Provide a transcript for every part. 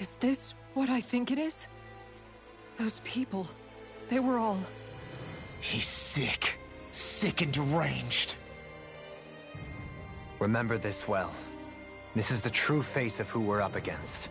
Is this what I think it is? Those people, they were all... He's sick. Sick and deranged. Remember this well. This is the true face of who we're up against.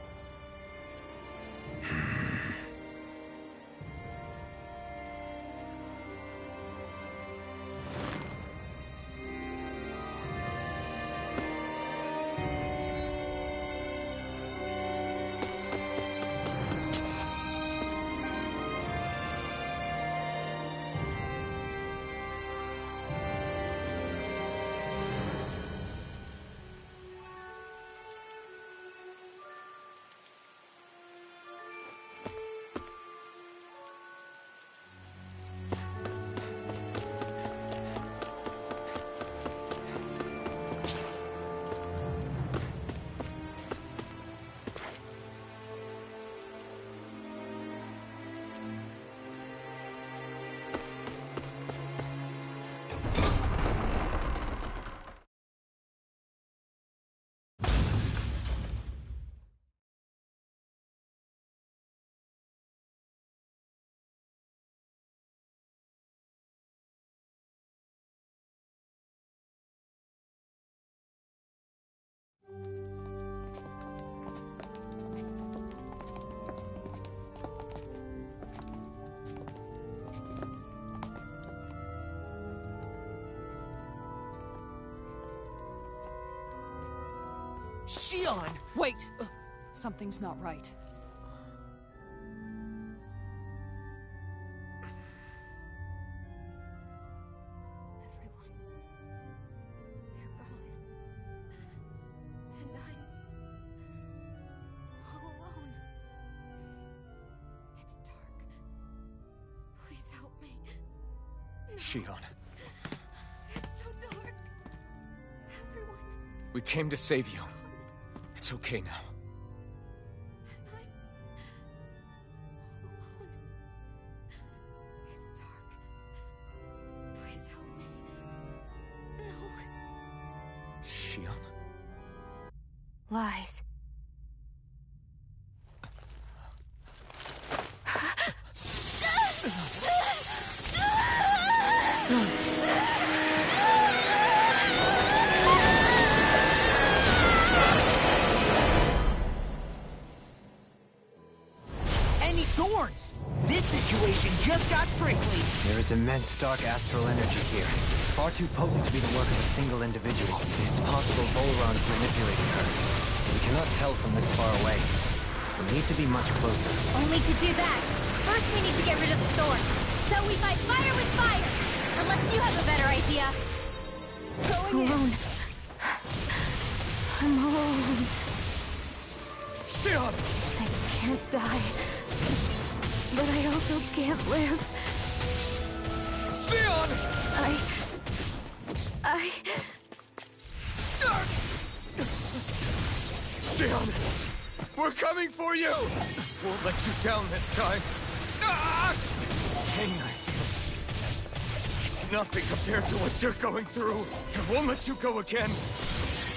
Shion! Wait! Something's not right. Everyone. They're gone. And I'm... all alone. It's dark. Please help me. Shion, It's so dark. Everyone. we came to save you. It's okay now. And I'm... all alone. It's dark. Please help me. No. Shion? Lies. Any thorns? This situation just got prickly. There is immense dark astral energy here. Far too potent to be the work of a single individual. It's possible Volron is manipulating her. We cannot tell from this far away. We need to be much closer. Only to do that, first we need to get rid of the thorn. So we fight fire with fire! Unless you have a better idea. Alone. I'm all alone. Shion! I can't die. But I also can't live. Shion! Shion! We're coming for you! Won't let you down this time. Ah! This pain I feel. It's nothing compared to what you're going through. I won't let you go again.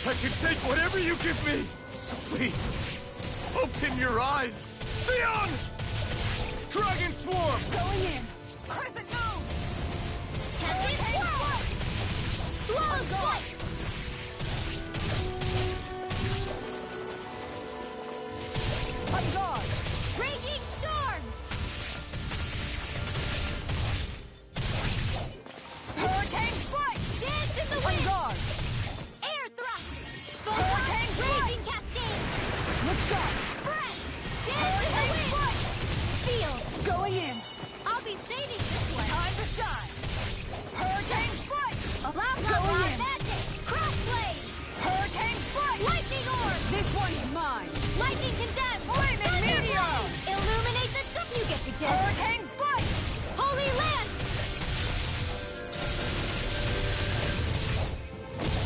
I can take whatever you give me. So please, open your eyes. Shion! Dragon Swarm! Going in! Crescent moon! Captain Swarm! Blow flight! On guard! Raging storm! Hurricane strike! Dance in the On wind! guard! Air thrust! Hurricane strike! Raging cascade! Look sharp! Breath! Dance Hurricane in the wind! Feel! Going in! I'll be saving this one! Time to shine! Hurricane strike! Blah blah Going blah in. magic! Cross blade! Hurricane strike! Lightning orb! This one's mine! Lightning condemn! Flaming Thunder meteor! blade! Illuminate the stuff you get to do! Hurricane strike! Holy lance!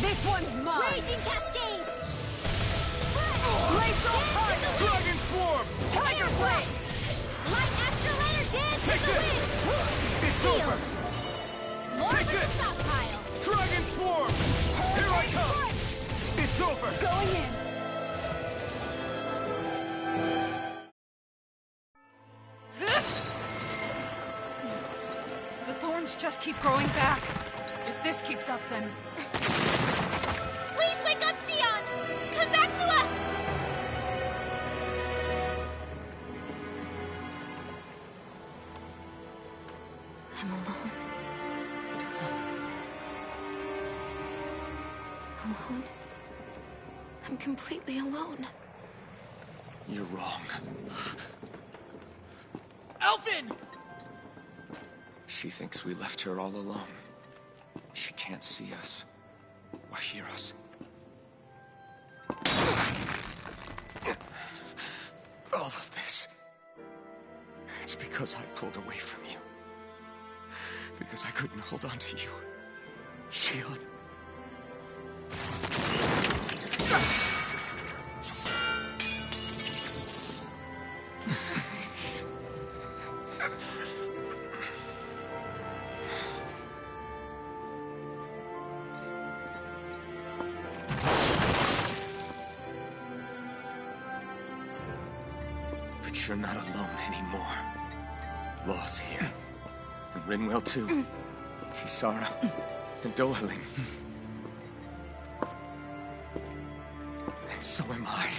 This one's mine! Raging cascade! Glacial fire! Dragon Swarm! Tiger blade! Light astral energy! Dance Take in the this! wind! It's Feel. over! More Take for the this. stockpile! Dragon Swarm! Here I come! It's over! Going in! thorns just keep growing back. If this keeps up, then... Please wake up, Shion! Come back to us! I'm alone. Alone? I'm completely alone. You're wrong. Elfin! She thinks we left her all alone. She can't see us or hear us. All of this. It's because I pulled away from you. Because I couldn't hold on to you. Shion. But you're not alone anymore. Law's here. And Rinwell too. Kisara. And Dohaling. And so am I.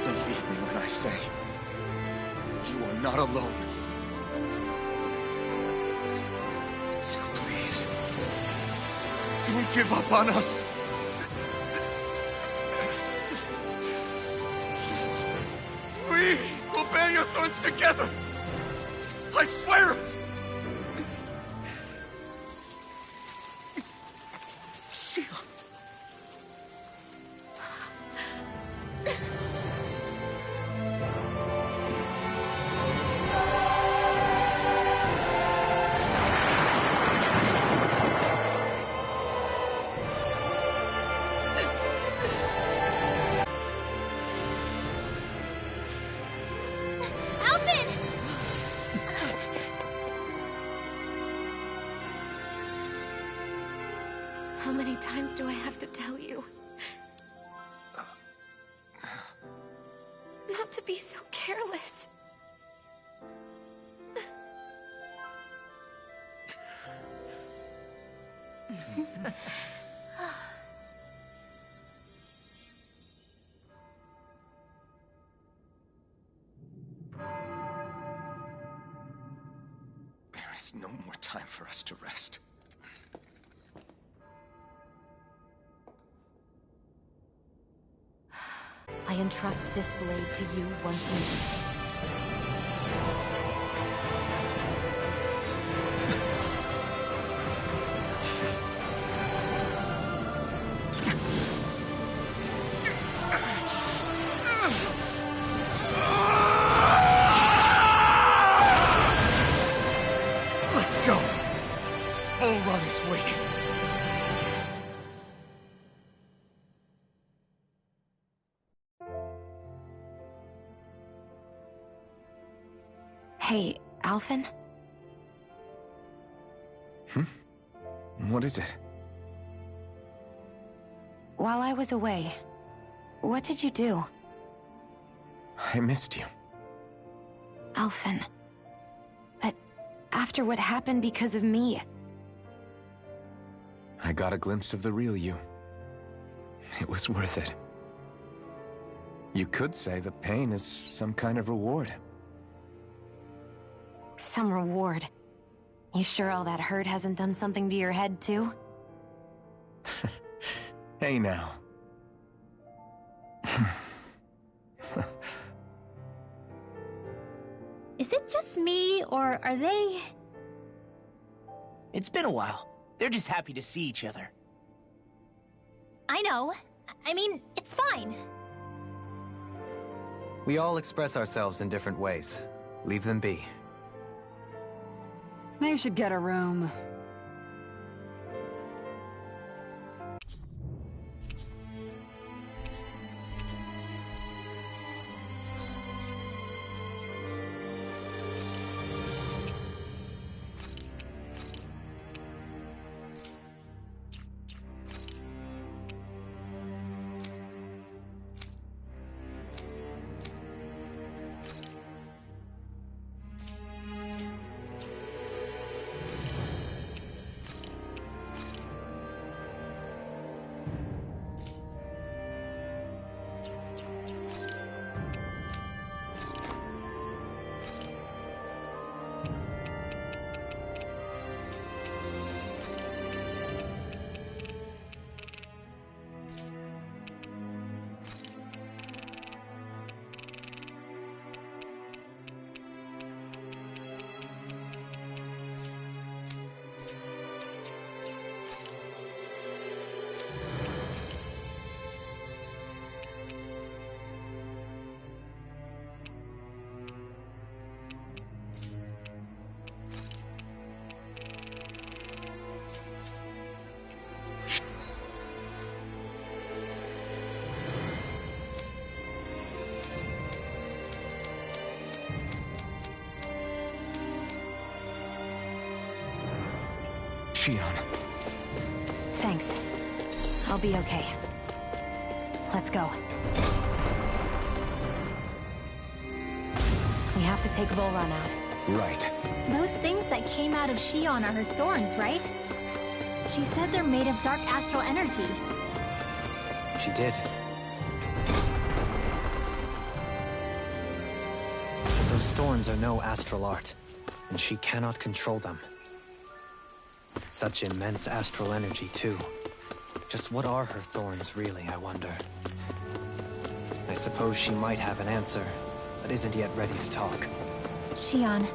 Believe me when I say, you are not alone. So please, don't give up on us. We will bear your thorns together. I swear it. Shion. Alvin! How many times do I have to tell you? Not to be so careless. There is no more time for us to rest. I entrust this blade to you once more. Let's go. Bull Run is waiting. Hey, Alvin? What is it? While I was away, what did you do? I missed you. Alvin. But after what happened because of me, I got a glimpse of the real you. It was worth it. You could say the pain is some kind of reward. some reward. You sure all that hurt hasn't done something to your head, too? Hey now. Is it just me, or are they... It's been a while. They're just happy to see each other. I know. I mean, it's fine. We all express ourselves in different ways. Leave them be. They should get a room. Shion. Thanks. I'll be okay. Let's go. We have to take Volron out. Right. Those things that came out of Shion are her thorns, right? She said they're made of dark astral energy. She did. Those thorns are no astral art, and she cannot control them. Such immense astral energy, too. Just what are her thorns, really, I wonder? I suppose she might have an answer, but isn't yet ready to talk. Shion.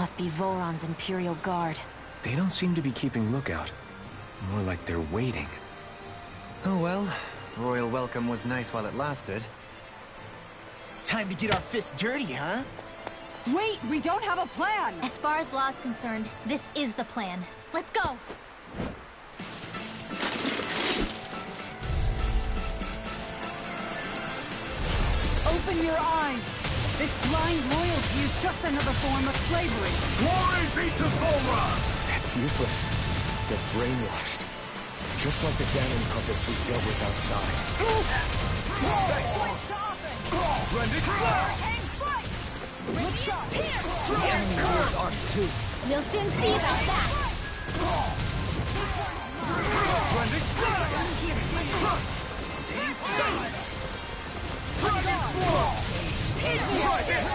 must be Volron's Imperial Guard. They don't seem to be keeping lookout. More like they're waiting. Oh well, the royal welcome was nice while it lasted. Time to get our fists dirty, huh? Wait, we don't have a plan! As far as Law's concerned, this is the plan. Let's go! Open your eyes! This blind loyalty is just another form of slavery. Glory be to Volron! That's useless. They're brainwashed. Just like the Danon puppets we dealt with outside. Blended fire! The enemy wields arms too. You'll soon see about that! Blended fire! Dragon Swarm! Try this!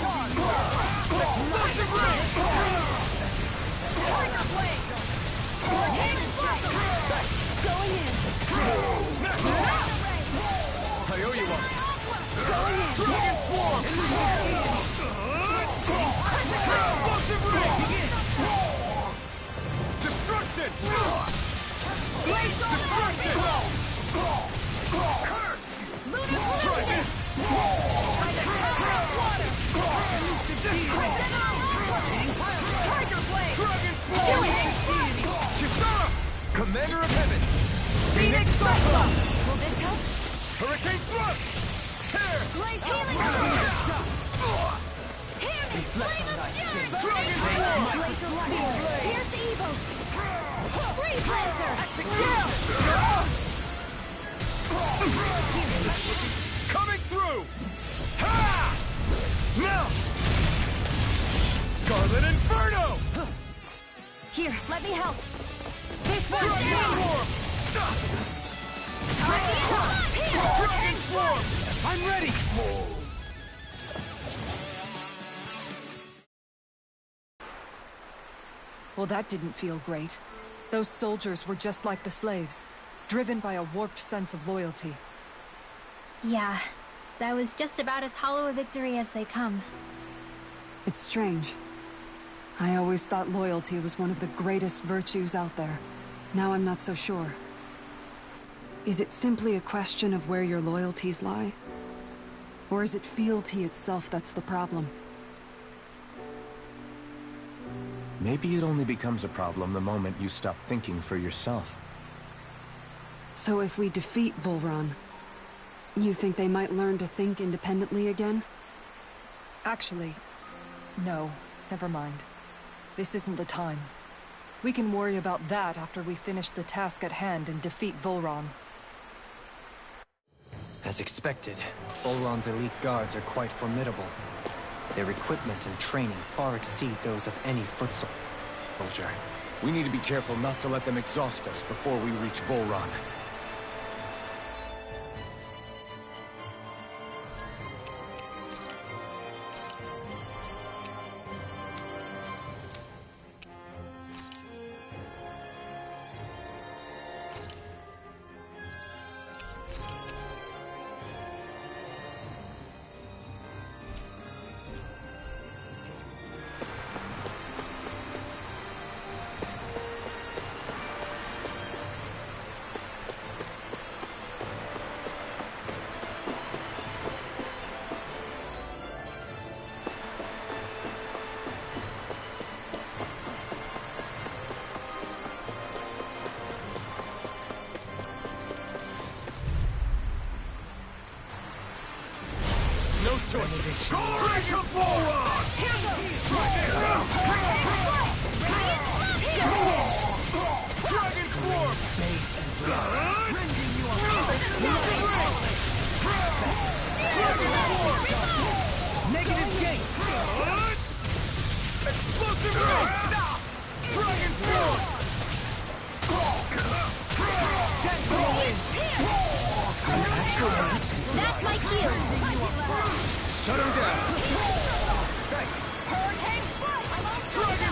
Explosive ray! Tiger Blade! Going in! I owe you one! Dragon Swarm! Explosive ray! Destruction! Destruction! Try this! Tiger Blade! Dragon Swarm! Kisara! Commander of Heaven! Phoenix Cyclone! Will this help? Hurricane Thrust! Tear! Blaze healing! Tear me! Flame of Fury! Dragon Swarm! Glacial Spear! Pierce Evil! Freeze Lancer! Coming through! Ha! Now! Scarlet Inferno! Here, let me help! This one's Dragon down! Swarm! Dragon Swarm! I'm ready! Well, that didn't feel great. Those soldiers were just like the slaves, driven by a warped sense of loyalty. Yeah, that was just about as hollow a victory as they come. It's strange. I always thought loyalty was one of the greatest virtues out there. Now I'm not so sure. Is it simply a question of where your loyalties lie? Or is it fealty itself that's the problem? Maybe it only becomes a problem the moment you stop thinking for yourself. So if we defeat Volron, you think they might learn to think independently again? Actually, no. Never mind. This isn't the time. We can worry about that after we finish the task at hand and defeat Volron. As expected, Volron's elite guards are quite formidable. Their equipment and training far exceed those of any foot soldier. We need to be careful not to let them exhaust us before we reach Volron. No choice! Glory to Volron! Dragon Swarm! Negative gate! Explosive ray! Dragon Swarm! That's my cue! Shut him down! Thanks! Dragon Swarm! Dragon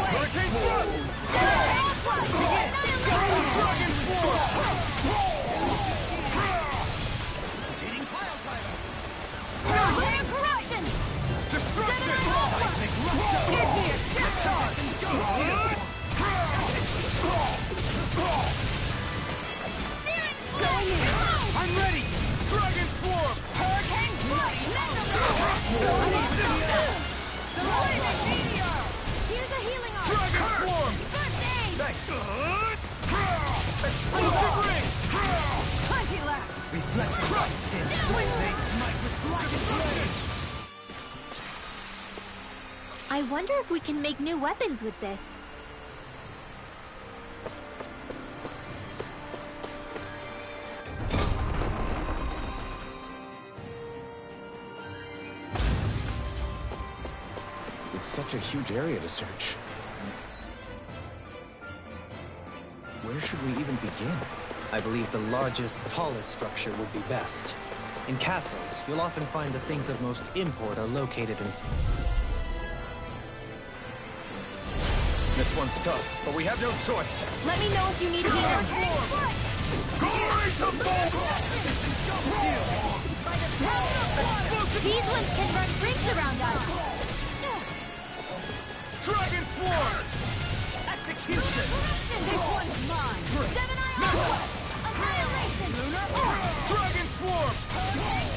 Hurricane Thrust! Dragon Swarm! Here's a healing arm. Dragon Swarm! First aid. Thanks. Explosive ring! Plenty left! Reflection strike skin. They smite with blackened blade. I wonder if we can make new weapons with this. It's such a huge area to search. Where should we even begin? I believe the largest, tallest structure would be best. In castles, you'll often find the things of most import are located in... This one's tough, but we have no choice. Let me know if you need healing. These ones can run rings around us. Dragon Swarm! Execution. This one's mine! Annihilation! Dragon Swarm!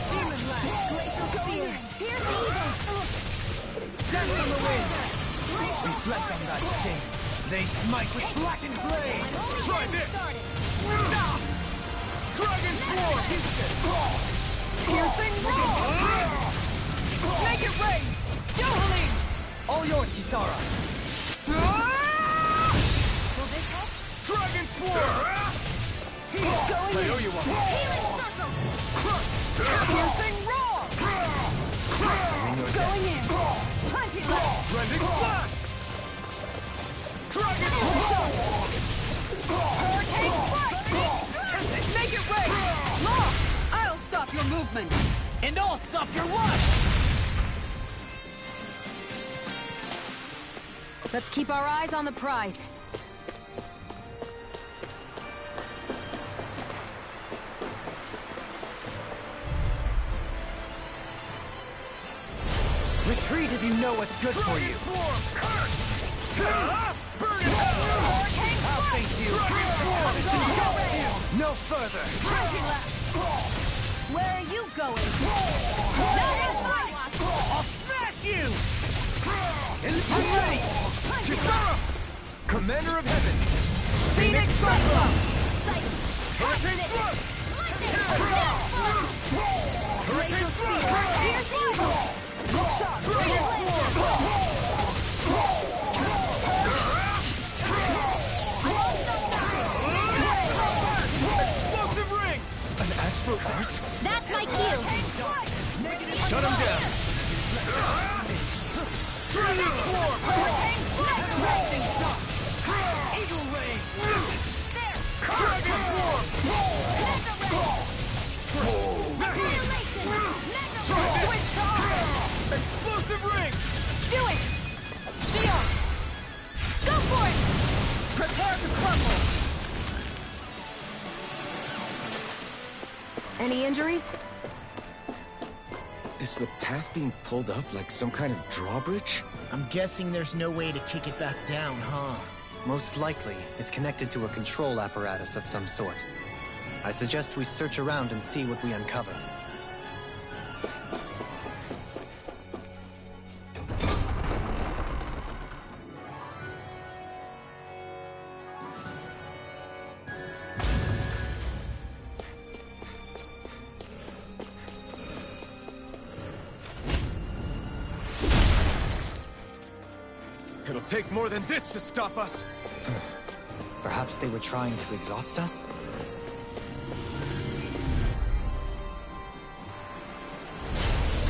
Demon Lash. Glacial Spear! Here's the evil! Death from the wind. Reflect on that sting. They smite with blackened blade. Try this! Dragon Swarm! Piercing roar! Make it rain! Yohalim! All yours, Kisara. Dragon Swarm! Going I owe you one. Piercing roar! Going in! Plenty left! Rending Flash! Dragon Swarm! Hurricane Strike! Make it rain! Law! I'll stop your movement! And I'll stop your rush. Let's keep our eyes on the prize. Retreat if you know what's good for you. Burn it! I'll face you. No further. Where are you going? I'll smash you. I'm ready. Kisara! Commander of Heaven! Phoenix Cyclone! Hurricane Thrust! Hurricane Thrust! Here's evil! Look sharp! Dragon Swarm! Explosive ring! An astral art? That's my cue. Shut him down! Dragon Swarm! Eagle ray. Dragon Swarm! Explosive ring! Do it! Shield! Go for it! Prepare to crumble! Any injuries? Is the path being pulled up like some kind of drawbridge? I'm guessing there's no way to kick it back down, huh? Most likely, it's connected to a control apparatus of some sort. I suggest we search around and see what we uncover. It'll take more than this to stop us! Perhaps they were trying to exhaust us?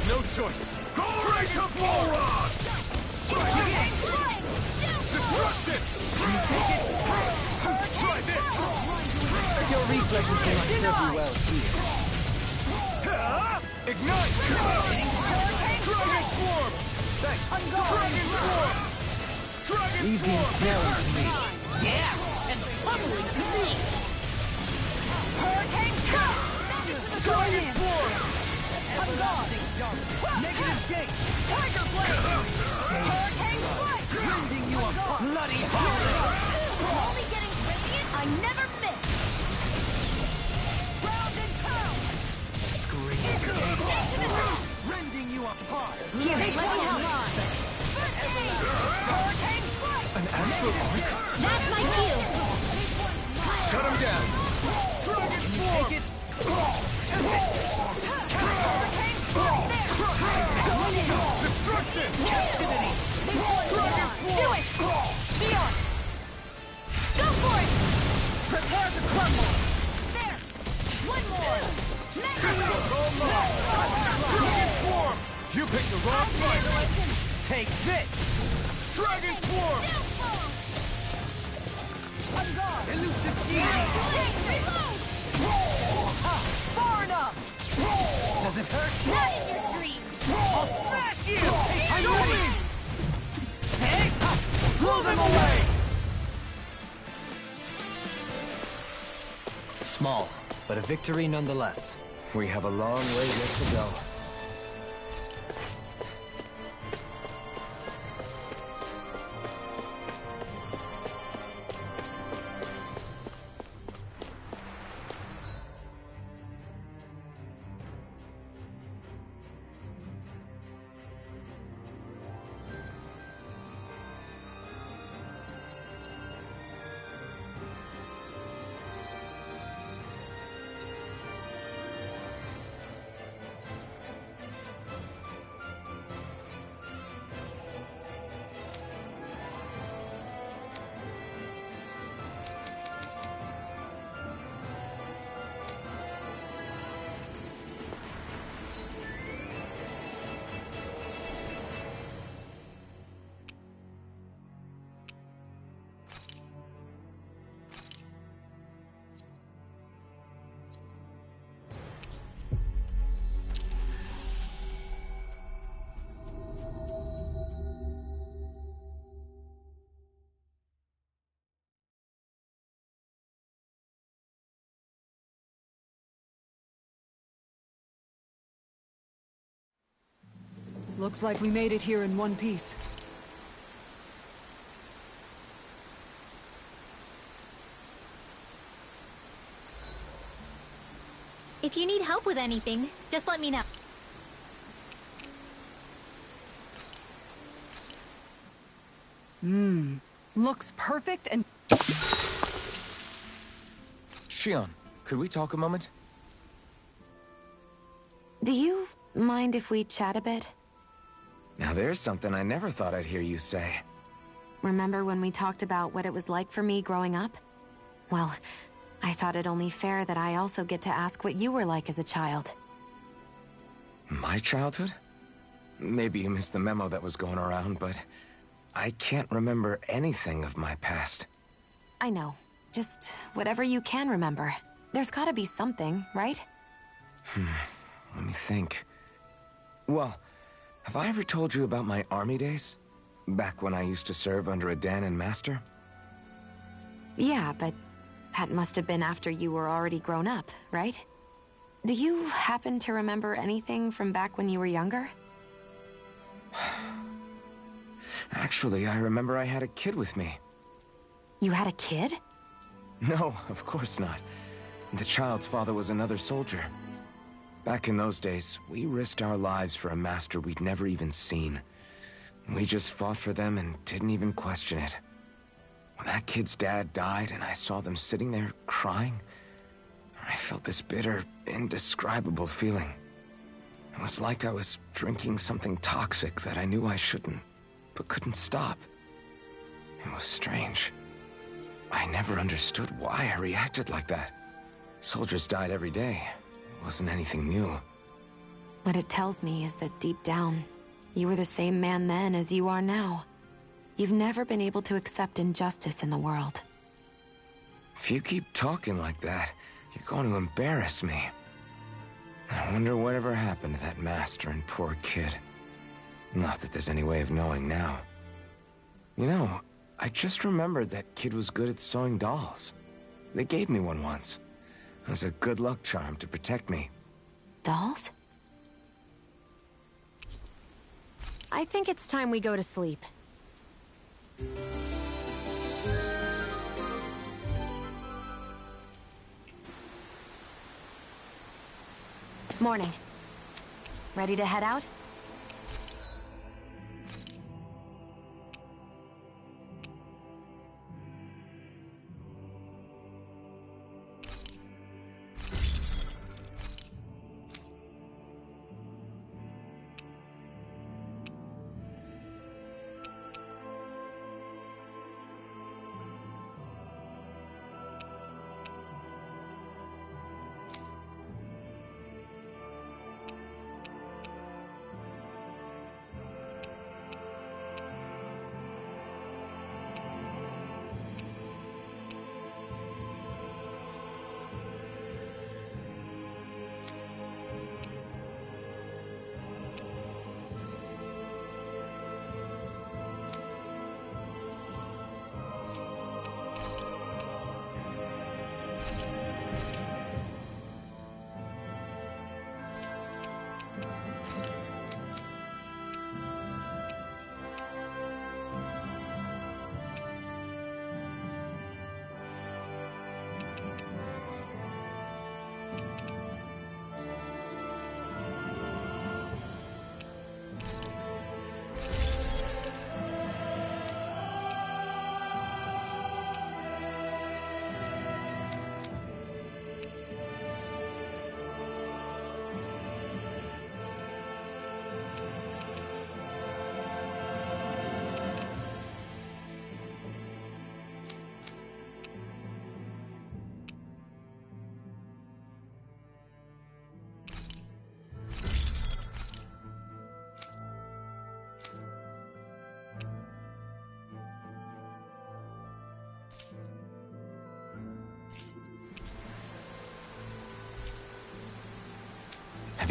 No choice! Dragon Swarm! Disrupt it! Try this! Your reflexes cannot serve you well here. Ignite! Dragon Swarm! Thanks! Dragon Swarm! Dragon Leave the Swarm! ensnaring to me. Yeah, and pummeling to me. Hurricane Dragon Swarm! I'm gone! Negative gate. Tiger Blade! Hurricane Strike! Rending you apart. Bloody horror. Only getting radiant? I never miss. Round and pound! Rending you apart. this! Captivity! Dragon Do it! Shion! Go for it! Prepare to crumble! There! One more! Dragon Swarm! You picked the wrong fight! Take this! Dragon Swarm! Elusive Gear! Far enough! Does it hurt? Not in your dreams! I'll smash you! I'm ready! Hey! Blow them away! Small, but a victory nonetheless. We have a long way yet to go. Looks like we made it here in one piece. If you need help with anything, just let me know. Looks perfect and... Shion, could we talk a moment? Do you mind if we chat a bit? Now there's something I never thought I'd hear you say. Remember when we talked about what it was like for me growing up? Well, I thought it only fair that I also get to ask what you were like as a child. My childhood? Maybe you missed the memo that was going around, but I can't remember anything of my past. I know. Just whatever you can remember. There's gotta be something, right? Let me think. Well, have I ever told you about my army days? Back when I used to serve under a Danon master? Yeah, but that must have been after you were already grown up, right? Do you happen to remember anything from back when you were younger? Actually, I remember I had a kid with me. You had a kid? No, of course not. The child's father was another soldier. Back in those days, we risked our lives for a master we'd never even seen. We just fought for them and didn't even question it. When that kid's dad died and I saw them sitting there crying, I felt this bitter, indescribable feeling. It was like I was drinking something toxic that I knew I shouldn't, but couldn't stop. It was strange. I never understood why I reacted like that. Soldiers died every day. It wasn't anything new. What it tells me is that deep down, you were the same man then as you are now. You've never been able to accept injustice in the world. If you keep talking like that, you're going to embarrass me. I wonder whatever happened to that master and poor kid. Not that there's any way of knowing now. You know, I just remembered that kid was good at sewing dolls. They gave me one once. As a good luck charm to protect me. Dolls? I think it's time we go to sleep. Morning. Ready to head out?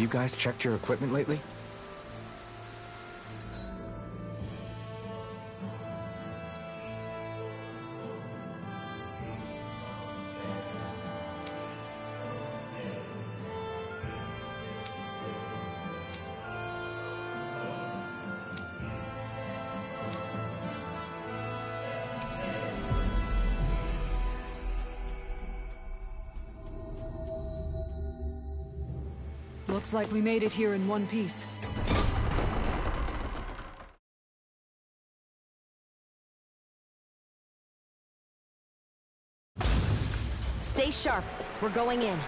you guys checked your equipment lately? Looks like we made it here in one piece. Stay sharp. We're going in.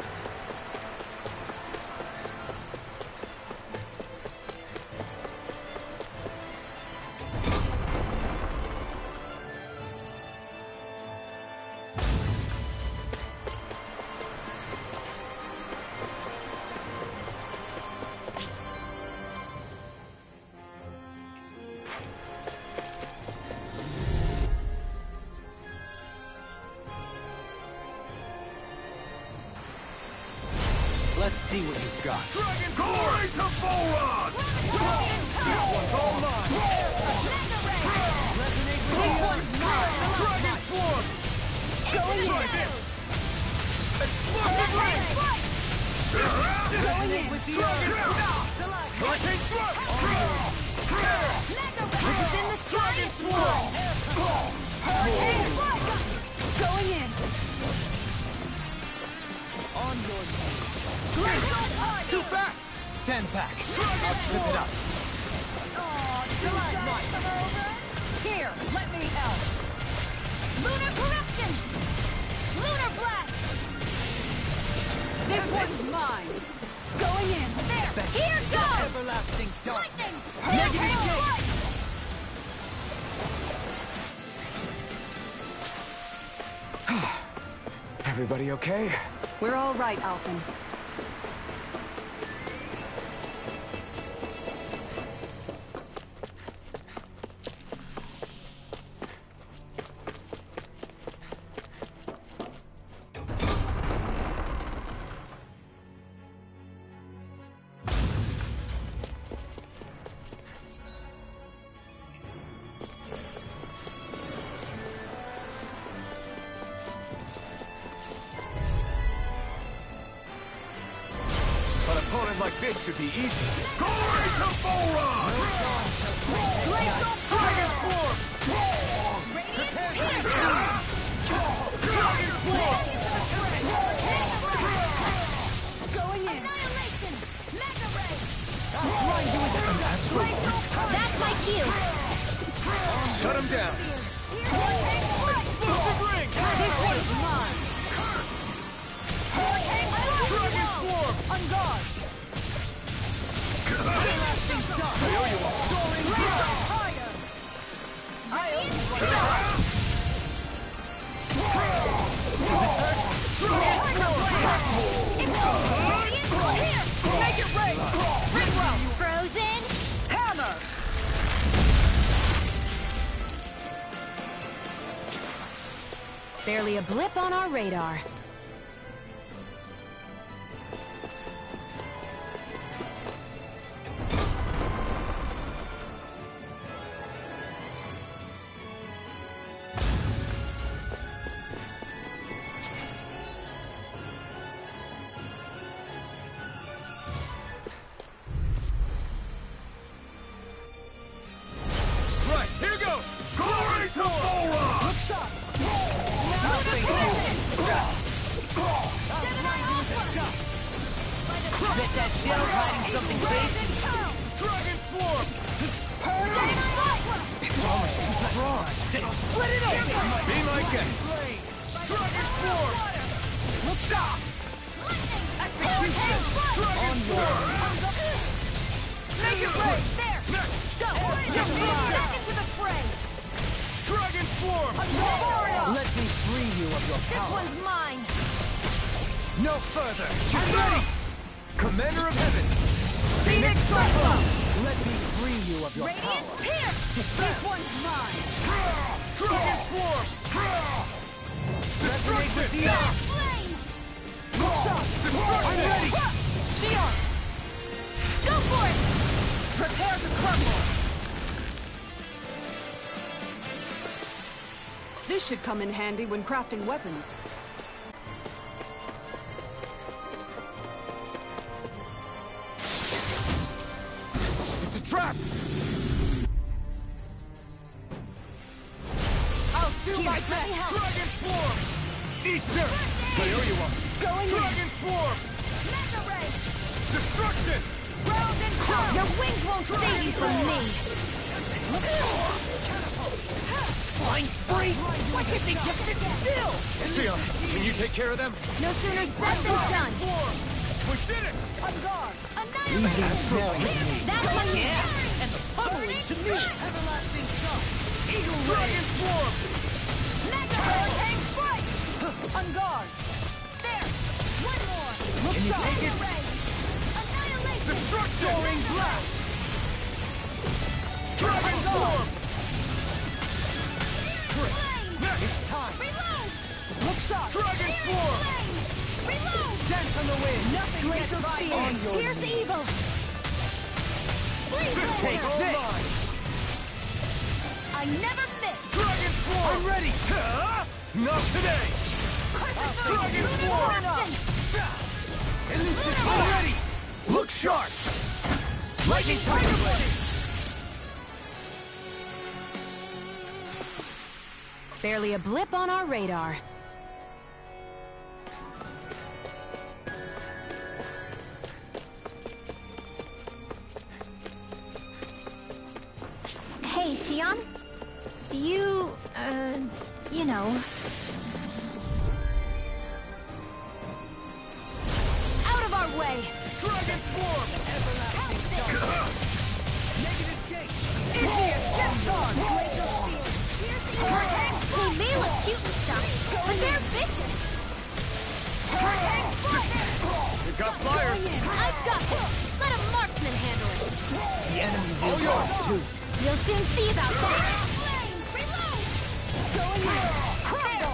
Let's see what you've got. Dragon Glory to Volron! This one's all mine! Resonate with the one's mine! Dragon Swarm! Try this! Explosive Ring! Going in. With the Hurricane Thrust! This is in the Dragon Swarm! Going in. On your mark. Too fast! Stand back. I'll trip it up. Here, let me help. Lunar corruption. Lunar blast. This one's mine. Going in. There. Here goes. Everlasting dark. Lightning. Negative Hurricane. Everybody okay? We're all right, Alphen. An opponent like this should be easy. Glory to Volron! Dragon Swarm! Dragon Swarm! Going in. Annihilation. Mega ray. Astral That's my cue. Shut him down! Explosive Ring! This one's mine. Dragon Swarm! On guard. I owe you one. Make it rain. Ridwell. Frozen. Hammer. Barely a blip on our radar. Right, here goes! Glory to Volron! Look shot! Bet that shell's hiding something big. Dragon Swarm! It's almost too strong. Split it open. Be my guest! Dragon Swarm! Look sharp. Execution! Dragon Swarm! Make it rain. There. Go. Back into the fray. Dragon Swarm! Let me free you of your This power. one's mine. No further! I'm ready! Commander of Heaven! Phoenix Cyclone. Let me free you of your Radiant power. Pierce. This one's mine. Dragon Swarm! Destruction! Black Flame. Destruction! I'm ready! Shion. Prepare to crumble! This should come in handy when crafting weapons. It's a trap! I'll do my best! Dragon form! Eater! I owe you one. Going Dragon form! Mega Ray! Destruction! Round and crown! Your wings won't save you from me! Flying free! Why can't they just sit still? Sia, can you take care of them? No sooner said than done! We did it! On guard! Annihilate! That's my Yeah! And the pummeling to me! Everlasting sun! Eagle Dragon form! Mega Hurricane Strike! On guard! There! One more! Look Can you sharp! take it? Ray! Annihilation! Destruction! soaring blast! Dragon form! Flame! It's time! Reload! Look sharp! Dragon form! Flame! Reload! Dance on the wind! Nothing gets by Fear! me! Pierce evil! Freeze Take blade! this! Mine! I never miss! Dragon form! I'm ready! Not today! Dragon form! Elusive! I'm ready! Look sharp! Lightning Tiger Blade! Barely a blip on our radar. Hey, Xion? Do you, you know... Out of our way! Dragon form! Negative gate! They may look cute and stuff, but they're vicious! We've got flyers! I've got this! Let a marksman handle it! The enemy All will yours. too. You'll soon see about that! Reload! There! Go!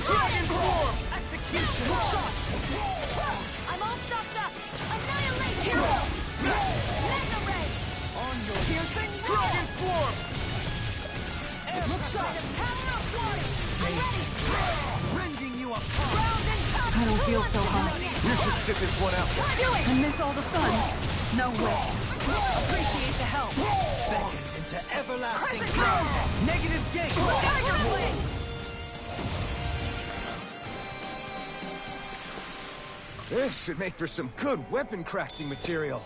Dragon form! Execution! I'm all stocked up! Annihilation! Mega Ray! On your Piercing Dragon form! Look sharp! Power of water! I'm ready! rending you apart! Round and pound! I don't feel so hot. You should sit this one out. Do it! And miss all the fun? No way. Appreciate the help. Beckoned into everlasting Crescent ground! moon! Negative gate! Tiger blade! This should make for some good weapon crafting material.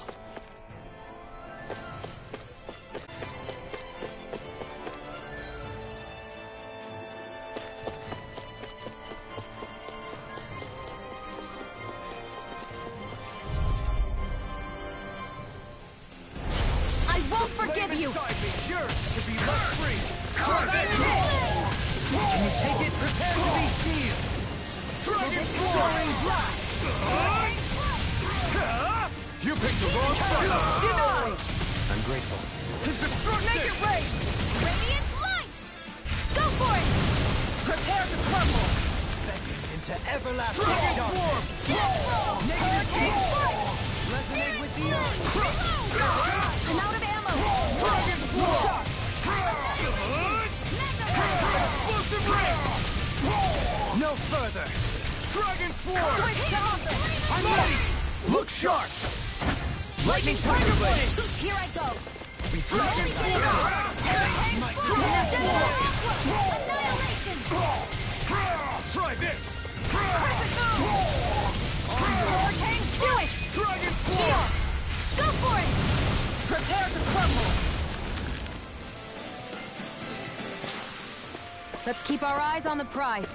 I won't forgive you! Yours to be left free. Can you take it? Prepare to be sealed! Dragon Soaring blast! You picked the wrong side. Denied! I'm grateful. Make it rain! Radiant light! Go for it! Prepare to crumble! Beckoned into everlasting Dragon darkness! form! Negative gate! Resonate with the earth! I'm out of ammo! Dragon form! Explosive ray! No further! Dragon form! I'm ready! Look sharp! Lightning Tiger Blade! Here I go! Dragon form! Annihilation! Try this! Hurricane, do it! Dragon form! Go for it! Prepare to crumble! Let's keep our eyes on the prize.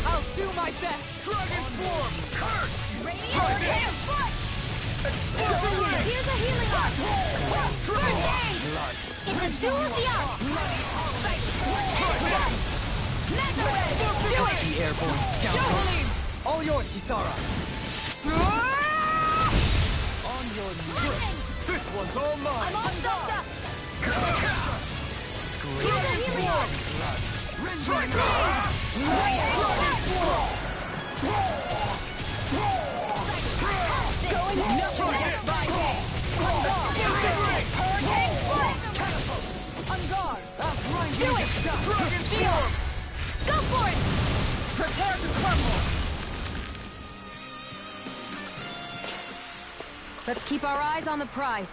I'll do my best! Dragon form! Curse! Radiant Hurricane Foot! Explosive ray! Here's a healing arc! Dragon! It's a duel of the arc! Mega Ray! Do it! The airborne scoundrel! All yours, Kisara! On your knees! This one's all mine! I'm all stocked up! Let's keep our eyes on the prize.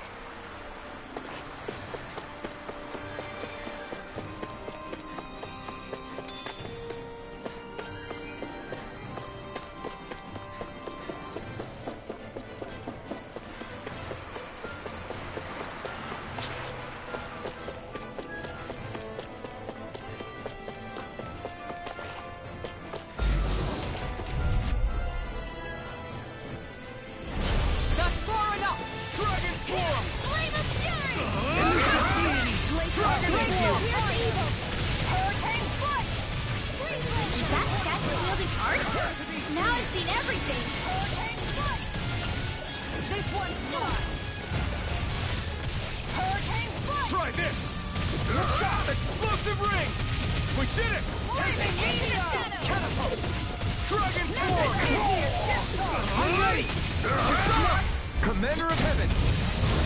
Commander of Heaven!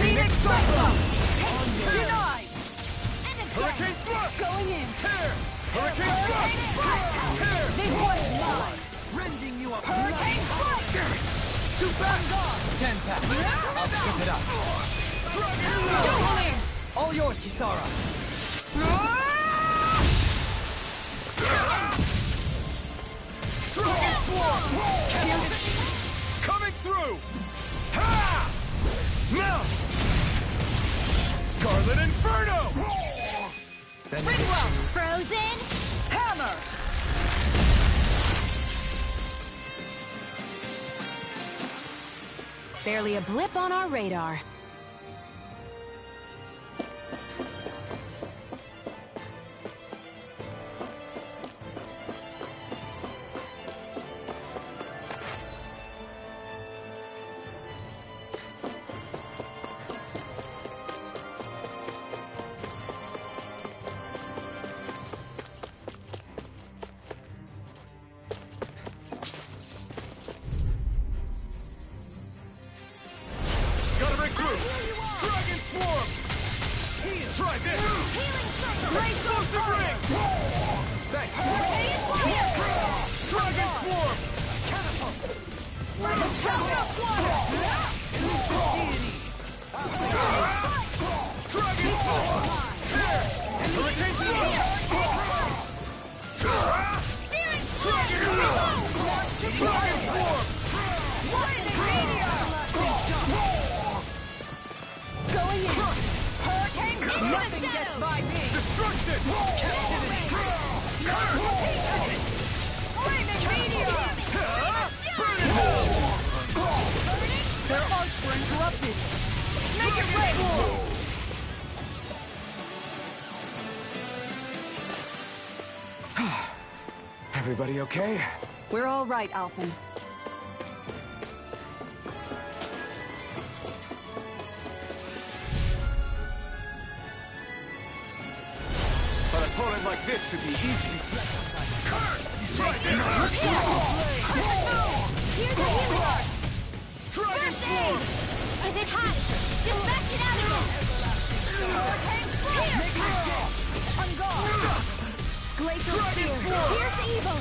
Phoenix Cyclone! Denied! Hurricane Thrust! Going in! Tear! Hurricane Thrust! Tear! This one's mine! Rending you up. Hurricane Strike! Too fast! Stand back. I'll trip it up. Double in! All yours, Kisara. Coming through! Ha! Now! Scarlet Inferno! Ringwell! Frozen? Hammer! Barely a blip on our radar. Gotta regroup! Dragon Swarm! Try this! Explosive Ring! Thanks! Dragon Swarm! Dragon Swarm! Tear! Hurricane Swarm! Dragon Swarm! Dragon Swarm! Going in! Hurricane! Nothing gets by me! Destruction! Captivity! Flaming meteor! Their arts were interrupted! Make it rain! Everybody okay? We're all right, Alphen. An opponent like this should be easy. Here's the healer! Dragon Swarm! Is it hot? Just back it out On guard! Glacial Spear! Here's the evil!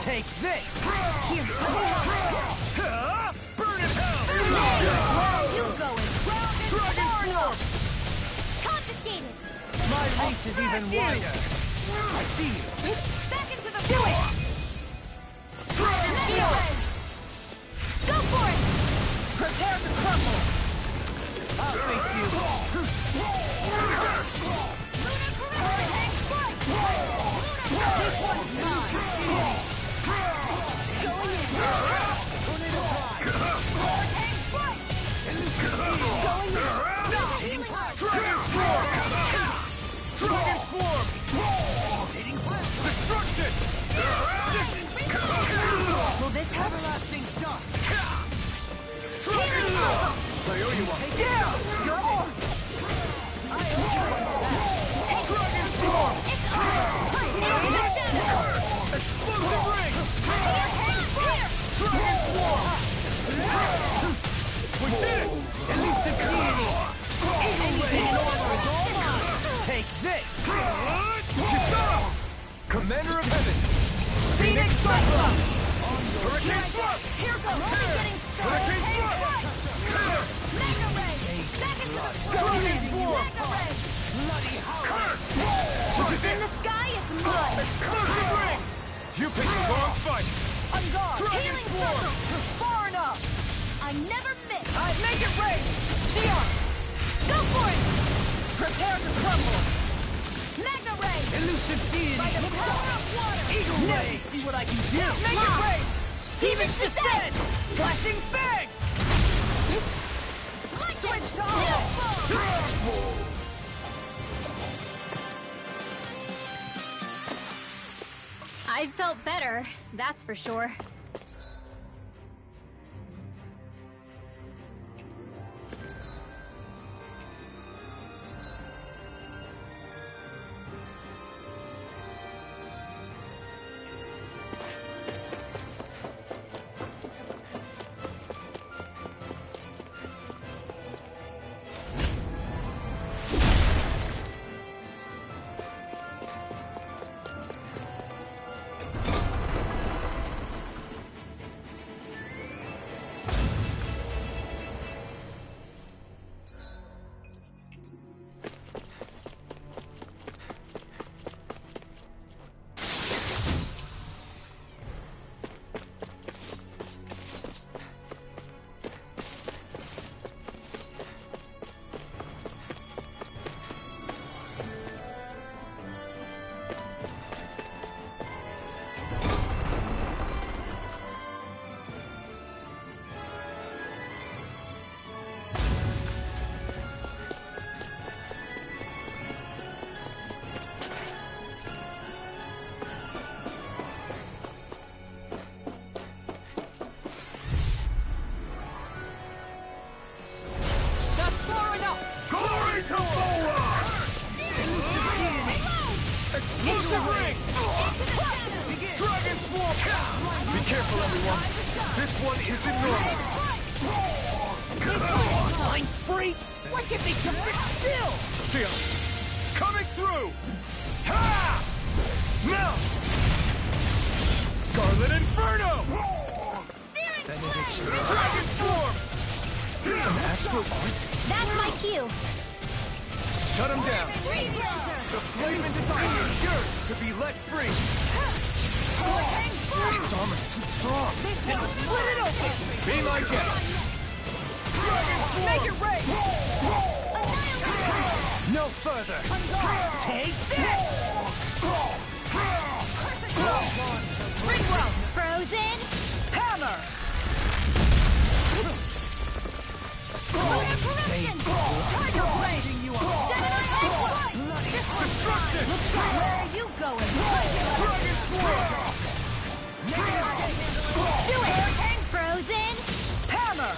Take this. Burn in hell! You going? Dragon Swarm! Confiscated! My reach is even wider. I see you. Back into the Do it! Dragon Shield! Go for it! Prepare to crumble! I'll face you. This one's mine! Going in! Going in! Dragon Swarm! Dragon Swarm! Destruction! Will Take this! Commander of Heaven! Phoenix Cyclone! Hurricane Thrust! Here goes! Getting Hurricane Thrust! Mega Ray! Back into the Dragon Swarm! Mega Ray! Bloody Howler! What's in the sky is mine! Explosive Ring! You picked the wrong fight! On guard! Dragon Healing Swarm! circle! Far enough! I never miss! Make it rain! Xion! Go for it! Prepare to crumble! Mega Ray! Elusive Deity! By the power of water! Eagle Ray! See what I can do! Make it rain! Demon's Descent! Flashing Fang! Switch to all! I felt better, that's for sure. Explosive Ring! Dragon Swarm! Be careful, everyone. This one isn't normal. Mind freaks! Why can't they just sit still? Xion, coming through! Ha! Now! Scarlet Inferno! Searing Flame! Dragon Swarm! Astral Art? That's my cue. Shut him down! Rebuilder! The flame and desire is yours to be let free! Its armor's too strong! It'll split it open! Be my guest! Dragon Swarm! Make it rain! No further! Take this! Ringwell! Frozen! Hammer! Corruption! Tiger Blade! Gemini Earthquake! Destruction! Where are you going? Dragon Swarm! Do it! Hurricane! Frozen! Hammer!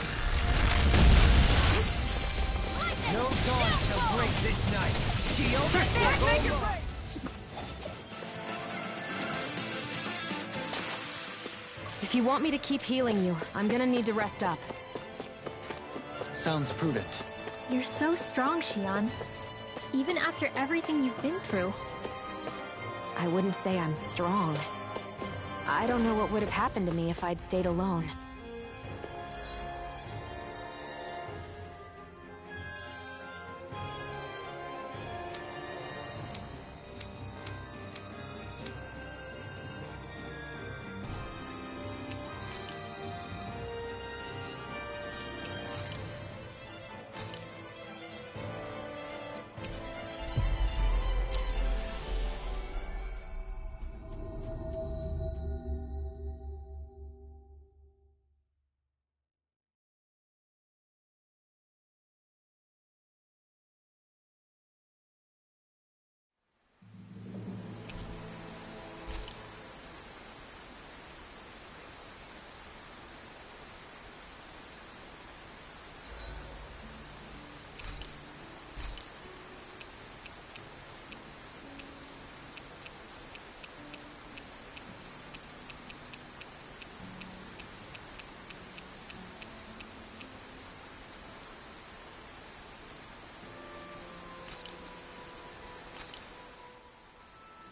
No dawn shall break this night! Shield! Make it rain! If you want me to keep healing you, I'm gonna need to rest up. Sounds prudent. You're so strong, Xion. Even after everything you've been through. I wouldn't say I'm strong. I don't know what would have happened to me if I'd stayed alone.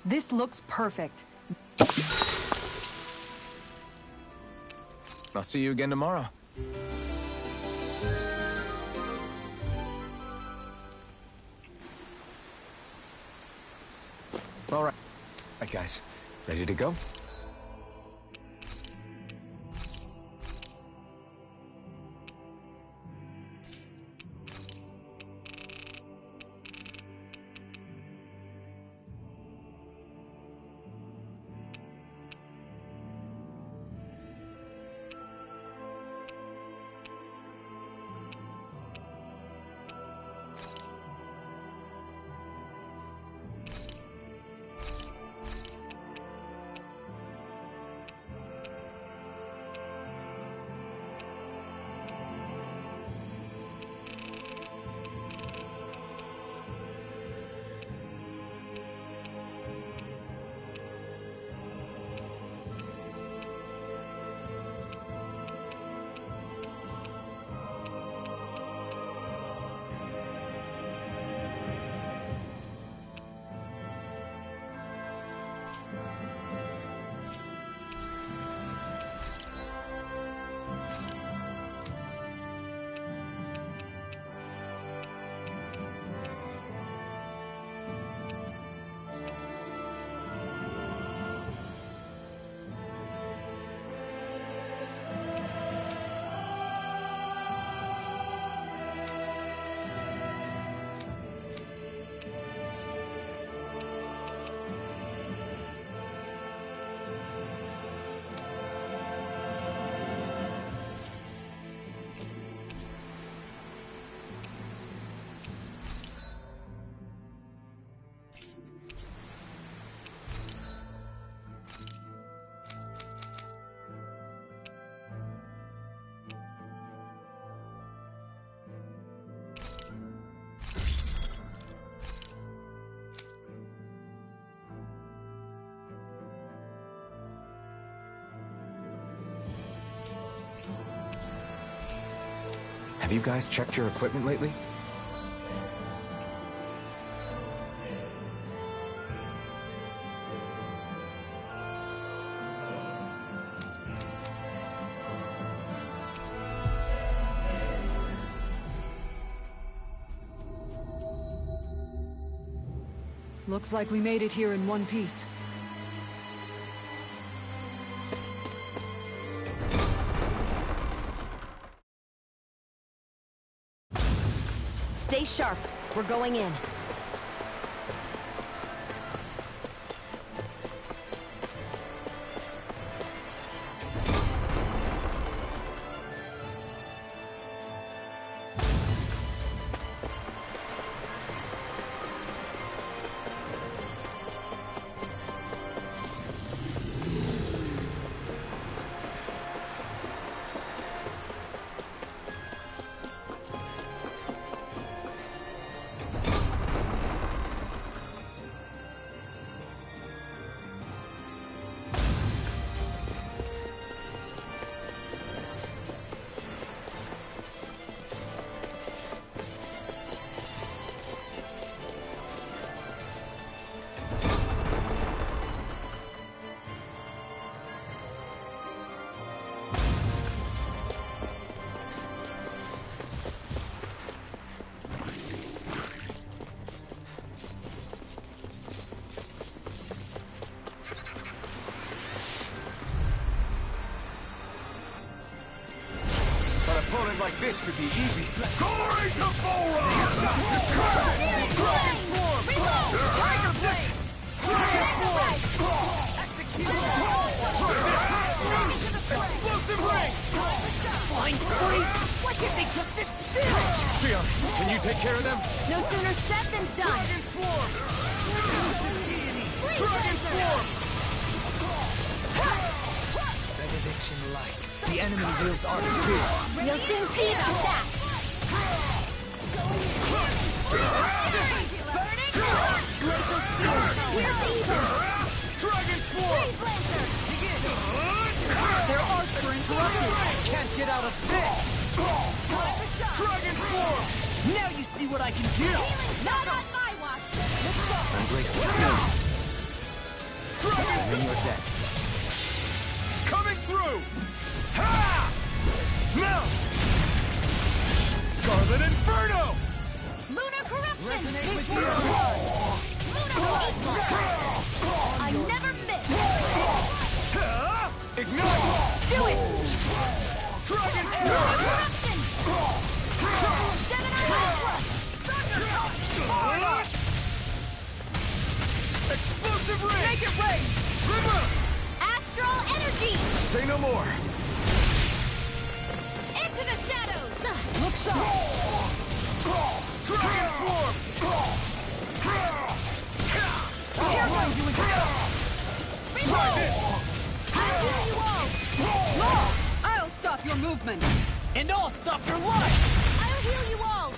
This looks perfect. I'll see you again tomorrow. All right. All right, guys. Ready to go? Have you guys checked your equipment lately? Looks like we made it here in one piece. Stay sharp. We're going in. Like this should be easy. Glory to Volron! Dragon form! Tiger blade! Dragon form! Explosive ring! Flying free! Why can't they just sit still? Sia, can you take care of them? No sooner said than done. Dragon form! Dragon form! Benediction light. The enemy wills are clear. You'll soon see about that. Burning glacial steel. We're evil. Dragon form. Their arcs were interrupted. Can't get out of this. Dragon form. Now you see what I can do. Not on my watch. I'm grateful. Defending your deck. Coming through! Ha! Now! Scarlet Inferno! Lunar corruption! Resonate with Lunar your I never miss! Ignite! Do it! Dragon Lunar Force! corruption! Gemini Aqua! Explosive ring! Make it rain! River! Astral energy! Say no more! Into the shadows! Look sharp! Dragon Swarm! Careful, you Try this! I'll heal you all! Law! I'll stop your movement! And I'll stop your life! I'll heal you all!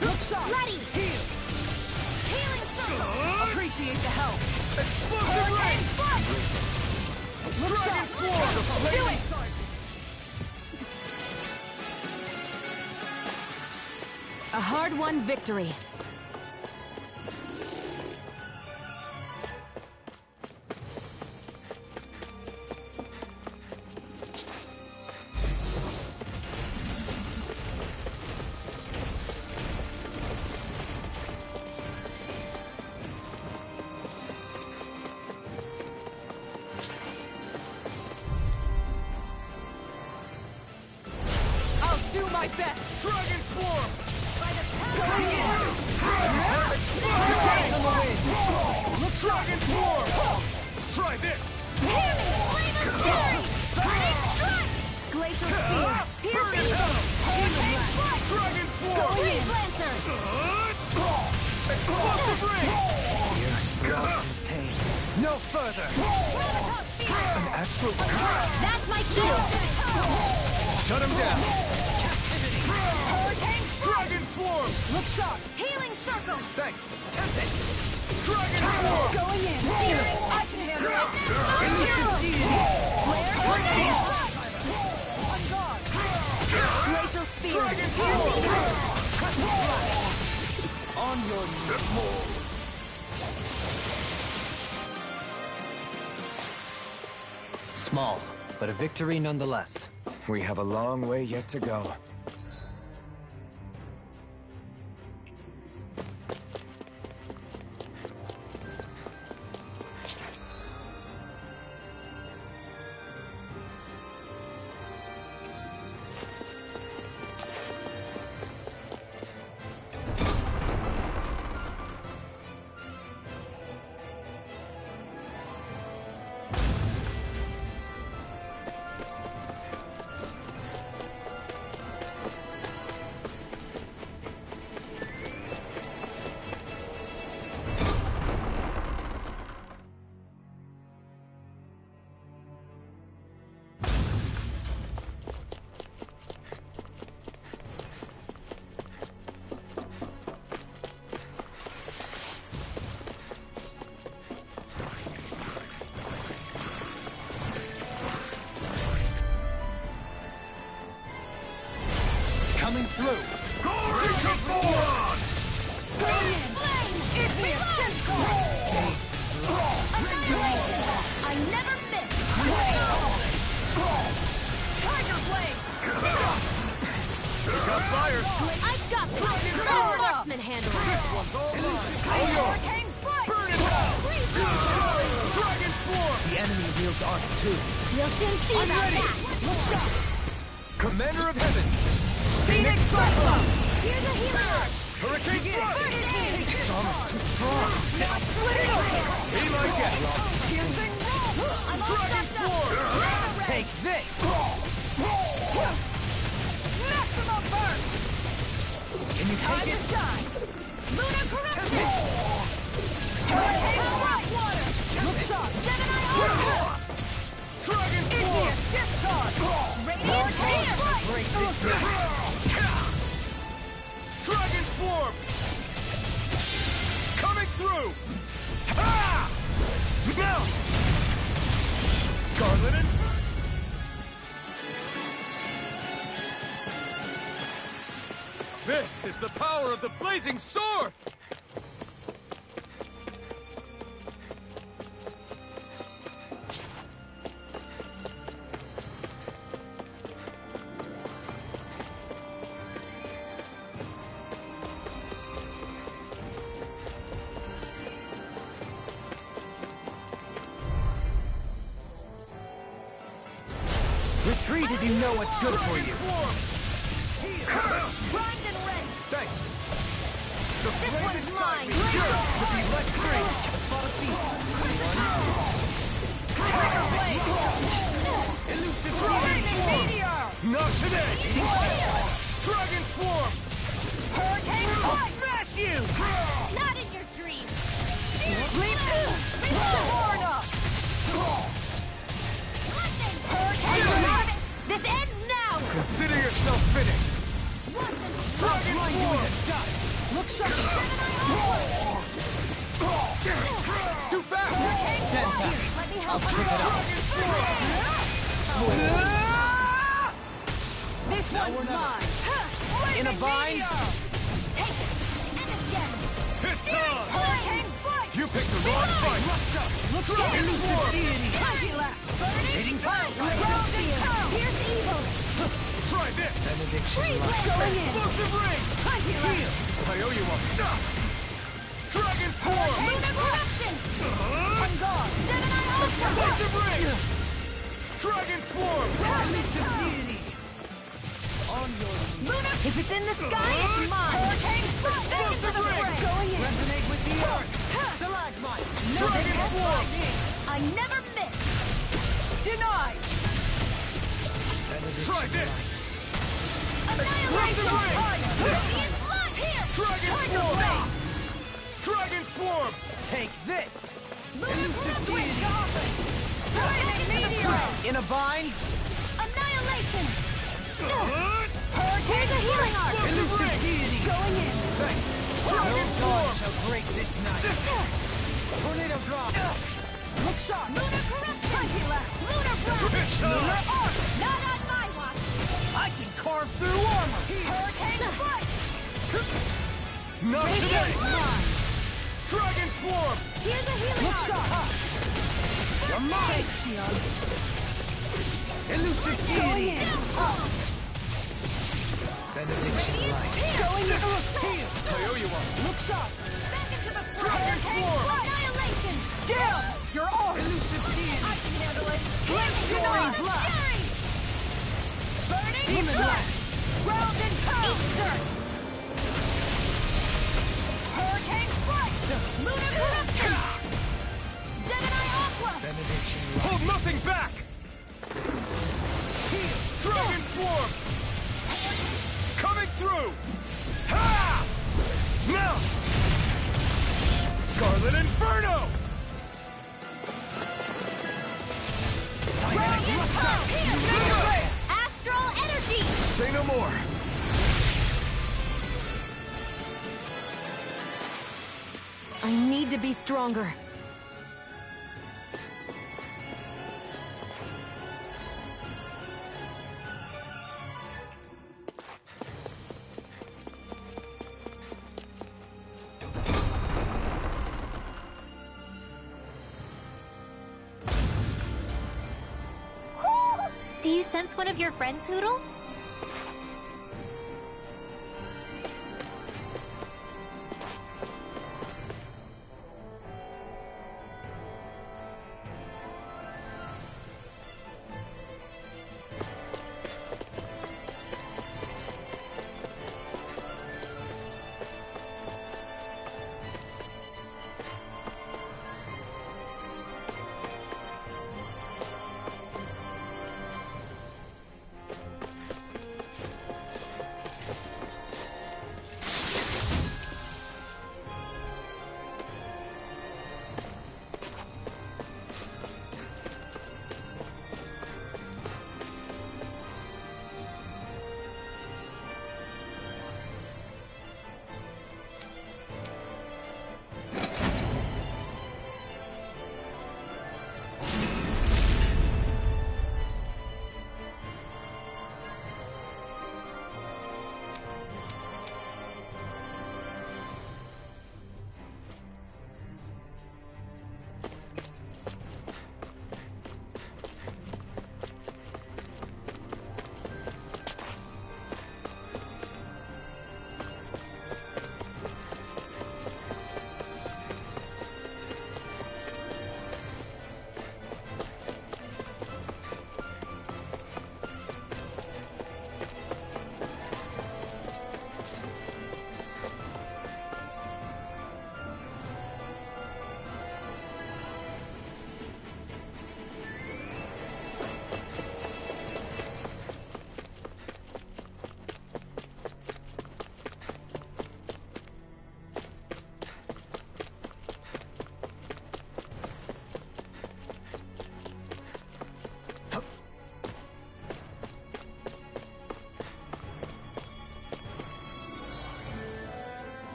Look sharp! Ready! Healing circle! Appreciate the help! Explosive ring! Look Dragon sharp! Swarm! Do it! A hard-won victory. I'll do my best! Dragon Swarm! Dragon Swarm! Try this! Glacial Spear! Piercing! Dragon Swarm! Freeze Lancer! Explosive ring! Pain. No further! An astral... That's my kill! Shut him down! Hurricane Dragon Swarm! Look sharp! Healing Circle! Thanks! Tempting! Dragon Swarm! Going in! I can handle it! On guard! Glacial Spear! Dragon Swarm! On your knees. Small, but a victory nonetheless. We have a long way yet to go. Coming through! Glory to Boron! I never miss! Tiger Blade! Got fire! I've got this! Let marksman handle it! One's all mine! All yours! Hurricane Strike! Burn it out! Dragon Swarm! The enemy wields art too. We'll soon see about that! Commander of Heaven! Phoenix Cyclone! Here's a healer! Hurricane Strike! First aid! It's almost too strong. Now split it open! Be my guest! Piercing roll! I'm all Dragon set up! Take this! Maximum burn! Can you Time take to it? shine! Lunar corruption! Hurricane White Water! Look sharp! Gemini Aqua! Dragon Swarm! Discharge! Radiant Spear! Break this now. Dragon Swarm! Coming through! Ha! Now! Scarlet and... This is the power of the blazing sword! Retreat if you know what's good for you. Primed and ready. Thanks. The This flame one's inside mine. me yearns to be let free. Elusive Meteor! Not today! Dragon Swarm! Hurricane Strike! Smash you! Not in your dreams. Leap! Florida! Lightning! Hurricane! This ends now! Consider yourself finished! Dragon Swarm! Look sharp! It's too fast! Stand back. Let me help you. Dragon Swarm! This one's mine! In a vine? Take it! And again! It's on! Hurricane Strike! You picked the wrong fight! Look Dragon Swarm! Hitting power! Here's evil! Try this! Freeze blade! Explosive ring! I owe you one! Dragon Swarm! Lunar corruption! Gemini Ultra! Explosive ring! Dragon Swarm! If it's in the sky, it's mine! Hurricane Strike! Explosive ring! Going in! Resonate with the earth! Stalagmite! Dragon Swarm! I never miss! Denied! Try this! Annihilation! Explosive ring! Radiant light! Here! Dragon Tiger Swarm! Blade! Dragon Swarm! Take this! Lunar corruption! Hurricane Meteor! In a vine? Annihilation! Here's a healing arc! Explosive ring! Going in! Dragon Swarm! Shall break this night! Tornado drop! Look sharp! Lunar corruption! Lunar blast! Lunar arc! Not on my watch! I can carve through armor! Hurricane strike! Not today! Line! Dragon Swarm! Here's a healing Look arc! sharp! You're mine! Elusive Going deity! in! Benediction light! Going in! I owe you one! Look sharp! Back into the front! Dragon Hurricane Swarm! strike! Annihilation! Down! You're off! Elusive deity! I can handle it! Flamethrower blast! Fury! Burning Demon blast! blast! Ground and pound! Eat dirt! Hurricane strike! Lunar corruption! Gemini Aqua! Benediction light! Hold nothing back! Dragon Swarm! Coming through! Ha! Now! Scarlet Inferno! Ground and pound! Here! Astral energy! Say no more! I need to be stronger. Do you sense one of your friends, Hoodle?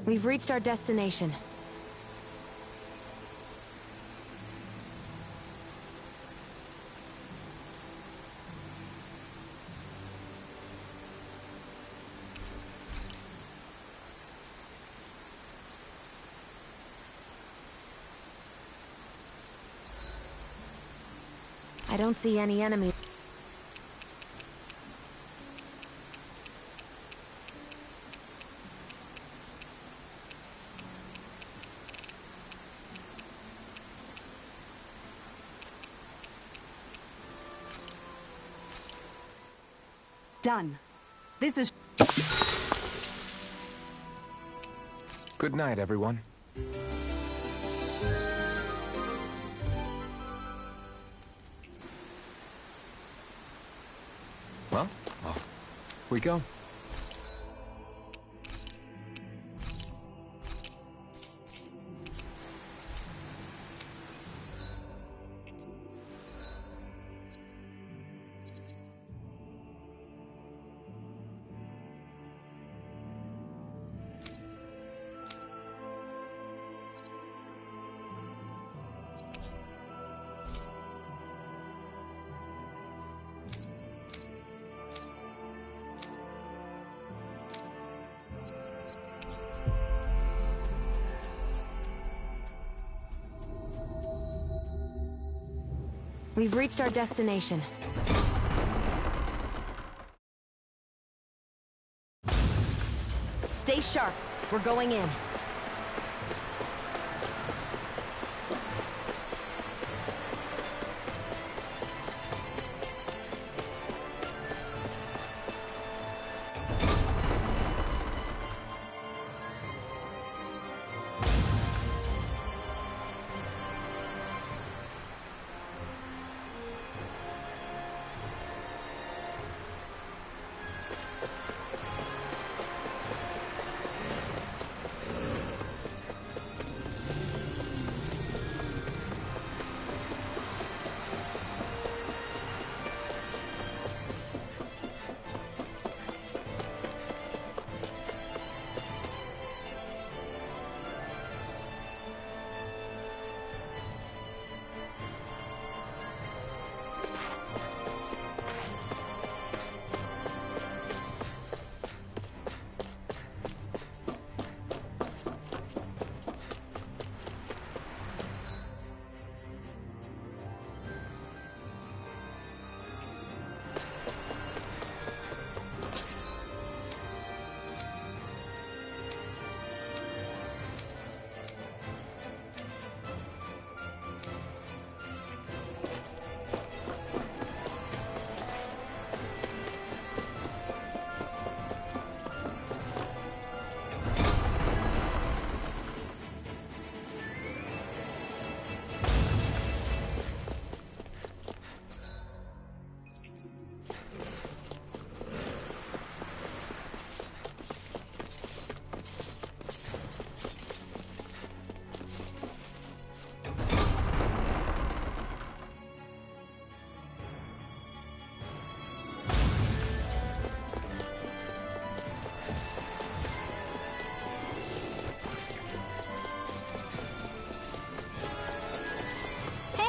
We've reached our destination. I don't see any enemies. Done. This is... Good night, everyone. Well, off we go. We've reached our destination. Stay sharp. We're going in.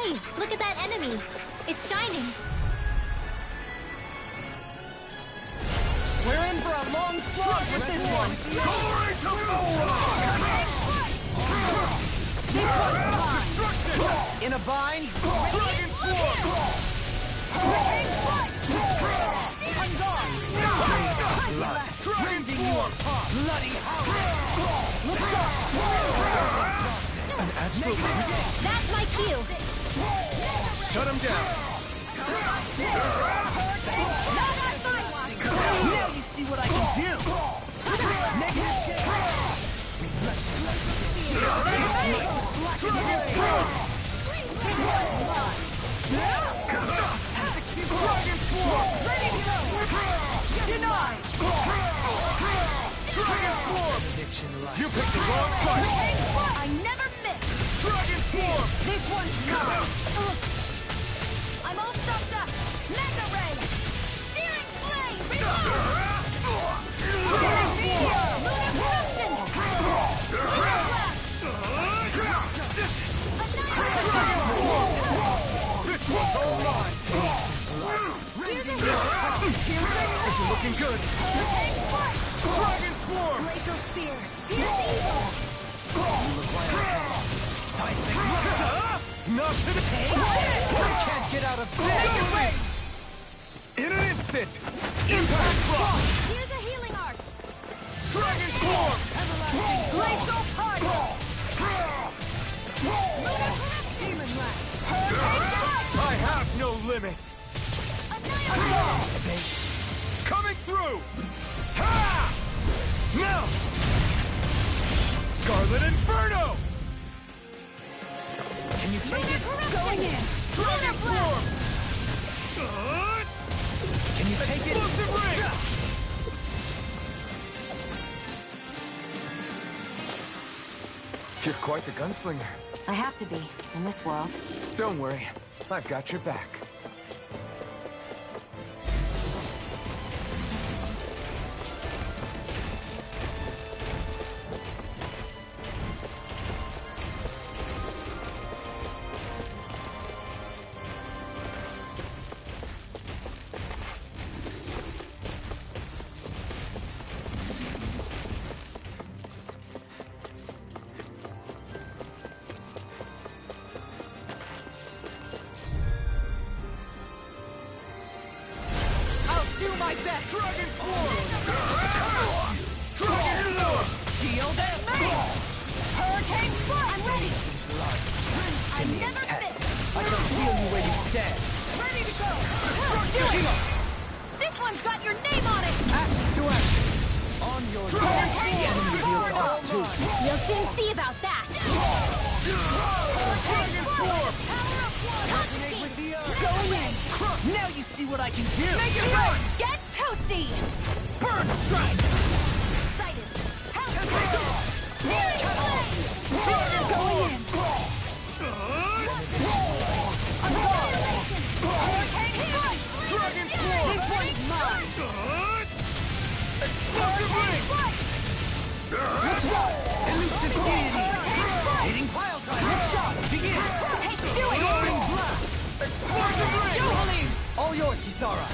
Hey, look at that enemy. It's shining. We're in for a long slog with this one. Glory to This one's mine. In a vine, Dragon Swarm! I'm gone. Dragon Swarm! Bloody hell! Look sharp. An astral creature! That's my cue. Shut him down! Now you see what I can do! Negative Dragon Swarm! Dragon Swarm! Ready to go. Denied. Dragon Swarm! You picked the wrong fight! I never miss. Dragon Swarm! This one's mine. I'm all stuffed up. Mega Ray. Searing Flame. Dragon Swarm! Lunar Eruption. Here's a hit! This is looking good. Dragon Swarm! Glacial Spear! Here's evil! Not to the tank! I can't get out of this! In an instant! Impact Frost! Here's a healing arc! Dragon Swarm! Glacial Fire! Demon Lash! I have no limits! Annihilate! Coming through! Ha! Now! Scarlet Inferno! Can you take it? Going in! Dragon Swarm! Can you take it? Explosive Ring! You're quite the gunslinger. I have to be, in this world. Don't worry, I've got your back. Do my best! Dragon Swarm! Dragon Swarm! Shield at me! Hurricane Foot! I'm ready! I Simian never pest. miss! I can feel you where you stand. Ready to go! Do it! This one's got your name on it! Action to action. On your Hurricane The enemy reveals Foot! arts too. You'll soon see about that! Dragon Swarm! Power of one! Resonate with the earth. Going in! Now you see what I can do. Make it burn! Get toasty! Burn strike. Excited! House Searing Flame! Going in! Annihilation! Hurricane Foot! Dragon Swarm! This one's mine! Explosive Ring! Elusive deity. Hitting pile driver. Shot. Begin. Do it! Roaring blast. Explosive Ring! Jubilee! All yours, Kisara.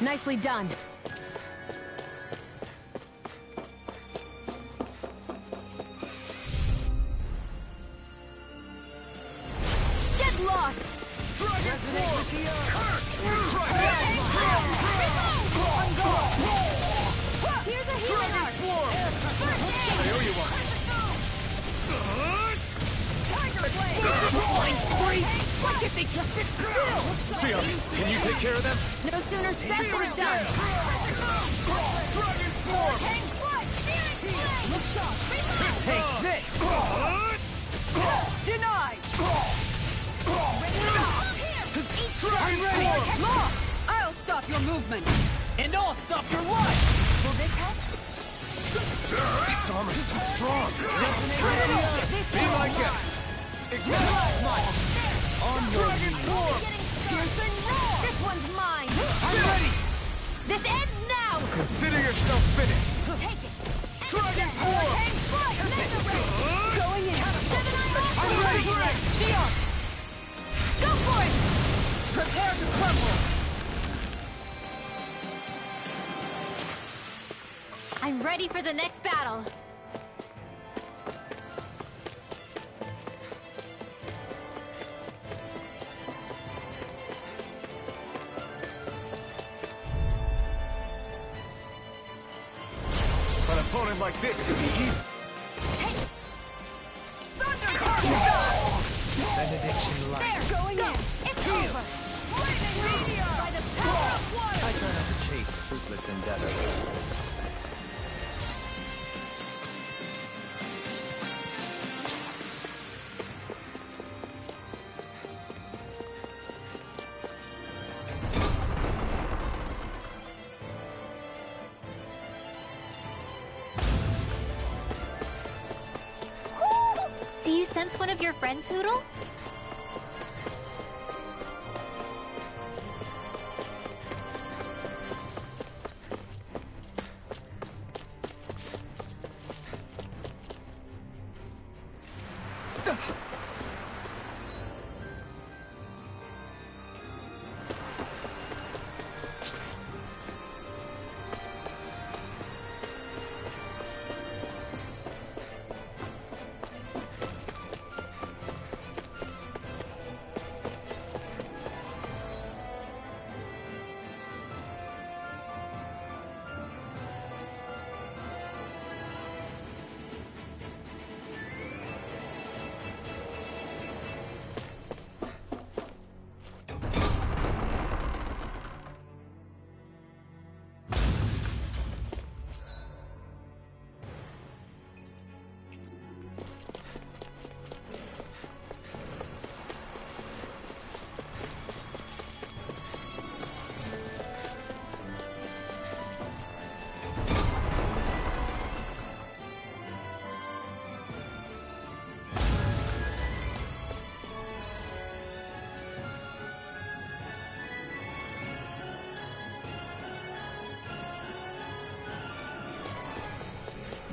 Nicely done. Get lost! Dragon Swarm! Here's a healing Dragon arc! Swarm! I owe you one. Tiger Blade! Why can't they just sit still? Sia, can you take care of them? No sooner said than done! Dragon Swarm! Hang foot! Searing Flame! Take this. Denied! Dragon Swarm! Law! I'll stop your movement! And I'll stop your life. Will this help? Its armor's too strong. Be my guest. On your Dragon Swarm! Piercing roar! This one's mine! I'm ready. This ends now! Consider yourself finished. Take it! Dragon Swarm! Hang foot! Mega Ray! Going in! I'm ready! Shield! Go for it! Prepare to crumble! I'm ready for the next battle. An opponent like this should be easy. Benediction light. There! Going in! It's over! Lightning meteor! By the power of I one! try not to chase fruitless endeavors. Do you sense one of your friends, Hoodle?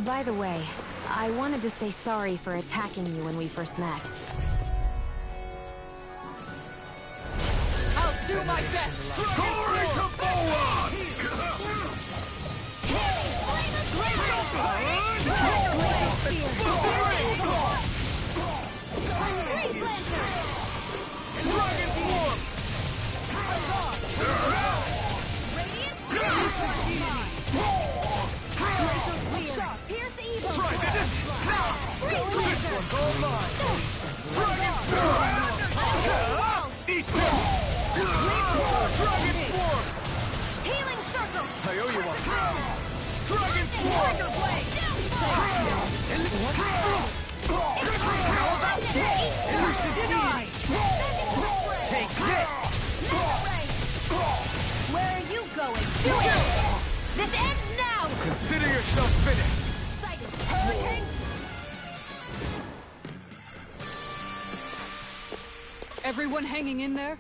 By the way, I wanted to say sorry for attacking you when we first met. I'll do my best! Glory to Boa! Dragon form! Pierce the evil! Try this! This one's all mine! Dragon form! Eat this! Dragon form! Healing circle! I owe you one! Dragon form! How about this? Take this! Where are you going? Do it! This ends now! Consider yourself finished! Hurricane! Everyone hanging in there?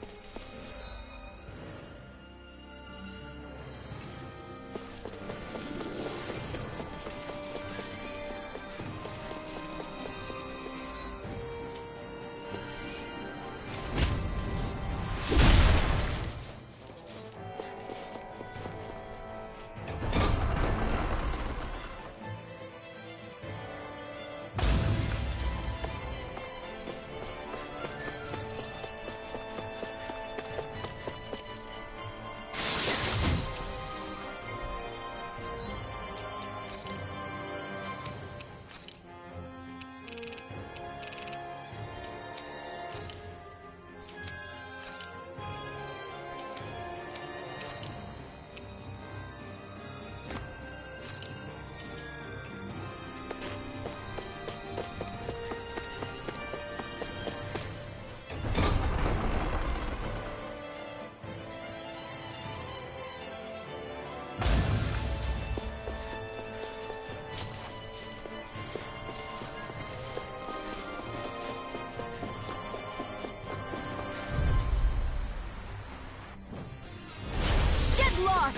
Lost!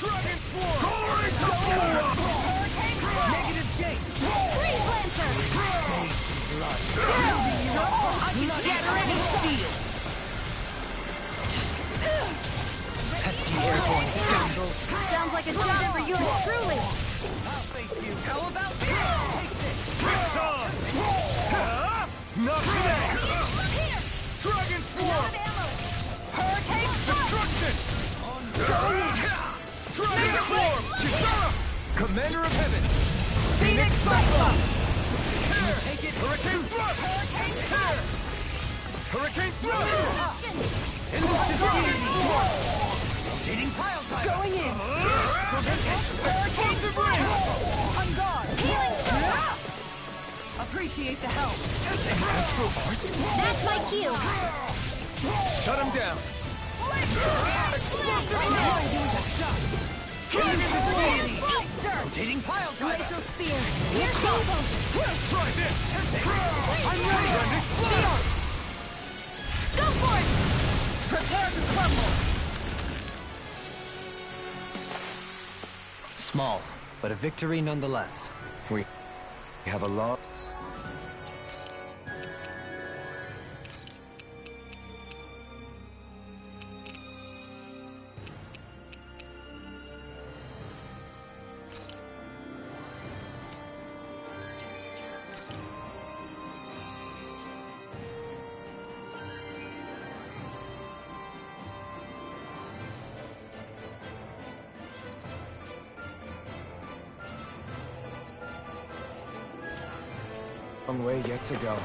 Dragon form! Glory to Boa! Negative gate! Freeze Lancer! I can shatter any steel! Pesky airborne scoundrels. Sounds like a job for yours truly! I'll face you! How about this? It's on! Not today! Here! Dragon form! Hurricane Destruction! Dragon form! Kisara! Commander of Heaven! Phoenix Cyclops! Take it! Hurricane thrust! Hurricane thrust! Dragon form! Rotating pile driver! Going in! Hurricane debris! On guard! Healing circle! Appreciate the help. Astral Arts? That's my cue! Shut him down! Rotating pile driver! Spear! Here goes! Try this! I'm ready! Shield! Go for it! Prepare to crumble! Small, but a victory nonetheless. We have a long... Long way yet to go.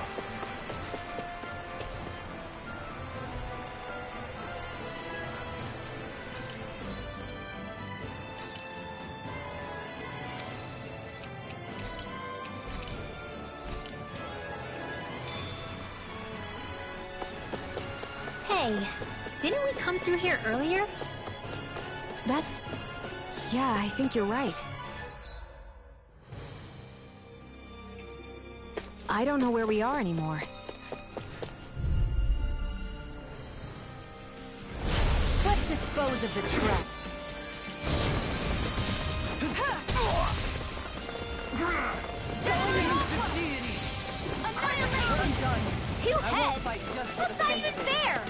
Hey, didn't we come through here earlier? That's... Yeah, I think you're right. I don't know where we are anymore. Let's dispose of the trap. Two heads? That's not even fair!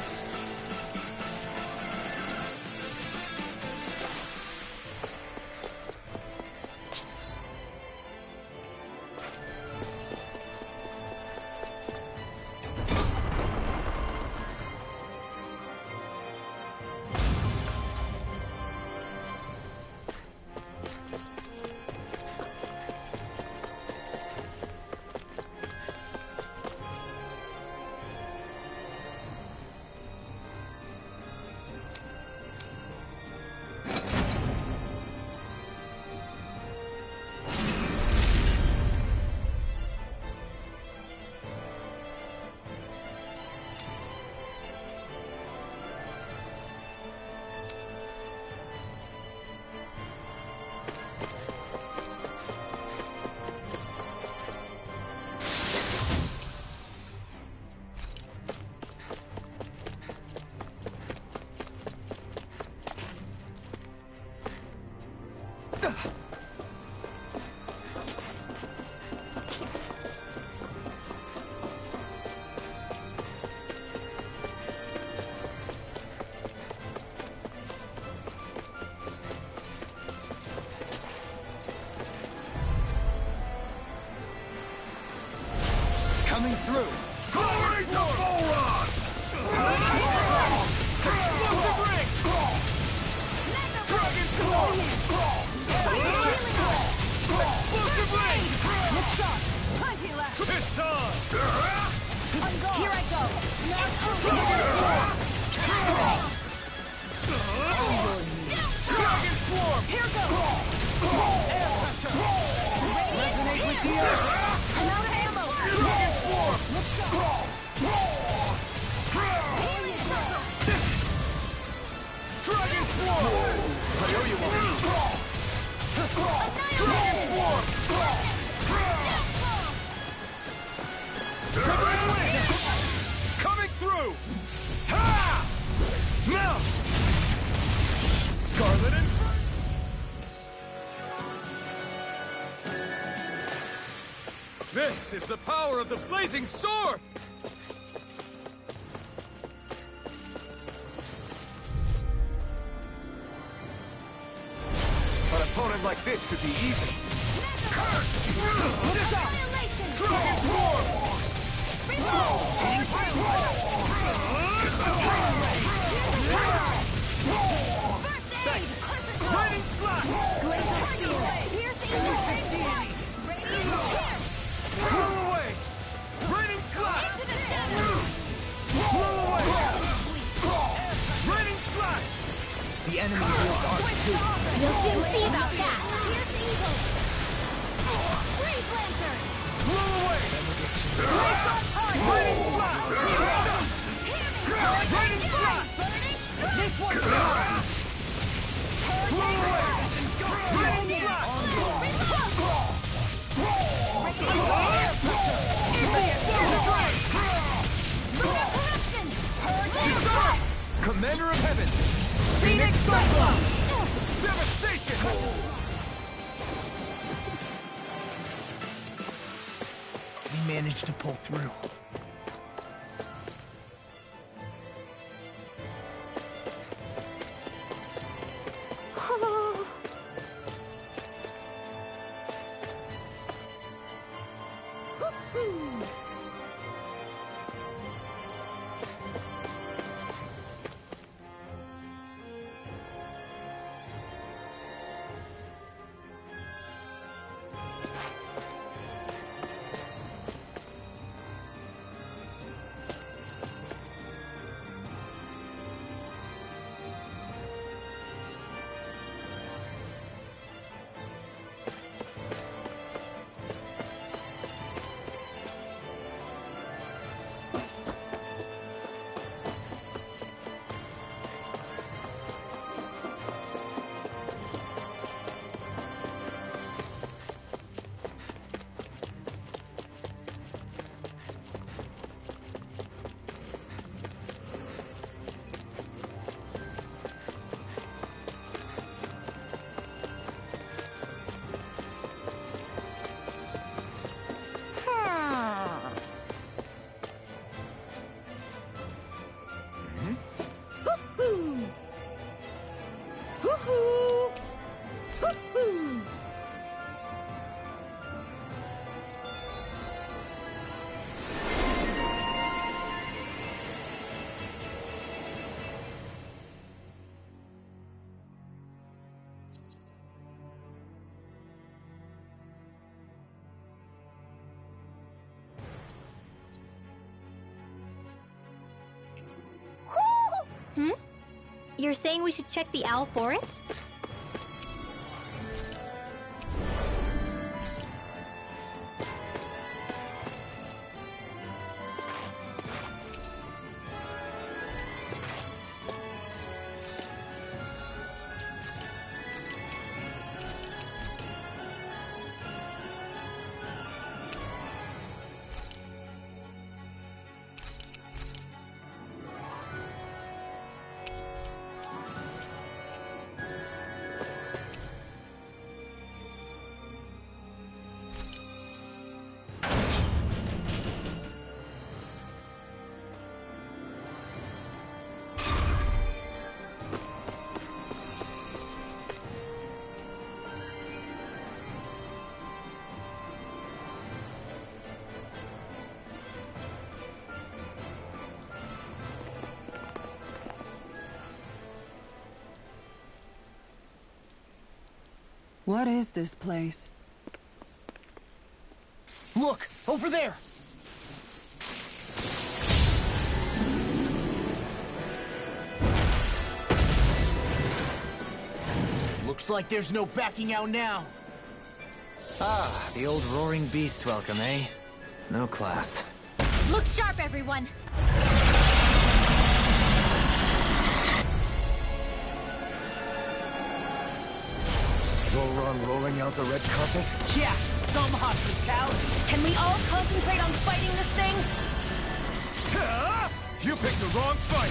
Coming through! Glory to Volron! Explosive ring! Dragon Swarm! Explosive ring! Look sharp! Plenty left! It's on! Here I go! Dragon Swarm! Here goes! Air pressure! Resonate with the earth! I'm out of ammo! Dragon Swarm! Look sharp! Dragon Swarm! I owe you one. Dragon Swarm! Divine Wind! Coming through! Ha! Now! Scarlet and... This is the power of the blazing sword! An opponent like this should be easy. Dragon Swarm! Lightning Slash! Blow away! Raining Slash! Blow away! Raining Slash! The enemy wields arts too. You'll soon see about that. Here's the evil. Freeze Lantern! Blow away! Raining Slash! Raining Slash! This one's mine! Blow away! Raining Slash! Commander of Heaven! Phoenix Cyclone! Devastation! We managed to pull through. Hmm? You're saying we should check the Owl Forest? What is this place? Look! Over there! Looks like there's no backing out now. Ah, the old roaring beast welcome, eh? No class. Look sharp, everyone! Volron rolling out the red carpet? Yeah, some hospitality. Can we all concentrate on fighting this thing? You picked the wrong fight!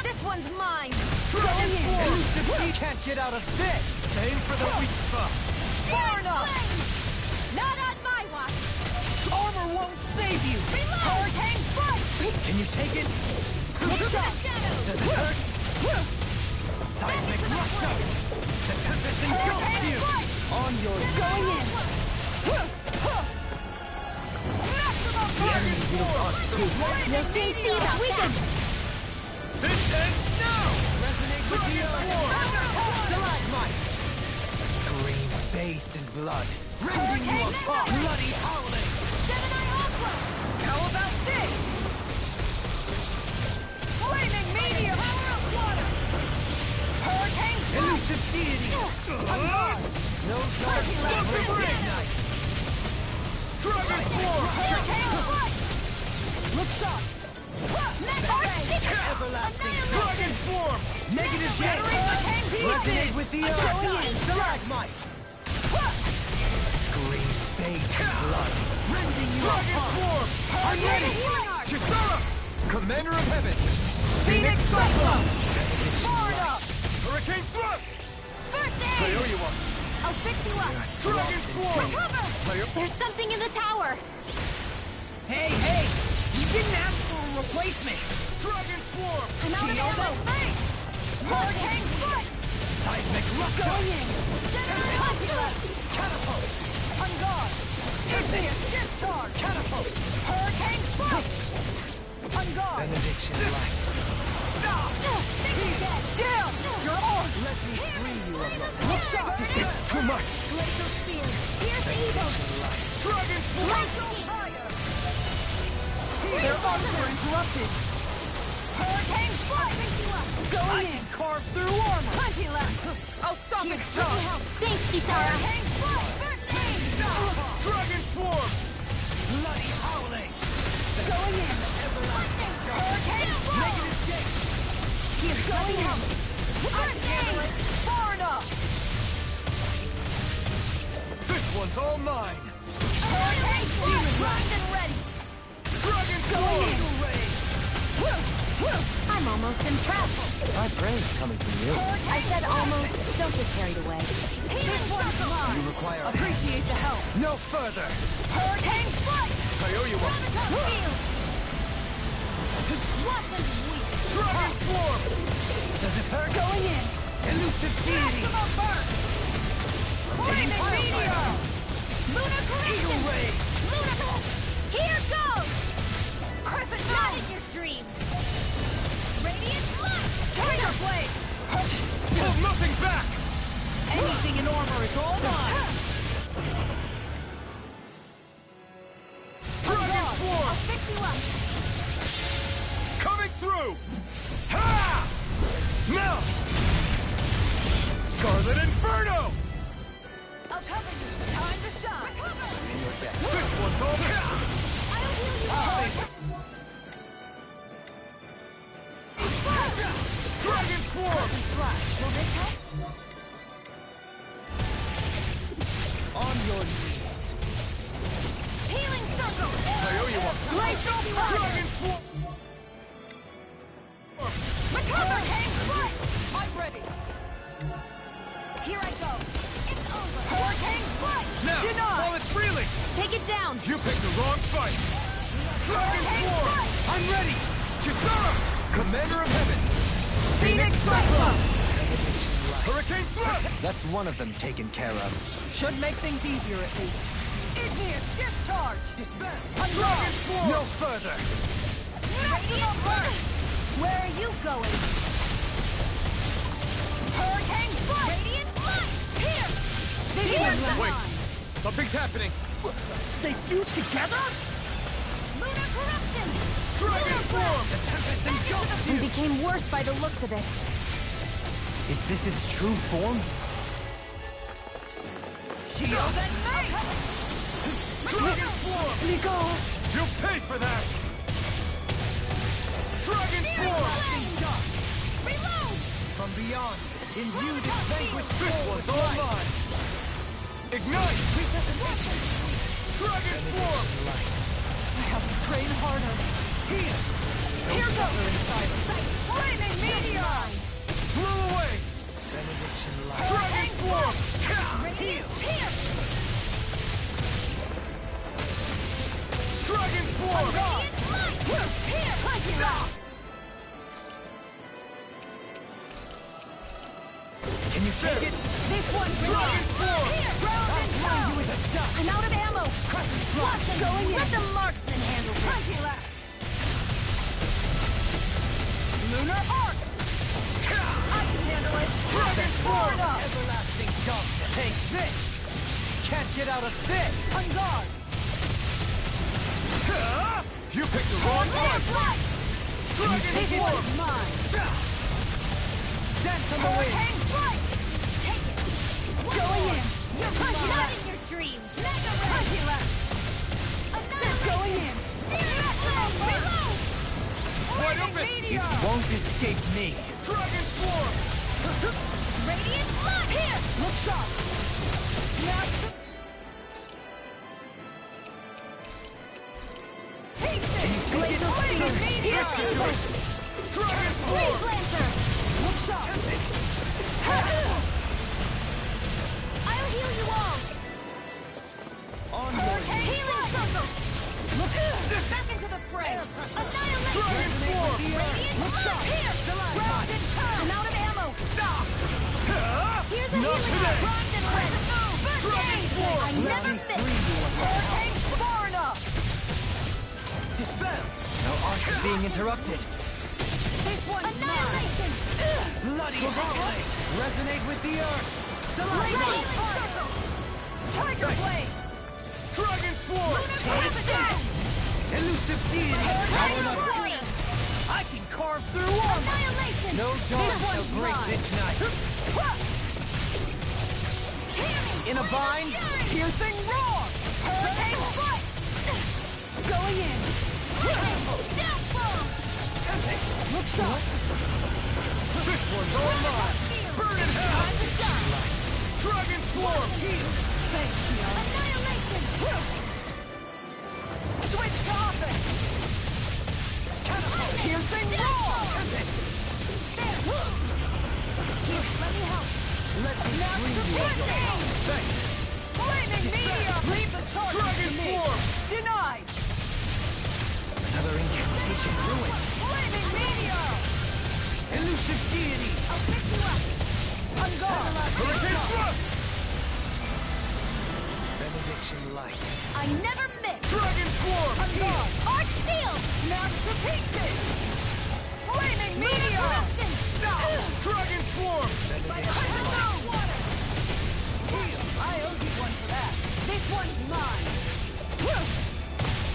This one's mine! Elusive Bee can't get out of this! Aim for the weak spot! Far enough! Not on my watch! Armor won't save you! Hurricane Foot! Can you take it? Look shot! Does it hurt? Seismic Rupture! The Tempest engulfs you! On your Going in! You'll soon see about that! This ends now! Resonate with the earth! Stalagmite! Scream bathed in blood, rending you apart! Bloody howling! Gemini Aqua! How about this? Flaming meteor! Power of water! Hurricane Elusive deity! No charge left for Ignite! Dragon Form! Hurricane Foot! Look sharp! Everlasting Dragon Form! Negative Hurricane Resonate with the earth! Going in. Stalagmite! Scream bathed in blood, rending you Dragon apart! Form! I'm ready! Kisara! Commander of Heaven! Phoenix Cyclone! Forward up! Hurricane Thrust! First aid! Kaioyuwa! I'll fix you up! Dragon Swarm! Recover! There's something in the tower! Hey, hey! You didn't ask for a replacement! Dragon Swarm! I'm out of ammo! Hurricane Foot! Seismic Rupture! Going in! Catapult! On guard! Infinite discharge! Catapult! Hurricane Foot! On guard! Benediction light! Down! You're on! Let me free you of your Look sharp! It's too much! Glacial Spear! Here's evil! Dragon Swarm! Their arms were interrupted! Hurricane Foot! Going in! Carve through armor! Plenty left! I'll stop its charge! Thanks, Kisara! Hurricane Foot! First aid! Dragon Swarm! Bloody howling! Going in! Hurricane Foot! Negative gate! He's going in! First aid! Far enough! This one's all mine! Hurricane Foot! Primed and ready! Dragon Going in! Swarm! I'm almost impressed! High praise coming from you. I said almost. Don't get carried away. This one's mine! You require Appreciate the help! No further! Hurricane Foot! Kaioyuwa! Wasn't weak! Dragon Swarm! Does it hurt? Going in! Elusive deity! Maximum burst! Flaming meteor! Lunar correction! Eagle ray! Lunar! Here goes! Crescent Not moon! in your dreams! Radiant light! Tiger blade! Hold nothing back! Anything in armor is all mine! Dragon Swarm! I'll fix you up! Coming through! Ha! Scarlet Inferno! I'll cover you. Time to shine. Recover! This one's all I'll heal you. Dragon Swarm! Flash. Will this help? On your knees. Healing circle. I owe you one. Glacial fire. Dragon Swarm! Recover. Hang strike. I'm ready. Here I go. It's over. Hurricane strike. Now, Denied. while it's freely! Take it down. You picked the wrong fight! Dragon Hurricane Swarm! strike. I'm ready! Kisara! Commander of Heaven! Phoenix Cyclone. Hurricane Thrust! That's one of them taken care of. Should make things easier at least. Igneous discharge. Dispense! Unlock. Dragon Swarm! No further! Radiant burst. Where are you going? Hurricane strike. Radiant light. Here. Here's the Wait. line. Something's happening! They fuse together? Lunar corruption. Dragon Swarm! It became worse by the looks of it. Is this its true form? Shield and mace. Dragon Swarm! Nico! You'll pay for that! Dragon Swarm! Reload. From beyond, imbued its vanquished This soul one's with all light. mine! Ignite! Dragon Swarm! I have to train harder. Here! Here goes. Flaming meteor. Blew away! Benediction light. Dragon Swarm! Radiant here. Dragon Swarm! Radiant light. Here. Punch it out. Can you take it? This one's Dragon Swarm! Here. Round and Blind you pound. with a dust. I'm out of ammo. Blossom. Going in. Let the marksman handle this. Punch it out. Lunar arc. I can handle it. Dragon Swarm. Everlasting darkness. Take this! Can't get out of this! On guard. You picked the wrong fight! Light. Dragon This Swarm! one's mine. Dance on the wind! Hurricane strike. Take it. Going in. You're punching out in your dreams. Mega ray. Punching out. Going in. Reload. Wide open! It won't escape me! Dragon Swarm! Radiant light. Here. Look sharp! Glacial flaming meteor. Dragon Freeze Swarm! lancer. Look sharp! I'll heal you all. On your Hurricane healing circle. Look here! Back into the fray. Annihilation. Dragon Swarm! Radiant light. Here. Round and pound. I'm out of ammo. Here's a Not healing today. Bronze and red. Dragon Swarm! I never miss. Hurricane far enough. Dispel! No art is being interrupted. This one's annihilation. Bloody howling! Resonate with the earth! Radiant circle. Tiger blade. Dragon Swarm! Corruption. Elusive deity! Hurricane Power up! flame. I can carve through armor! Annihilation. No This dawn shall one's break mine. this night! In a bind? Piercing roar! Hurricane strike. Going in! Death bomb. Look sharp! This one's all mine! Burn in hell! Time to shine. Dragon Swarm! Thanks, Shion. Annihilation. Switch to offense! Piercing roar! Here, let me help. Let me Now free you of your piercing! Thanks! Flaming meteor! Leave the charges Dragon to me! Swarm! Denied! Another incantation ruined. Flaming meteor! elusive deity! I'll pick you up. On guard! Hurricane Thrust! Benediction light! I never miss. Dragon Swarm! On guard! Arc steel. Snap to pieces! Flaming Lunar meteor! corruption. Dragon Swarm! I owe you one for that. This one's mine.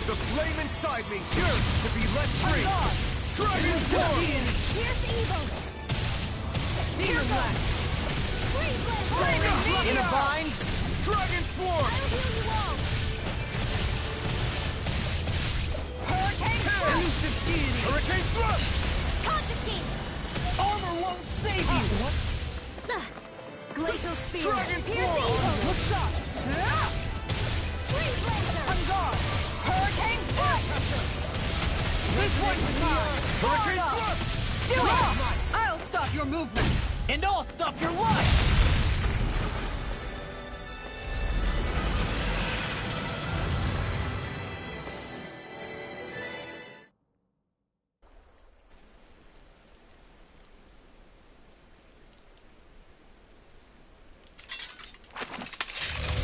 The flame inside me yearns to be let free! guard. Dragon Swarm! Here's evil. Demon blast! In a bind? Dragon Swarm! I'll heal you all. Hurricane Thrust! Elusive deity! Hurricane Thrust! Confiscate! Armor won't save you! What? Glacial Spear! Dragon Pierce Swarm! Evil! Look shot! Freeze Laser! On guard! Hurricane Thrust! This one's mine! Hurricane Thrust! Do it! I'll stop your movement! And I'll stop your life!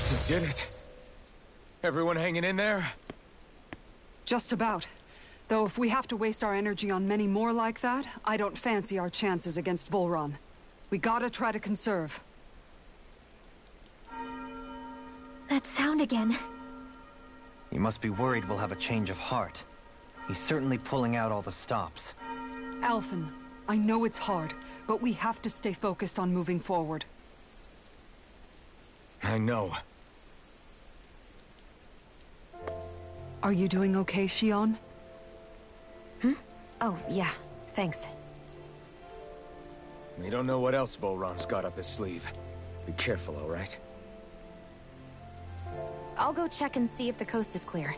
We did it. Everyone hanging in there? Just about. Though if we have to waste our energy on many more like that, I don't fancy our chances against Volron. We gotta try to conserve. That sound again. You must be worried we'll have a change of heart. He's certainly pulling out all the stops. Alphen, I know it's hard, but we have to stay focused on moving forward. I know. Are you doing okay, Shion? Oh, yeah. Thanks. We don't know what else Volron's got up his sleeve. Be careful, all right? I'll go check and see if the coast is clear.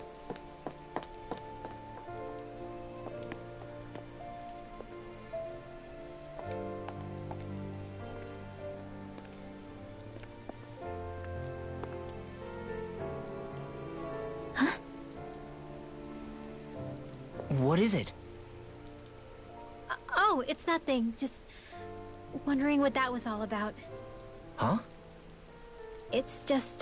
What is it? Oh, it's nothing. Just wondering what that was all about. Huh? It's just,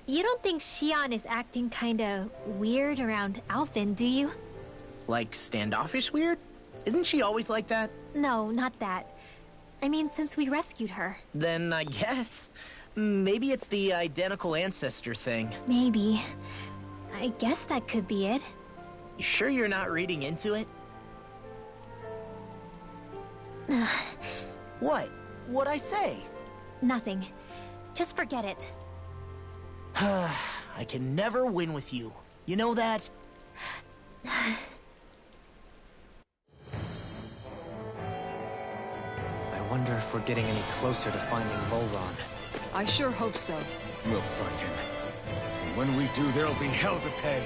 you don't think Shion is acting kinda weird around Alphen, do you? Like standoffish weird? Isn't she always like that? No, not that. I mean, since we rescued her. Then I guess. Maybe it's the identical ancestor thing. Maybe. I guess that could be it. You sure you're not reading into it? What? What'd I say? Nothing. Just forget it. I can never win with you. You know that? I wonder if we're getting any closer to finding Volron. I sure hope so. We'll find him. And when we do, there'll be hell to pay.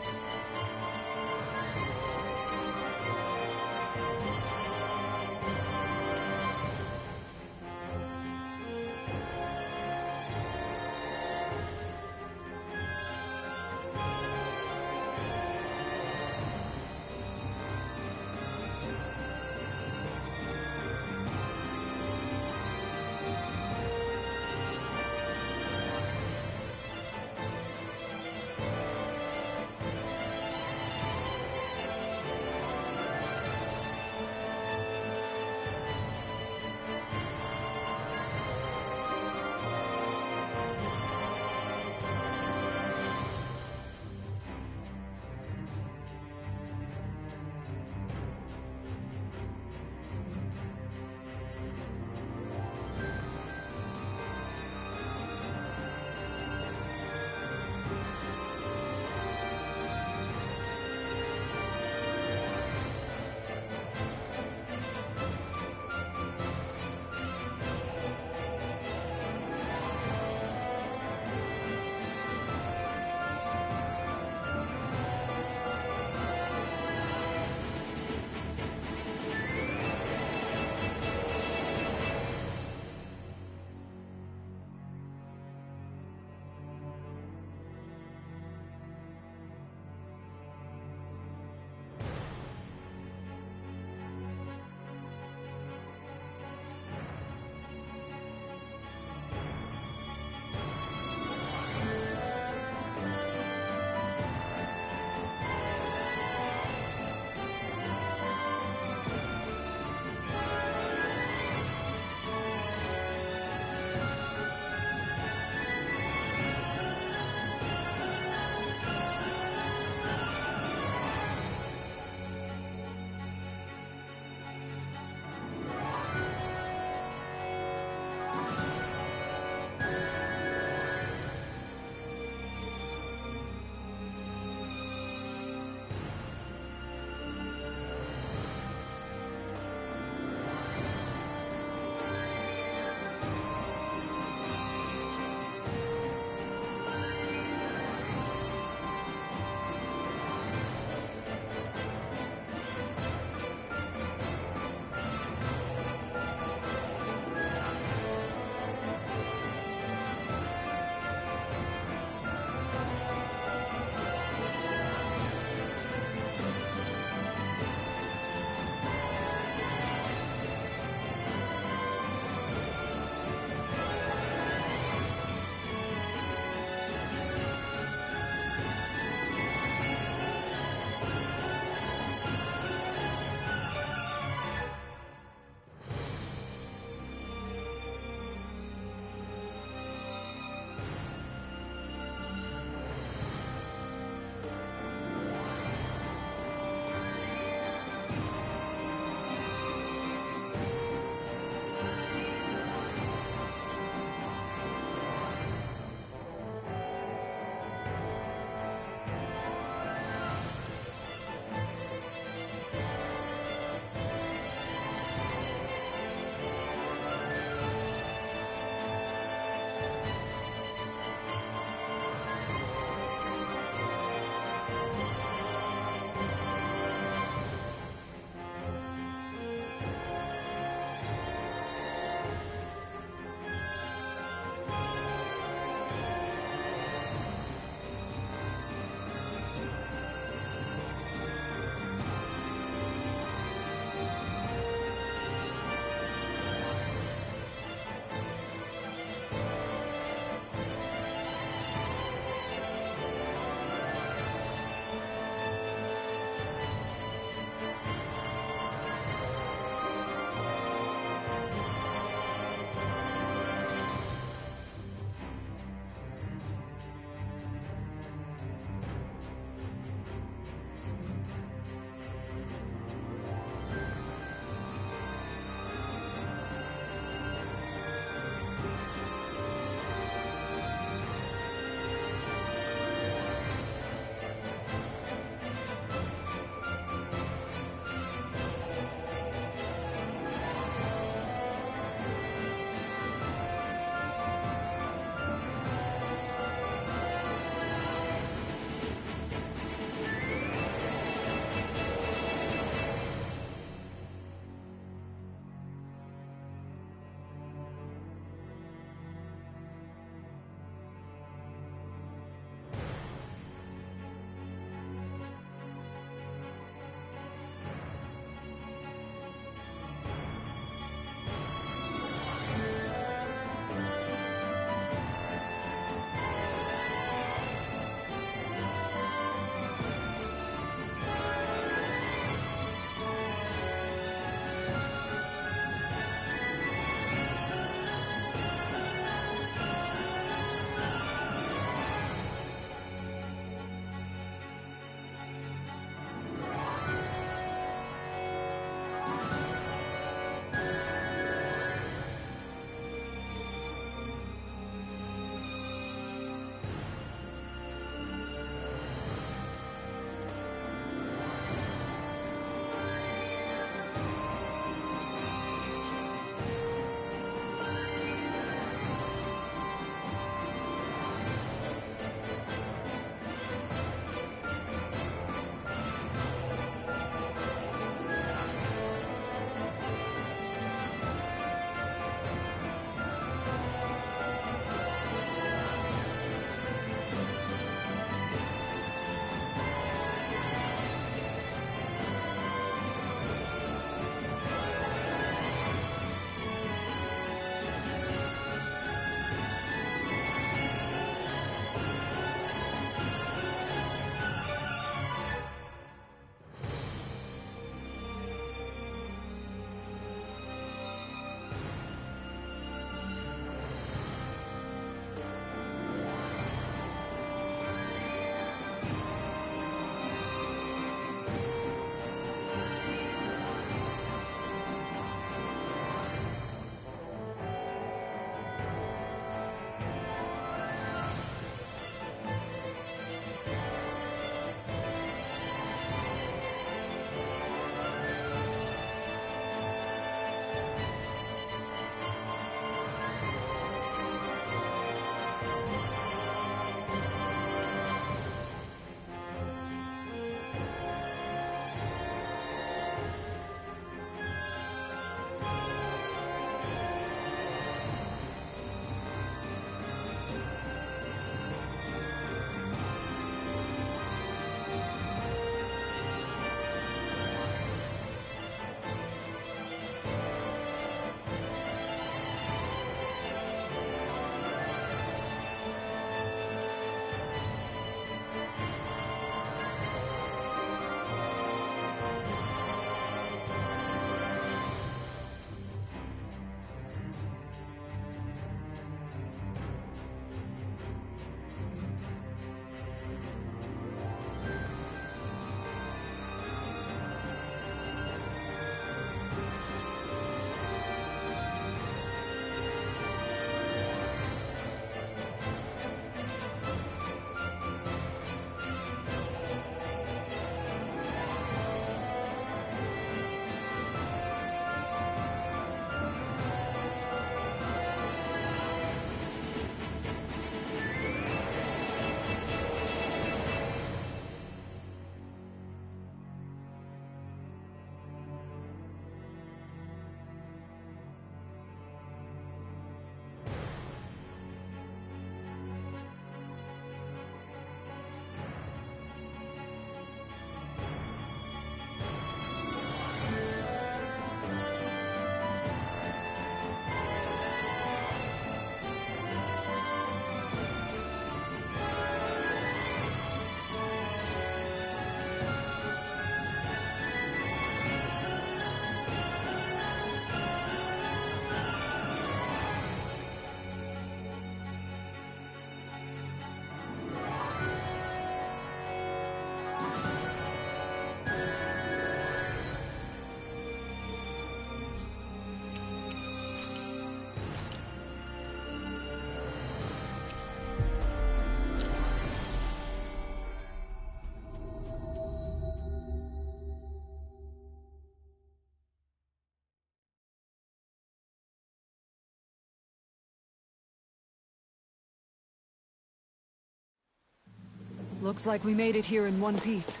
Looks like we made it here in one piece.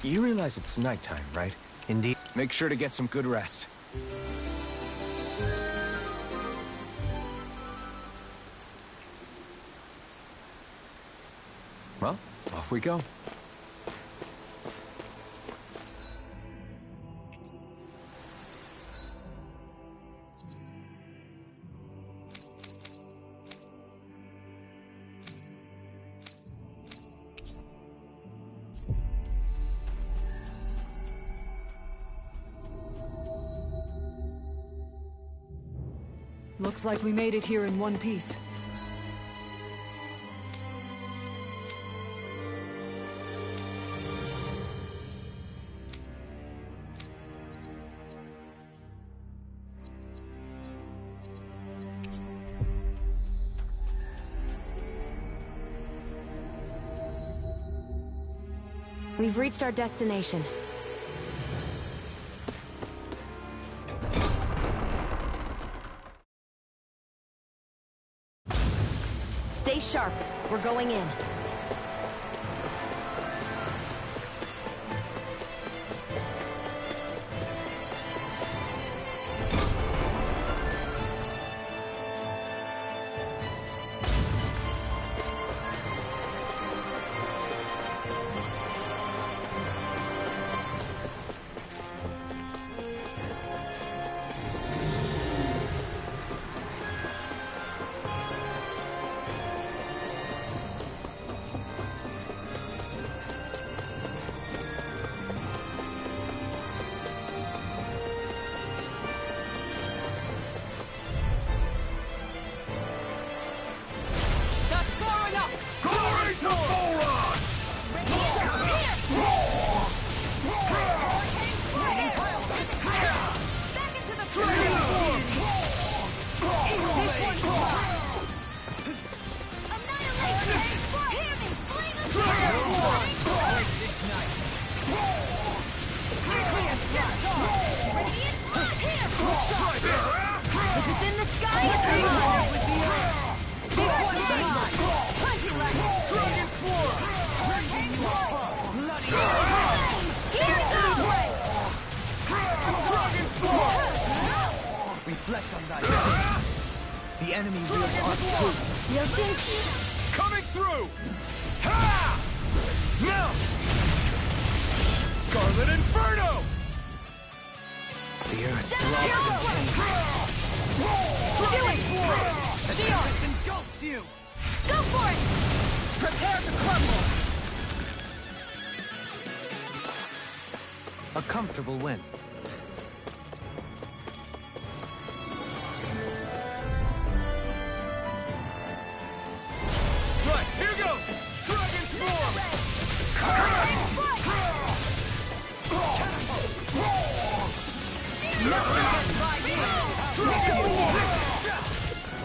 You realize it's nighttime, right? Indeed. Make sure to get some good rest. Well, off we go. Looks like we made it here in one piece. We've reached our destination. Stay sharp. We're going in. Reflect on that. The enemy wields arc too. Coming through! Ha! Now! Scarlet Inferno! The earth Do it! Shield! Engulfs you! Go for it! Prepare to crumble! a comfortable win. Right, here goes! Dragon Form!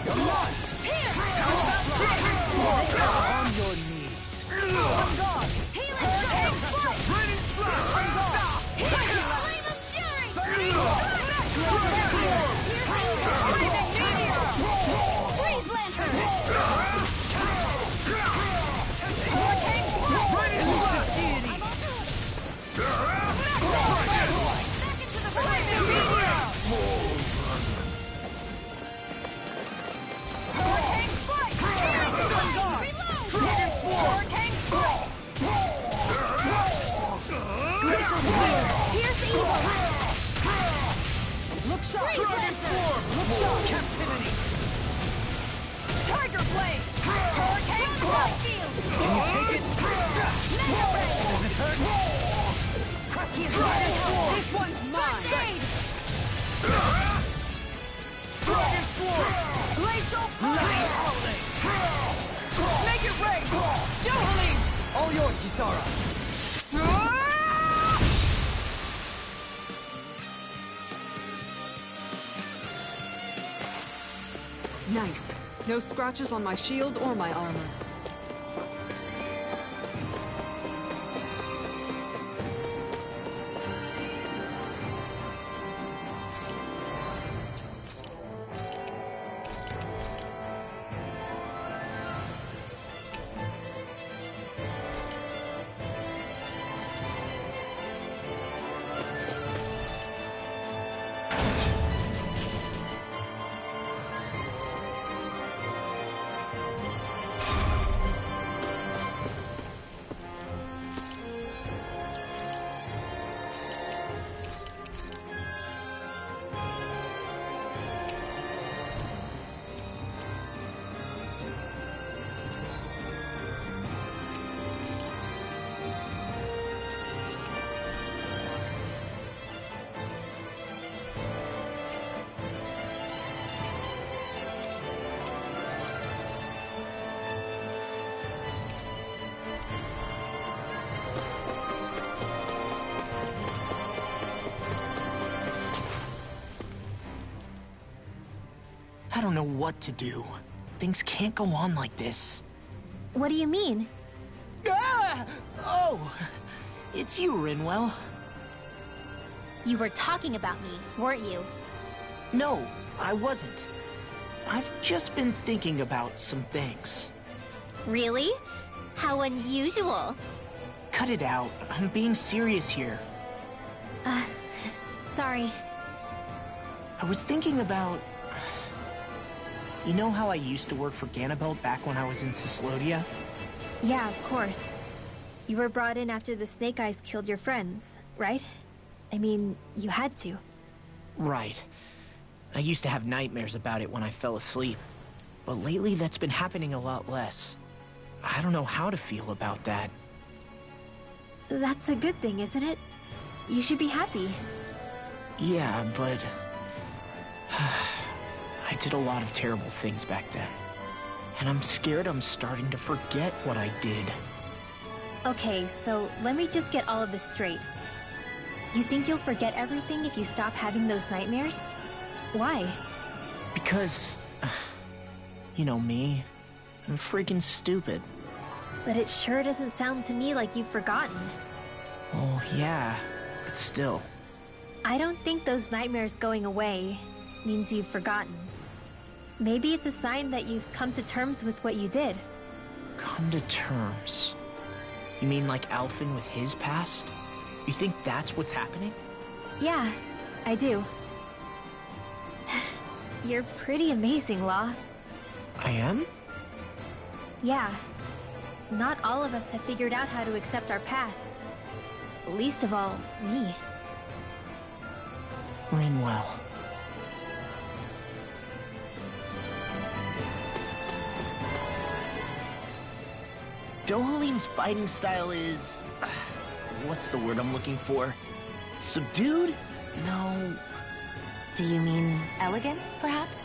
Come on! Here! How about Dragon Form? On your knees. I'm gone! Healing Strike! Raining Slash! I'm gone! Here! Flame of Fury! Dragon Form! Lightning Meteor! Freeze Lantern! Hurricane Blast! Raining Slash! I'm on back into the Lightning Meteor! Dragon form! More captivity! Tiger blade! Hurricane fly field! Can you take it? Mega ray! Does it hurt? Dragon form! This one's mine! First aid! Dragon form! Glacial Bloody fire! howling! Make it rain! Dohalim! All yours, Kisara! Nice. No scratches on my shield or my armor. I don't know what to do. Things can't go on like this. What do you mean? Ah! Oh! It's you, Rinwell. You were talking about me, weren't you? No, I wasn't. I've just been thinking about some things. Really? How unusual. Cut it out. I'm being serious here. Sorry. I was thinking about... You know how I used to work for Ganabelt back when I was in Cyslodia? Yeah, of course. You were brought in after the Snake Eyes killed your friends, right? I mean, you had to. Right. I used to have nightmares about it when I fell asleep. But lately that's been happening a lot less. I don't know how to feel about that. That's a good thing, isn't it? You should be happy. Yeah, but... I did a lot of terrible things back then. And I'm scared I'm starting to forget what I did. Okay, so let me just get all of this straight. You think you'll forget everything if you stop having those nightmares? Why? Because... You know me. I'm freaking stupid. But it sure doesn't sound to me like you've forgotten. Oh, yeah. But still. I don't think those nightmares going away means you've forgotten. Maybe it's a sign that you've come to terms with what you did. Come to terms? You mean like Alphen with his past? You think that's what's happening? Yeah, I do. You're pretty amazing, Law. I am? Yeah. Not all of us have figured out how to accept our pasts. Least of all, me. Rinwell. Dohalim's fighting style is... what's the word I'm looking for? Subdued? No... Do you mean elegant, perhaps?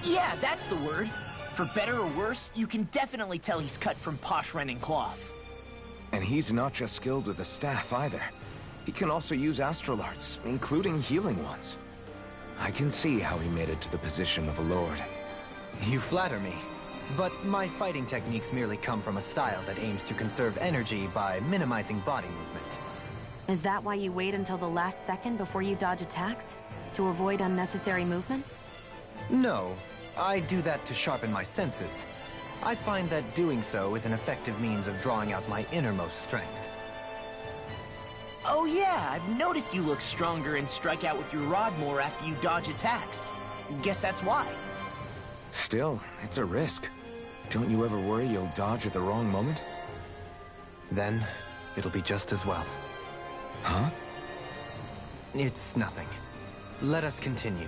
Yeah, that's the word. For better or worse, you can definitely tell he's cut from posh Renin cloth. And he's not just skilled with the staff either. He can also use astral arts, including healing ones. I can see how he made it to the position of a lord. You flatter me. But my fighting techniques merely come from a style that aims to conserve energy by minimizing body movement. Is that why you wait until the last second before you dodge attacks? To avoid unnecessary movements? No, I do that to sharpen my senses. I find that doing so is an effective means of drawing out my innermost strength. Oh yeah, I've noticed you look stronger and strike out with your rod more after you dodge attacks. Guess that's why. Still, it's a risk. Don't you ever worry you'll dodge at the wrong moment? Then, it'll be just as well. Huh? It's nothing. Let us continue.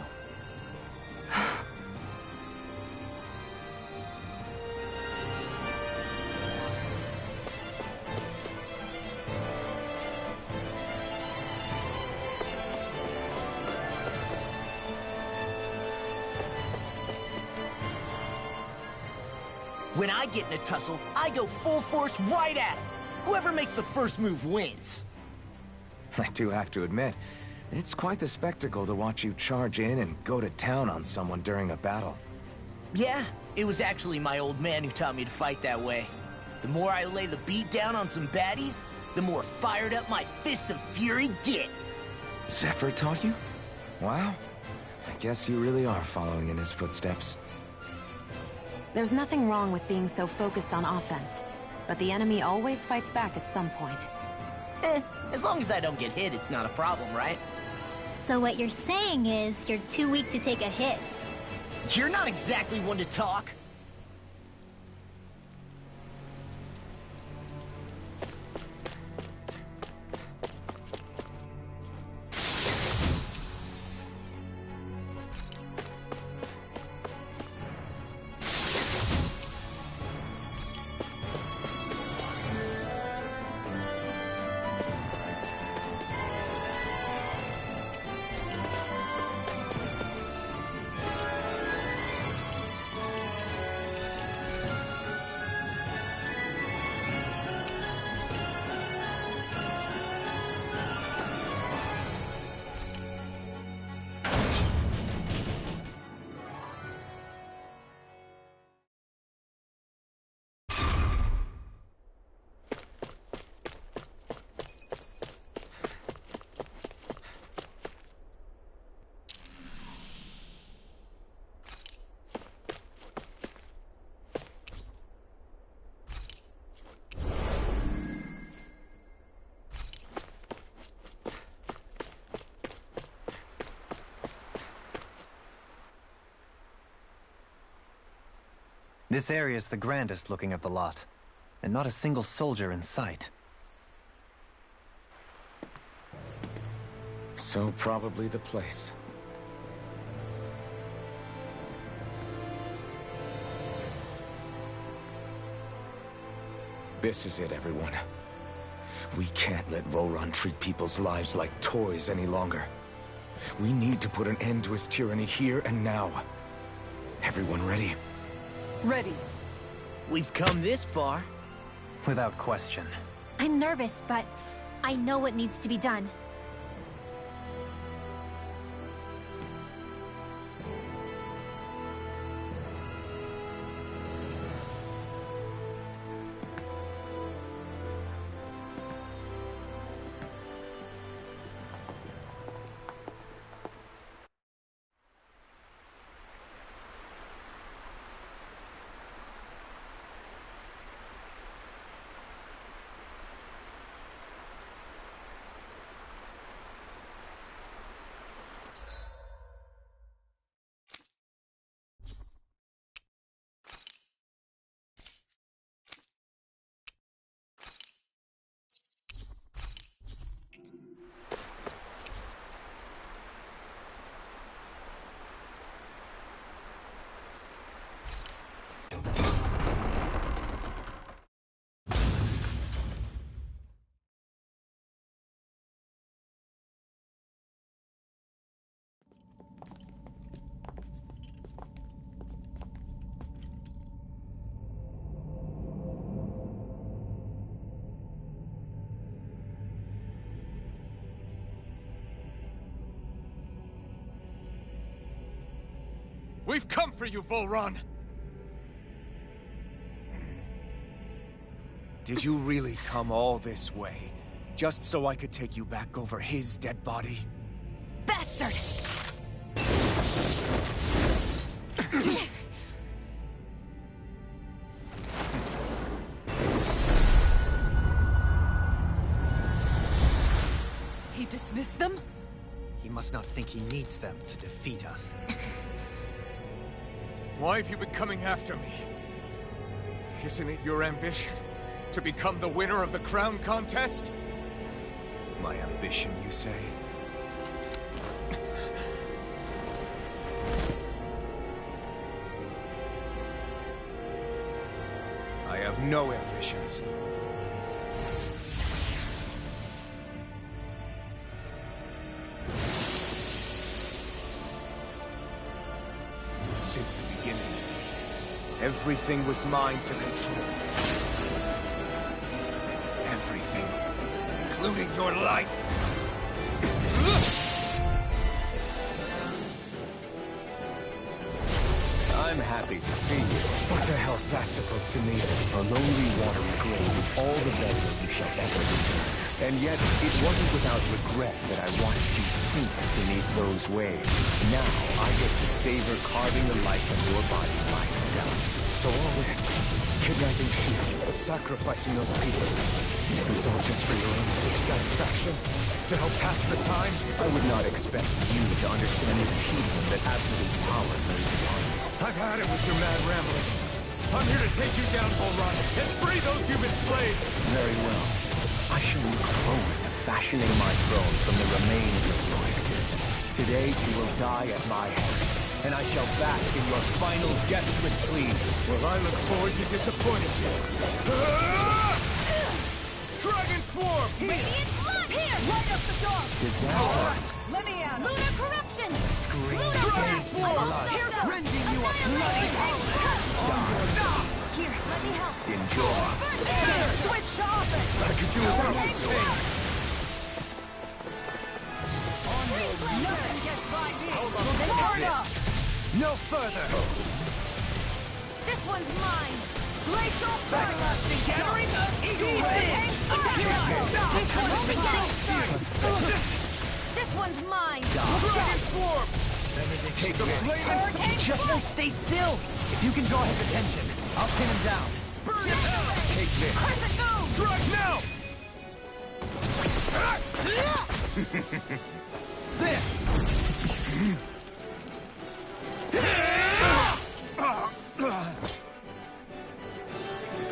When I get in a tussle, I go full force right at him. Whoever makes the first move wins. I do have to admit, it's quite the spectacle to watch you charge in and go to town on someone during a battle. Yeah, it was actually my old man who taught me to fight that way. The more I lay the beat down on some baddies, the more fired up my fists of fury get. Zephyr taught you? Wow. I guess you really are following in his footsteps. There's nothing wrong with being so focused on offense, but the enemy always fights back at some point. As long as I don't get hit, it's not a problem, right? So what you're saying is you're too weak to take a hit. You're not exactly one to talk. This area is the grandest looking of the lot, and not a single soldier in sight. So probably the place. This is it, everyone. We can't let Volron treat people's lives like toys any longer. We need to put an end to his tyranny here and now. Everyone ready? Ready. We've come this far. Without question. I'm nervous, but I know what needs to be done. We've come for you, Volron! Did you really come all this way, just so I could take you back over his dead body? Bastard! He dismissed them? He must not think he needs them to defeat us. Why have you been coming after me? Isn't it your ambition to become the winner of the crown contest? My ambition, you say? I have no ambitions. Since the beginning, everything was mine to control. Everything, including your life. I'm happy to see you. What the hell's that supposed to mean? A lonely, watery grave is all the burial you shall ever deserve. And yet, it wasn't without regret that I watched you sink beneath those waves. Now, I get to savor carving the life of your body myself. So all this, kidnapping Shield, sacrificing those people, it was all just for your own sick satisfaction? To help pass the time? I would not expect you to understand the tedium that absolute power brings upon you. I've had it with your mad ramblings. I'm here to take you down, Volron, and free those you've enslaved! Very well. I shall look forward to fashioning my throne from the remains of your existence. Today you will die at my hand, and I shall bask in your final desperate pleas. Well, I look forward to disappointing you. Dragon Swarm! Radiant Flood! Here! Light up the dark! Does that hurt? Let me out! Lunar Corruption! Scream. Lunar Blood. rending you a bloody Here, let me help. Enjoy. Switch to offense! I could do without this thing! Nothing gets by me! Far enough! No further! This one's mine! Glacial Fire! Gathering the Eagle Ray! This one's mine! Dragon Swarm! Take it. Hurricane Just don't stay still! If you can draw his attention, I'll pin him down. Burn it out! Take this. Crescent Moon! Strike now!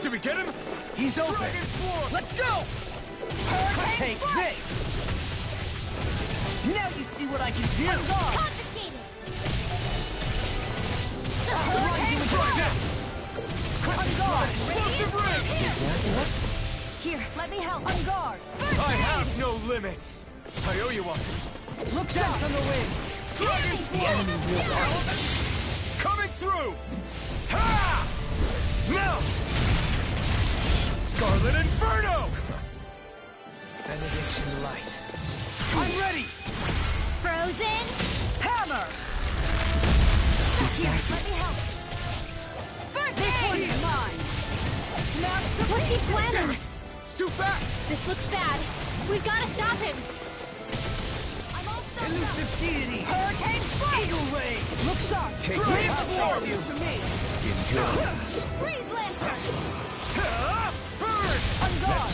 Did we get him? He's open! Dragon Swarm! Let's go! Take this! Now you see what I can do! Confiscated! Hurricane Strike! On guard! Explosive ring! Here, let me help. On guard! I have no limits! I owe you one. Look down from the wing! Dragon Swarm! Coming through! Ha! Now! Scarlet Inferno! Benediction light. I'm ready! Frozen! Hammer! Here, let me help. First this one's mine! What's he planning? It's too fast! This looks bad. We've got to stop him. I'm all stuck up. Elusive deity! Hurricane Strike! Eagle ray! Look sharp! Take Dragon it. Swarm you to me! Enjoy. Freeze Lantern! Burn! On guard!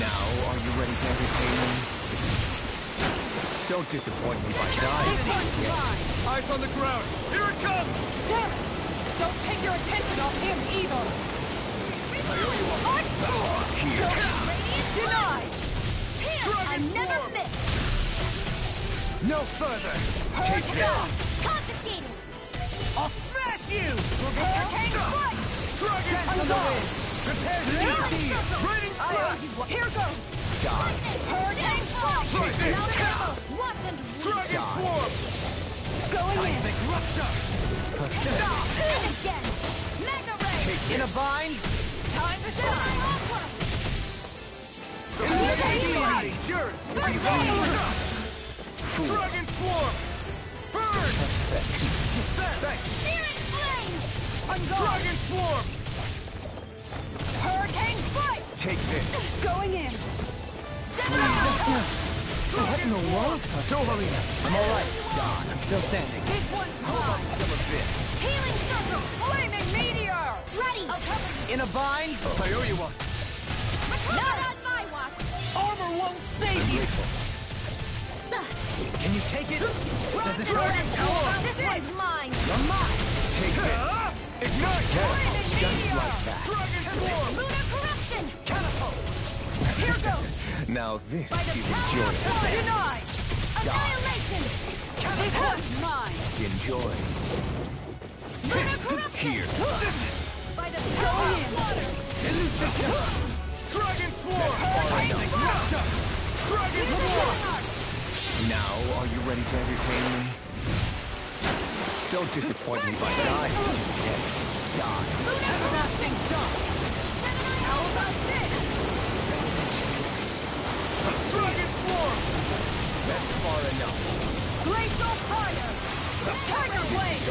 Now, are you ready to entertain me? Don't disappoint me by dying. This one's mine! Eyes on the ground! Here it comes! Damn it! Don't take your attention off him either! Radiant denied! I never miss! No further! Take this. Confiscated! I'll smash you! Hurricane Strike! Dragon On the wing! Prepare to be Raining Strike! Here goes! Die. Hurricane Strike! Take this. Now ammo! Watch and Dragon Swarm! Going in! seismic rupture! stop! And again! Mega Ray! In a bind? Time to shine! Aqua! Hurricane Yours! Dragon Swarm! Burn! Spirit Flame! On guard! Dragon Swarm! Hurricane Strike! Take this. Going in! What in the world? Don't hurry now. I'm alright, Don. I'm still standing. This one's mine! Some of this. Healing Circle! Flaming meteor! Ready! I'll cover you! In a bind? I owe you one. Not on my watch! Armor won't save you! Can you take it? Does it hurt? This one's mine! You're mine! Take this. Ignite! Just like that. Dragon Swarm! Lunar Corruption! Catapult! Here goes! Now this By the is power of enjoyable. God! Denied! Annihilation! This one's mine! Enjoy. Lunar Corruption! Here. By the power of water! Dragon Swarm! Dragon Swarm! Now, are you ready to entertain me? Don't disappoint me by dying just yet. Die. Everlasting jump! How about this? Dragon Swarm! That's far enough. Glacial fire! Tiger blade!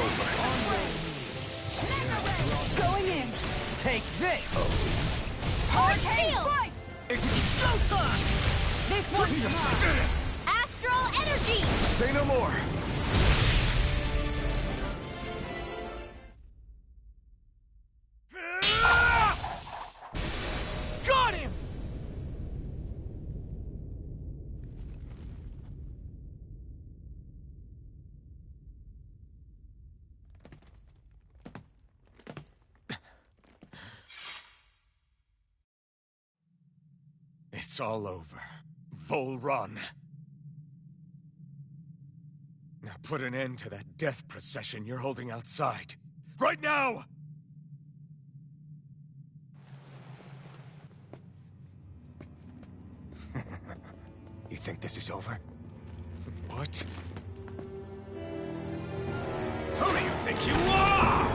Going in! Take this! Hurricane Slice! It's showtime! This one's mine! Astral energy! Say no more! Got him! It's all over. Volrun. Now put an end to that death procession you're holding outside. Right now! You think this is over? What? Who do you think you are?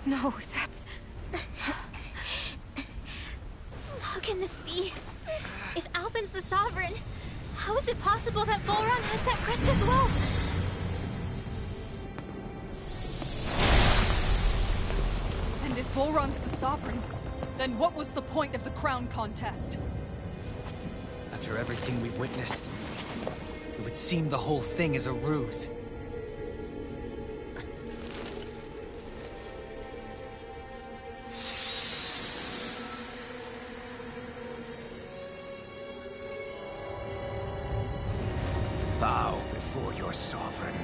No, that's... How can this be? If Alpin's the Sovereign, how is it possible that Volrun has that crest as well? And if Volrun's the Sovereign, then what was the point of the crown contest? After everything we've witnessed, it would seem the whole thing is a ruse. Bow before your sovereign.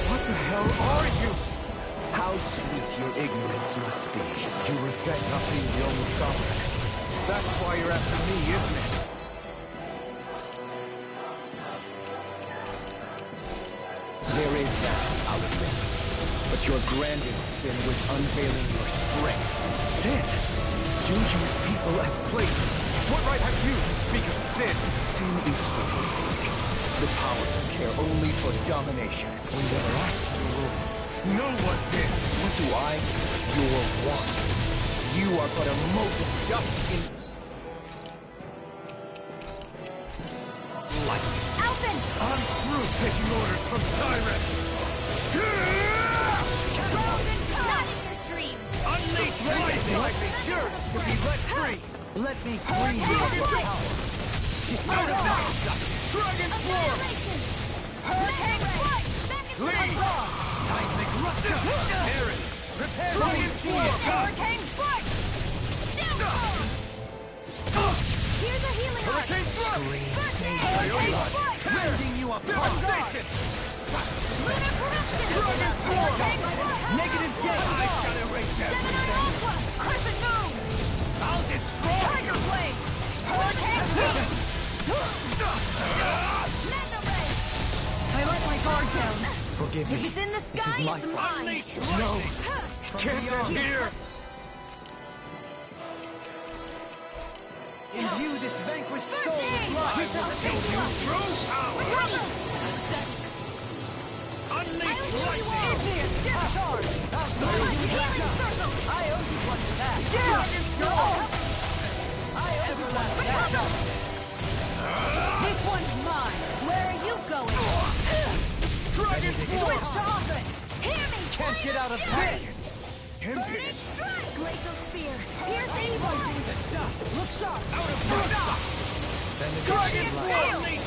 What the hell are you? How sweet your ignorance must be. You resent not being the only sovereign. That's why you're after me, isn't it? There is that, I'll admit. But your grandest sin was unveiling your strength. Sin? You use people as playthings. What right have you to speak of sin? Sin is forbidden. The power to care only for domination. We never asked you to rule. No one did. What do I? Your want. You are but a mote of dust in... light. Alpin! I'm through taking orders from tyrants. Not in your dreams! Unleash lightning! Yours to be let free! Let me free you of your power! Out of that! Dragon Swarm! Annihilation! Hurricane Strike! Back into Lead! the law! Seismic rupture! Aaron! Prepare Dragon for Swarm! Hurricane Strike! Down! Here's a healing art! Hurricane Strike! Hurricane Strike! Rending you apart! Devastation! Lunar Corruption! Dragon Swarm! Negative death! I shall erase Gemini everything! Alpha! Crescent Moon! I'll destroy Tiger Blade! Hurricane Strike! Mega Ray! I let my guard down! Forgive me. If it's in the This sky, is my it's fault. mine! Unleash lightning! Can't end here! Imbue this vanquished soul First with aid! life! True power! Unleash lightning! Igneous discharge! Healing Circle! I owe you one for that! Dragon Swarm! I owe you one for that! This one's mine! Where are you going? Dragon Switch Swarm! to offense! can't get out of this! Impudence! Glacial Spear! Pierce evil! Look sharp! Out of focus! Dragon Lightning!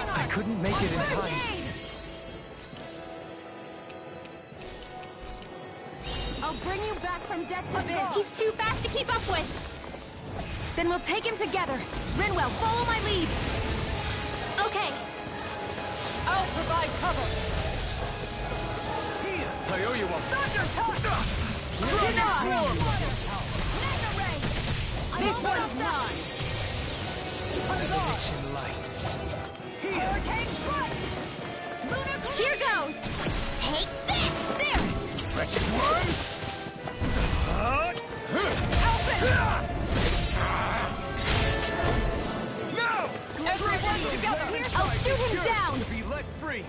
I couldn't make it in time. I'll bring you back from Death's Abyss! He's too fast to keep up with! Then we'll take him together! Rinwell, follow my lead! Okay. I'll provide cover! I owe you one. Thunder Touch! Mega Ray! This one's mine! Benediction light. Hurricane Strike! Lunar Collision! Here goes! Take this! There! Wretched worm! No! Everyone together! I'll shoot him down! To be let free!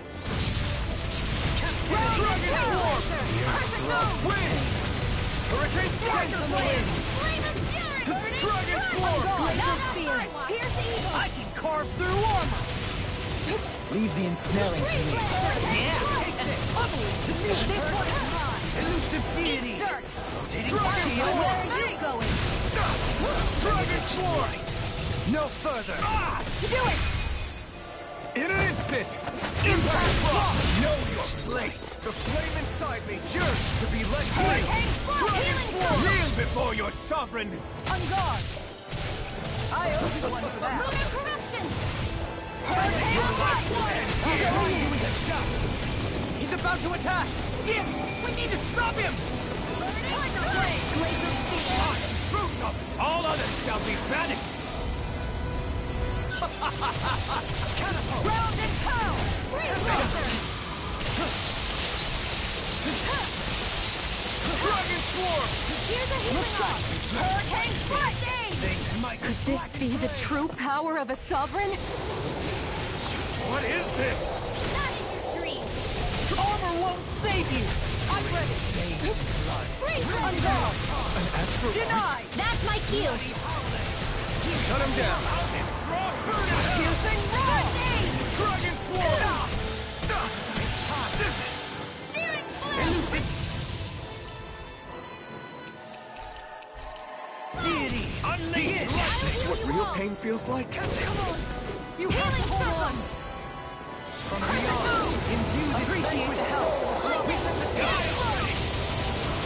Dragon Swarm! Wind! Hurricane Strike! Flame of Fury! Dragon Swarm! Glacial Spear! Pierce evil! I can carve through armor! Leave the ensnaring to me. This one's mine! Elusive deity! Dirt! Dragon Where are you going? Dragon Swarm! No further! Do it! In an instant! Impact Block! Know your place! The flame inside me yearns to be let free! Hurricane Strike! Dragon Healing Swarm! Storm! Kneel before your sovereign! On guard! I owe you one for that! Lunar Corruption! Hurricane Strike! He's about to attack! We need to stop him! Thunder Blade! Glacial Spear! Brutal! All others shall be banished! Round and pound! Dragon Swarm! Here's a healing arm! Hurricane Strike! Could this be the true power of a sovereign? What is this? Not in your dreams! Armor won't save you! I'm ready! Freeze on guard! Denied! That's my cue! Shut him down! Piercing roll! Dragon Swarm! Searing flame! Deity! Unleash! Is this what real pain feels like? Come on! You healing circle! From beyond, imbue this Appreciate the help!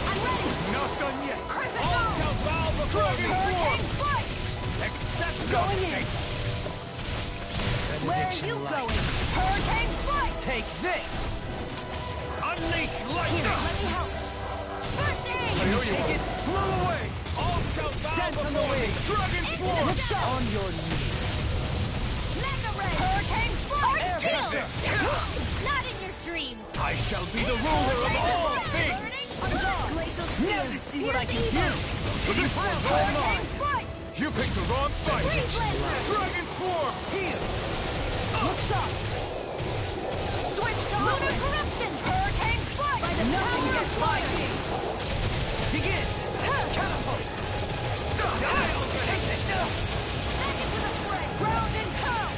I'm ready! Not done yet! Crescent All Moon! shall bow before you! Hurricane Strike! Accept Going your in. fate! Where are you going? Hurricane Strike! Take this! Unleash lightning! Here, let me help! First aid! I owe you one. Blow away! All shall bow Dance on the before you! wing. Dragon Into Swarm! the shadow! On your knees! Mega Ray! Hurricane Strike! Take this! Not in your dreams! I shall be the ruler of all things! Glacial Spear! Now to see what I can do! This one's all Hurricane mine! Strike! You picked the wrong fight! Freeze Laser! Dragon Swarm! Here! Look sharp! Switch to Lunar Corruption! Hurricane Strike! By the Nothing power gets of by fire! me! Begin! Catapult! Back into the fray! Ground and pound!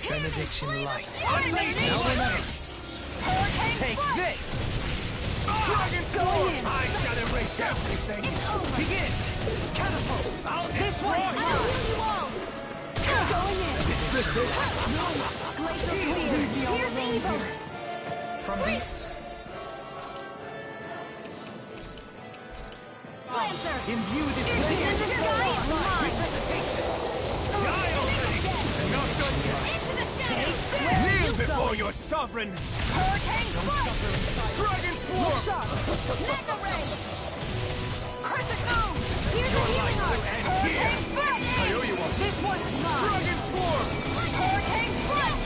Benediction light. Unleash! Now remember, Hurricane take Strike! this! Dragon Swarm! I shall erase everything! It's over! Begin! Catapult! This one's mine! I'll heal you all! Going in! This is Glacial Spear! Here's evil! From the... Lancer! Imbue this Your layer! giant mine! not done yet! Into the shadows! Where are Kneel you before going? your sovereign! Hurricane Strike! Dragon Swarm! Mega Ray! Crescent Moon! Here's a healing arm! end Hurricane Strike! I owe you one! This one's mine! Dragon Swarm! Hurricane Strike!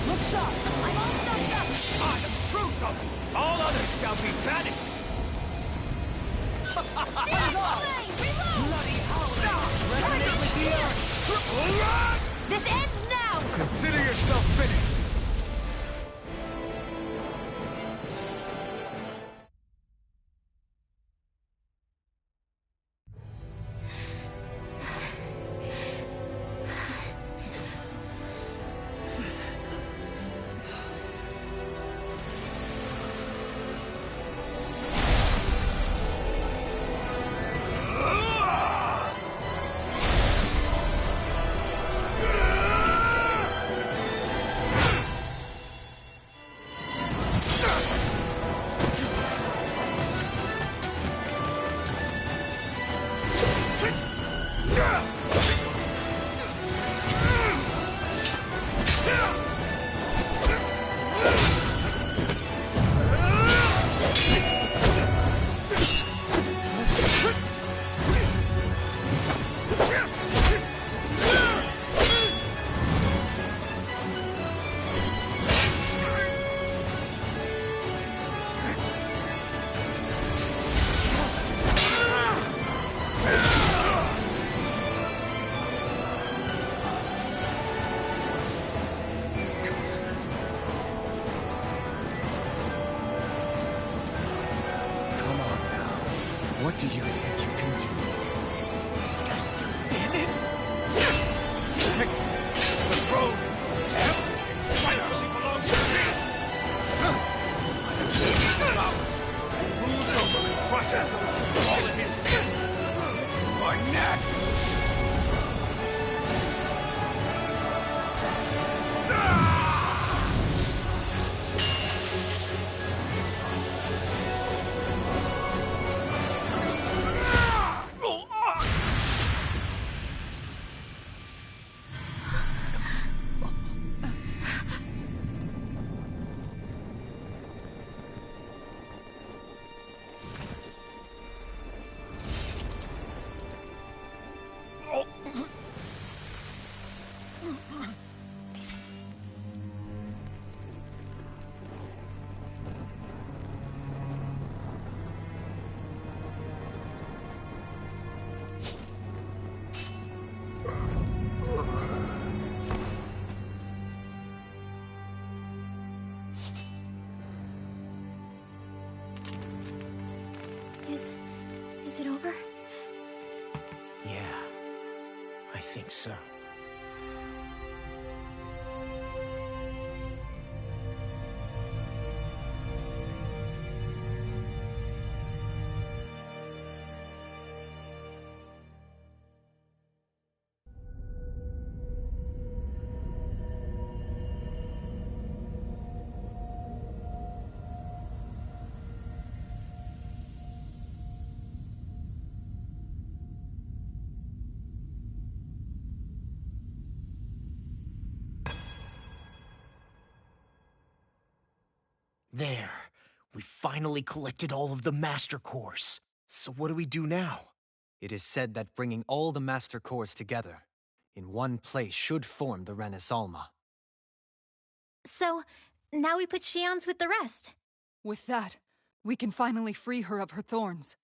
Look sharp! I'm all stuffed up! I am Brutal! All others shall be banished! Searing flame! Reload! Bloody howling! Resonate with the earth! This ends now! Consider yourself finished! What do you think you can do? This guy's still standing? Hector, the throne, everything finally belongs to me! Flowers, rules over and crushes those who fall at his feet! You are next! Is it over? Yeah, I think so. There. We finally collected all of the Master Cores. So what do we do now? It is said that bringing all the Master Cores together in one place should form the Renis Alma. So, now we put Shion's with the rest. With that, we can finally free her of her thorns.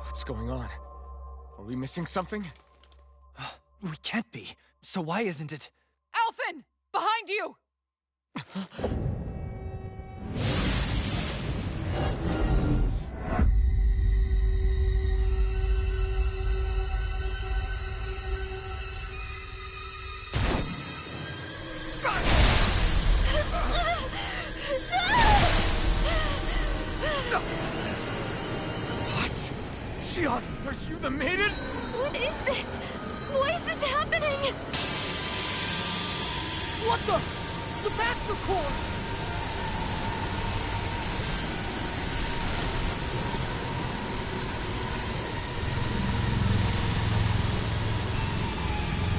What's going on? Are we missing something? We can't be. So why isn't it? Alphen! Behind you! Shion, are you the maiden? What is this? Why is this happening? What the? The Master Cores!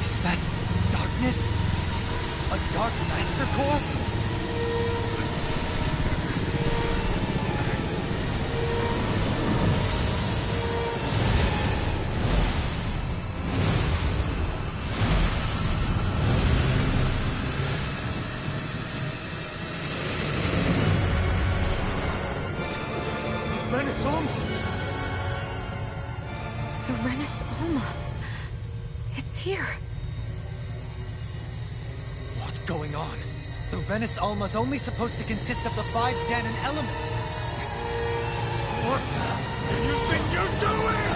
Is that darkness? A Dark Master Core? Renis Alma! The Renis Alma. It's here. What's going on? The Renis Alma's only supposed to consist of the 5 Danon elements. What do you think you're doing?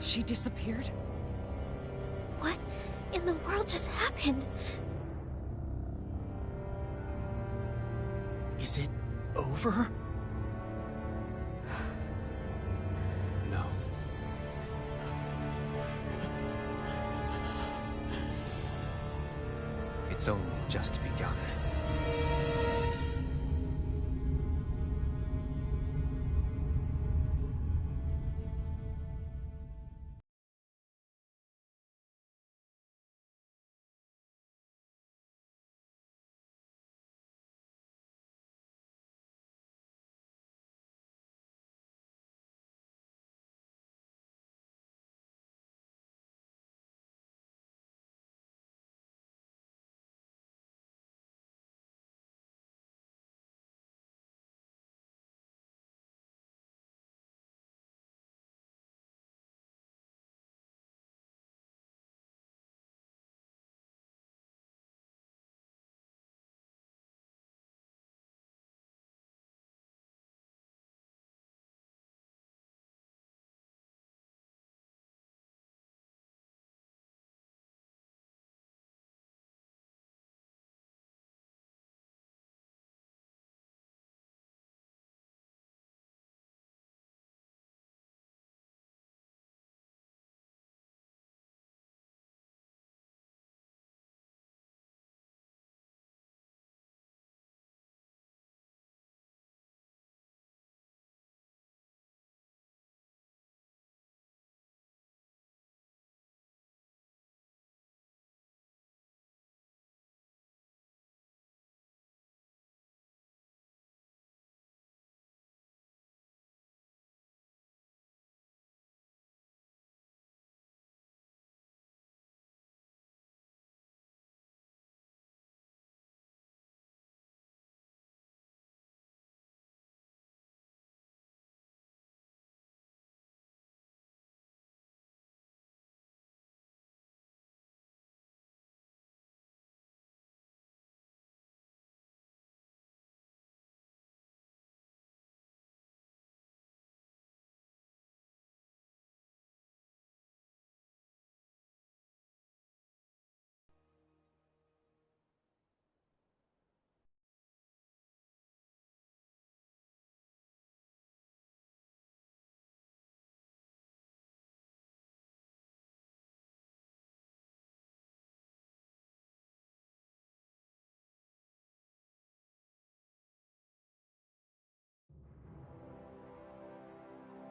She disappeared? What in the world just happened? Is it over? No. It's only just begun.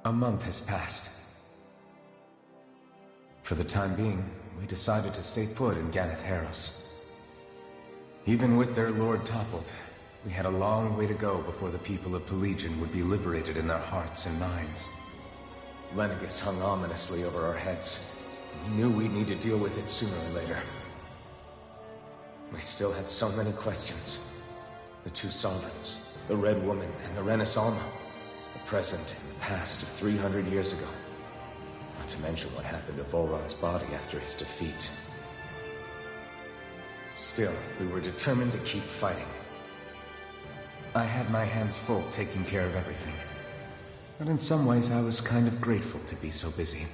A month has passed. For the time being, we decided to stay put in Ganeth Harros. Even with their lord toppled, we had a long way to go before the people of Pelegion would be liberated in their hearts and minds. Lenegus hung ominously over our heads. We knew we'd need to deal with it sooner or later. We still had so many questions. The two sovereigns, the Red Woman and the Renaissance, the present and the past of 300 years ago. Not to mention what happened to Volron's body after his defeat. Still, we were determined to keep fighting. I had my hands full taking care of everything. But in some ways, I was kind of grateful to be so busy.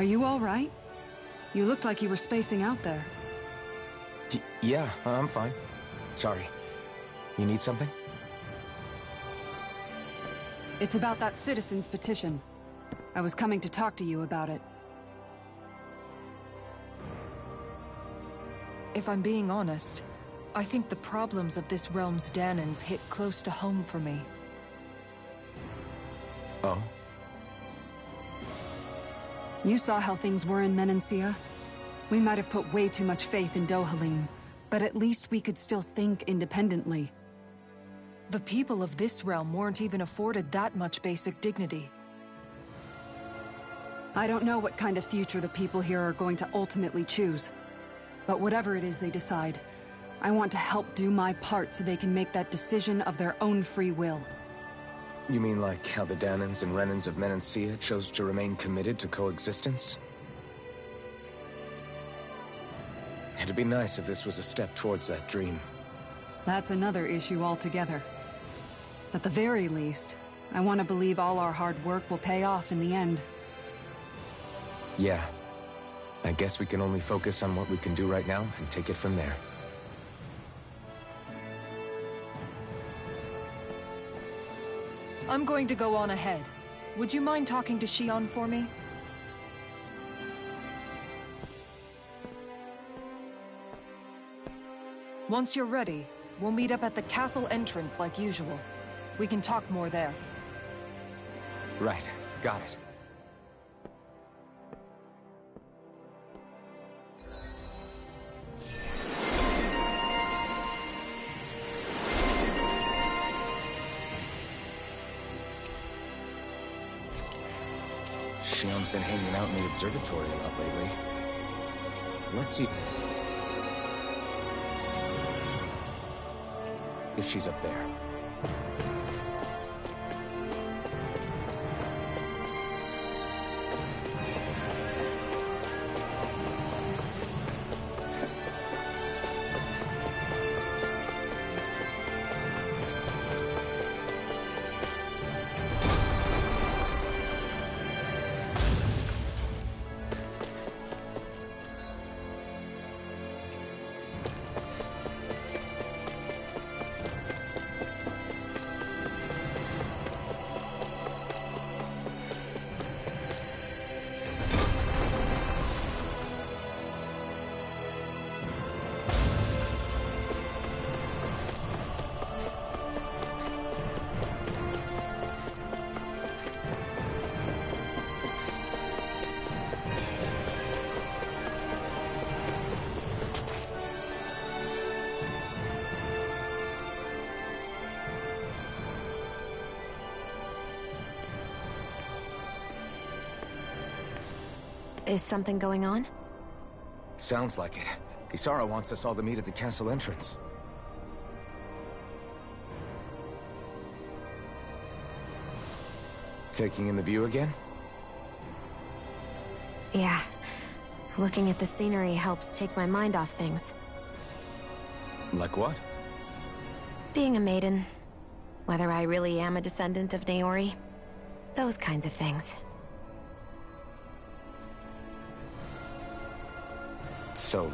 Are you all right? You looked like you were spacing out there. Yeah, I'm fine. Sorry. You need something? It's about that citizen's petition. I was coming to talk to you about it. If I'm being honest, I think the problems of this realm's Danans hit close to home for me. Oh? You saw how things were in Menancia. We might have put way too much faith in Dohalim, but at least we could still think independently. The people of this realm weren't even afforded that much basic dignity. I don't know what kind of future the people here are going to ultimately choose. But whatever it is they decide, I want to help do my part so they can make that decision of their own free will. You mean like how the Danans and Renans of Menancia chose to remain committed to coexistence? It'd be nice if this was a step towards that dream. That's another issue altogether. At the very least, I want to believe all our hard work will pay off in the end. Yeah. I guess we can only focus on what we can do right now and take it from there. I'm going to go on ahead. Would you mind talking to Shion for me? Once you're ready, we'll meet up at the castle entrance like usual. We can talk more there. Right. Got it. Shion's been hanging out in the observatory a lot lately. Let's see if she's up there. Is something going on? Sounds like it. Kisara wants us all to meet at the castle entrance. Taking in the view again? Yeah. Looking at the scenery helps take my mind off things. Like what? Being a maiden. Whether I really am a descendant of Naori. Those kinds of things. So,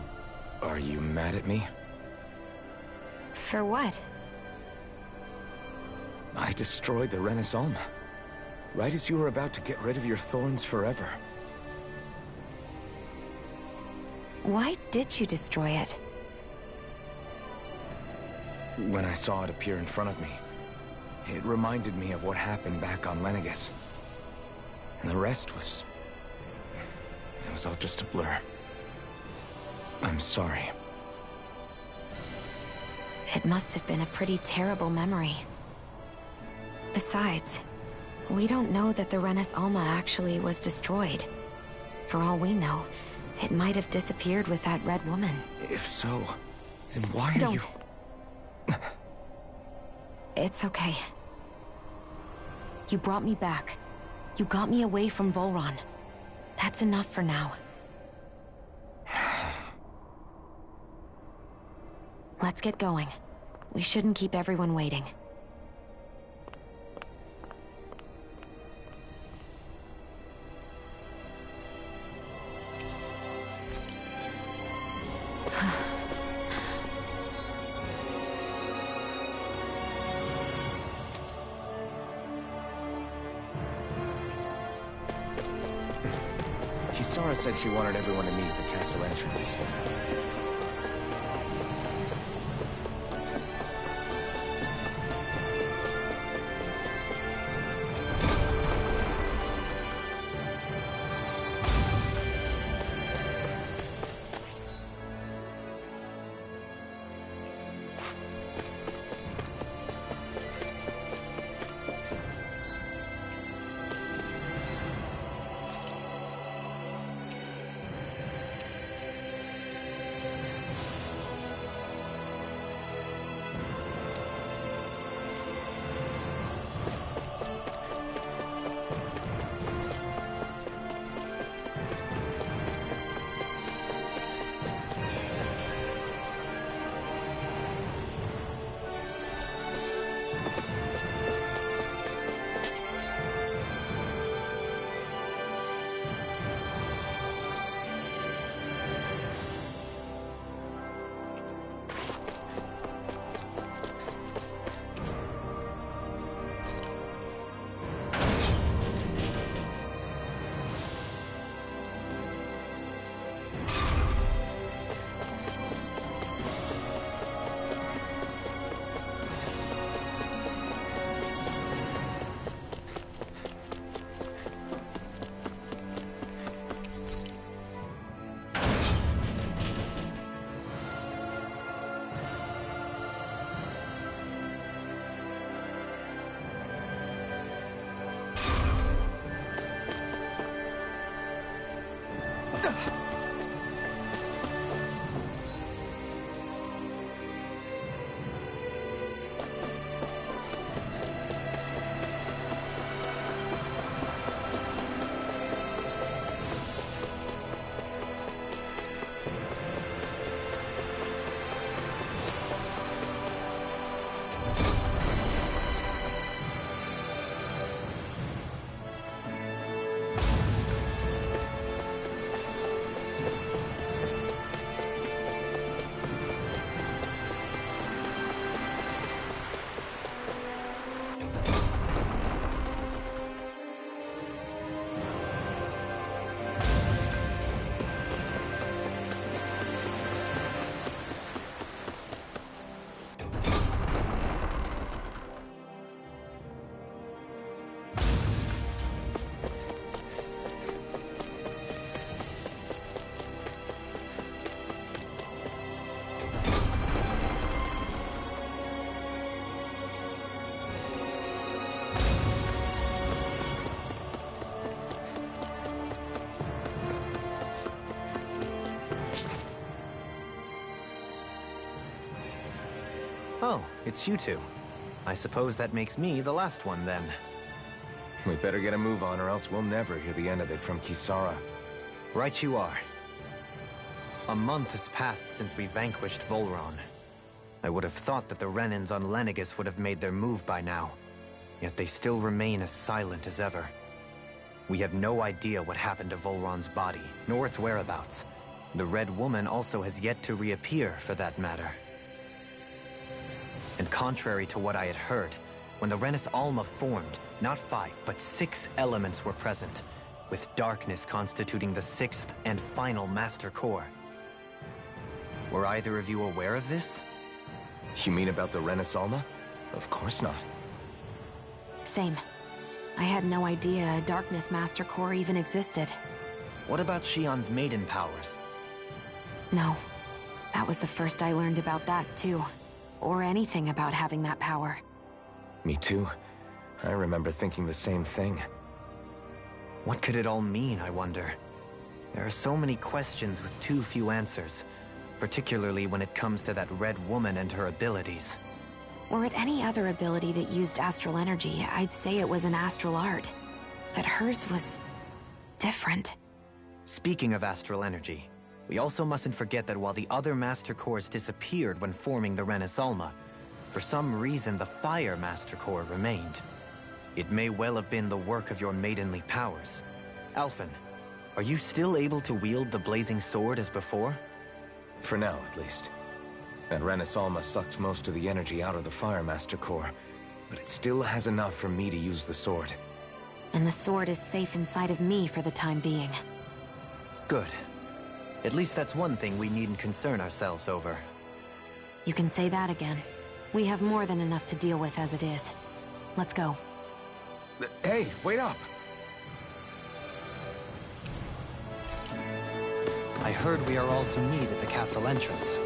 are you mad at me? For what? I destroyed the Renis Alma. Right as you were about to get rid of your thorns forever. Why did you destroy it? When I saw it appear in front of me, it reminded me of what happened back on Lenegus. And the rest was... it was all just a blur. I'm sorry. It must have been a pretty terrible memory. Besides, we don't know that the Renis Alma actually was destroyed. For all we know, it might have disappeared with that red woman. If so, then why are you... Don't. It's okay. You brought me back. You got me away from Volron. That's enough for now. Let's get going. We shouldn't keep everyone waiting. Kisara said she wanted everyone to meet at the castle entrance. Oh, it's you two. I suppose that makes me the last one, then. We better get a move on, or else we'll never hear the end of it from Kisara. Right you are. A month has passed since we vanquished Volron. I would have thought that the Renans on Lenegis would have made their move by now. Yet they still remain as silent as ever. We have no idea what happened to Volron's body, nor its whereabouts. The Red Woman also has yet to reappear, for that matter. And contrary to what I had heard, when the Renis Alma formed, not 5, but 6 elements were present, with darkness constituting the 6th and final Master Core. Were either of you aware of this? You mean about the Renis Alma? Of course not. Same. I had no idea a Darkness Master Core even existed. What about Shion's maiden powers? No. That was the first I learned about that, too. Or anything about having that power. Me too. I remember thinking the same thing. What could it all mean, I wonder? There are so many questions with too few answers, particularly when it comes to that Red Woman and her abilities. Were it any other ability that used astral energy, I'd say it was an astral art. But hers was different. Speaking of astral energy, we also mustn't forget that while the other Master Cores disappeared when forming the Renis Alma, for some reason the Fire Master Core remained. It may well have been the work of your maidenly powers. Alphen, are you still able to wield the blazing sword as before? For now, at least. That Renis Alma sucked most of the energy out of the Fire Master Core, but it still has enough for me to use the sword. And the sword is safe inside of me for the time being. Good. At least that's one thing we needn't concern ourselves over. You can say that again. We have more than enough to deal with as it is. Let's go. Hey, wait up! I heard we are all to meet at the castle entrance.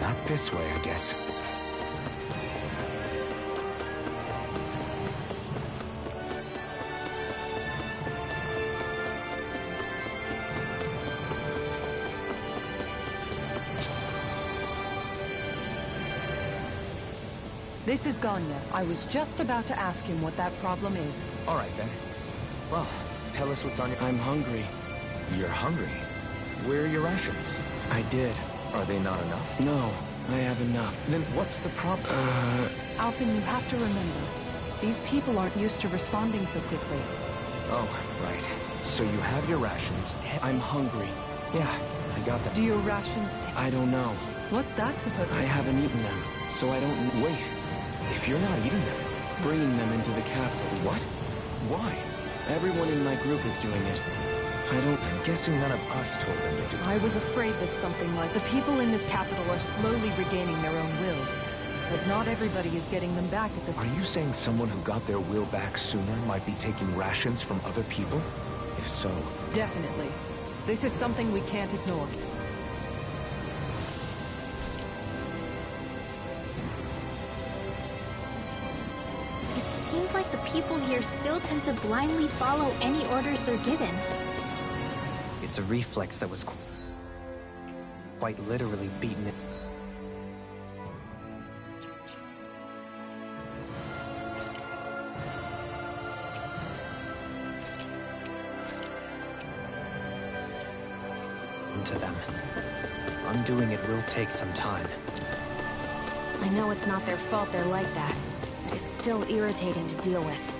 Not this way, I guess. This is Ganya. I was just about to ask him what that problem is. All right, then. Well, tell us what's on your... I'm hungry. You're hungry? Where are your rations? I did. Are they not enough? No, I have enough. Then what's the problem? Alphen, you have to remember, these people aren't used to responding so quickly. Oh, right. So you have your rations. I'm hungry. Yeah, I got them. Do your rations I don't know. What's that supposed to I haven't eaten them, so I don't... Wait, if you're not eating them... Bringing them into the castle. What? Why? Everyone in my group is doing it. I don't... I'm guessing none of us told them to do it. I was afraid that something like the people in this capital are slowly regaining their own wills. But not everybody is getting them back at the... Are you saying someone who got their will back sooner might be taking rations from other people? If so... Definitely. This is something we can't ignore. It seems like the people here still tend to blindly follow any orders they're given. It's a reflex that was quite literally beaten it. Into them. Undoing it will take some time. I know it's not their fault they're like that, but it's still irritating to deal with.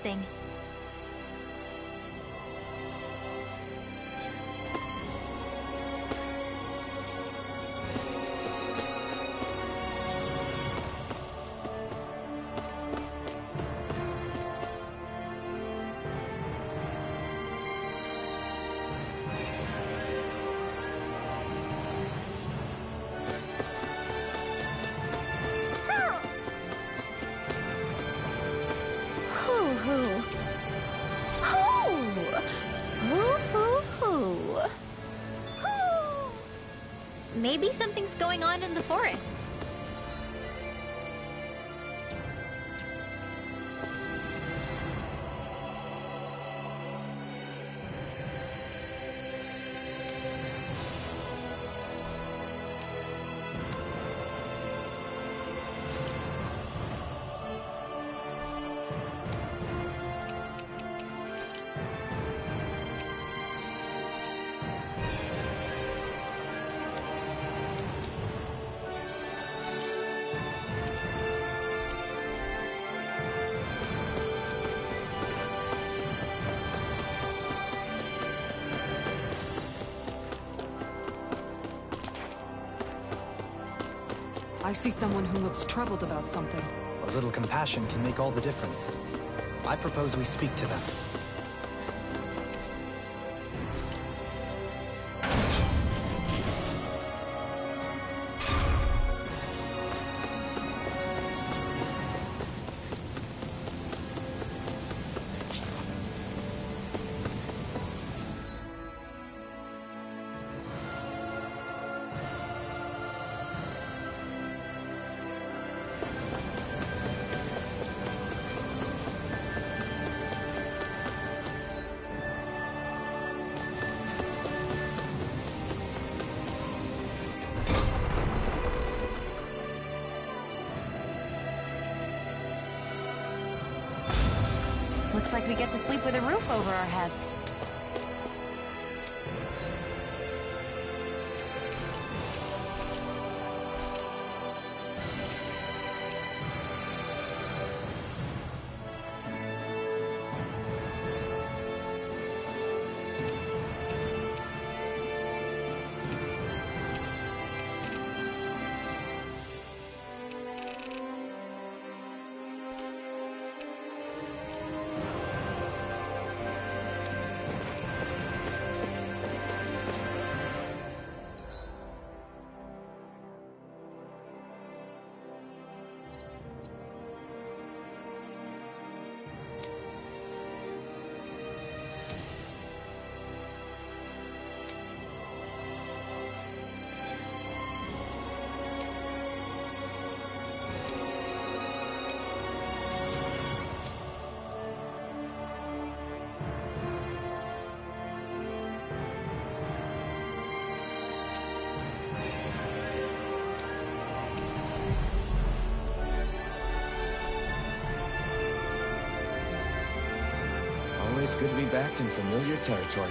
something. Maybe something's going on in the forest. I see someone who looks troubled about something. A little compassion can make all the difference. I propose we speak to them. Looks like we get to sleep with a roof over our heads. Always good to be back in familiar territory.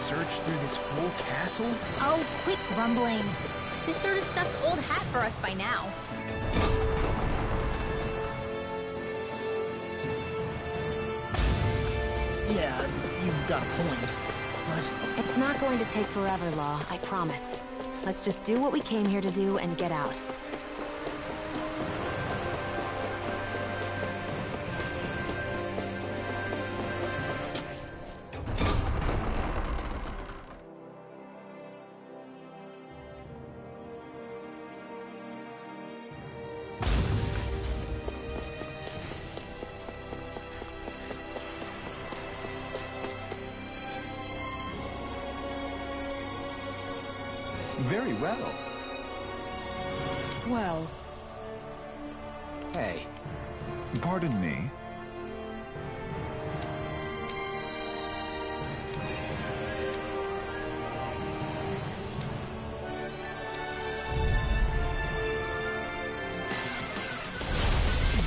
search through this whole castle? Oh, quit grumbling. This sort of stuff's old hat for us by now. Yeah, you've got a point. But It's not going to take forever, Law, I promise. Let's just do what we came here to do and get out. Very well. Well, Hey, Pardon me.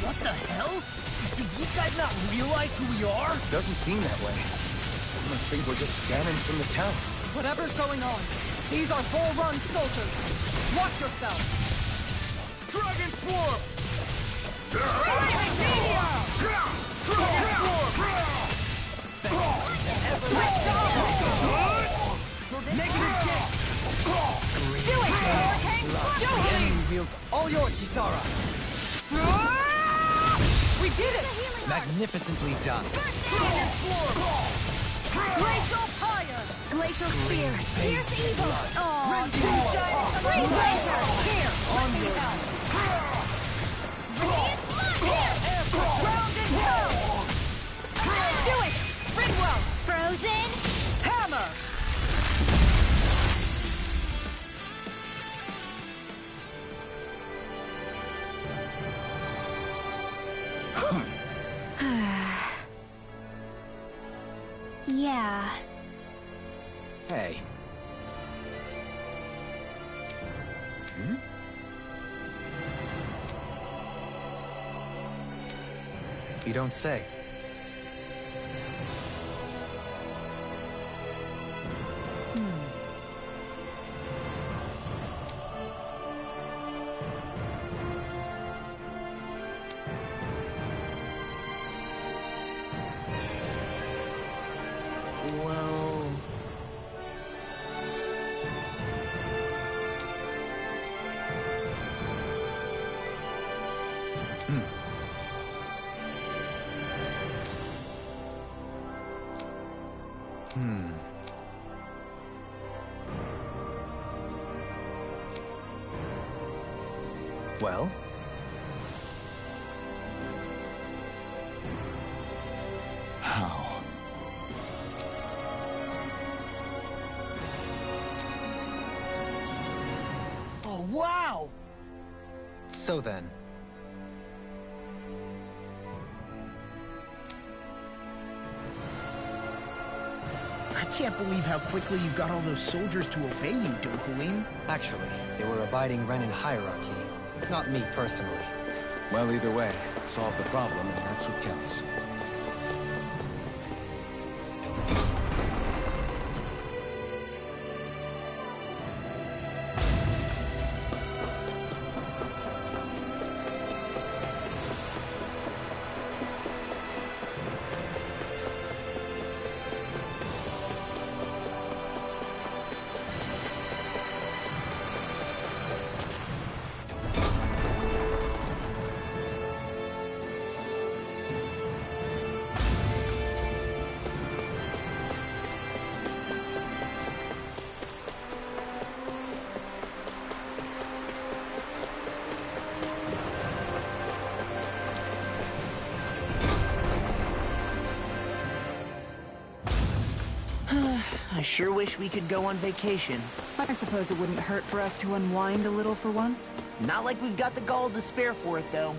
What the hell? Do these guys not realize who we are? Doesn't seem that way. I must think we're just damaged from the town. whatever's going on, these are Bull Run soldiers. Watch yourself. Dragon Swarm! Negative kick! Do it, Hurricane! Do it! Enemy wields all yours, Kisara! We did it! Magnificently done. Glacial fire! Glacial spear. Here's evil. Aw, Green Blazer! Here, let me help. Ground and pound! Do it! Ringwell! Frozen. Hammer! Yeah. hey. You don't say. well, Well? How? Oh, wow! So then, I can't believe how quickly you got all those soldiers to obey you, Dokulim. actually, they were abiding Renin hierarchy. Not me personally. Well, either way, it solved the problem, and that's what counts. I sure wish we could go on vacation. I suppose it wouldn't hurt for us to unwind a little for once. Not like we've got the gall to spare for it, though.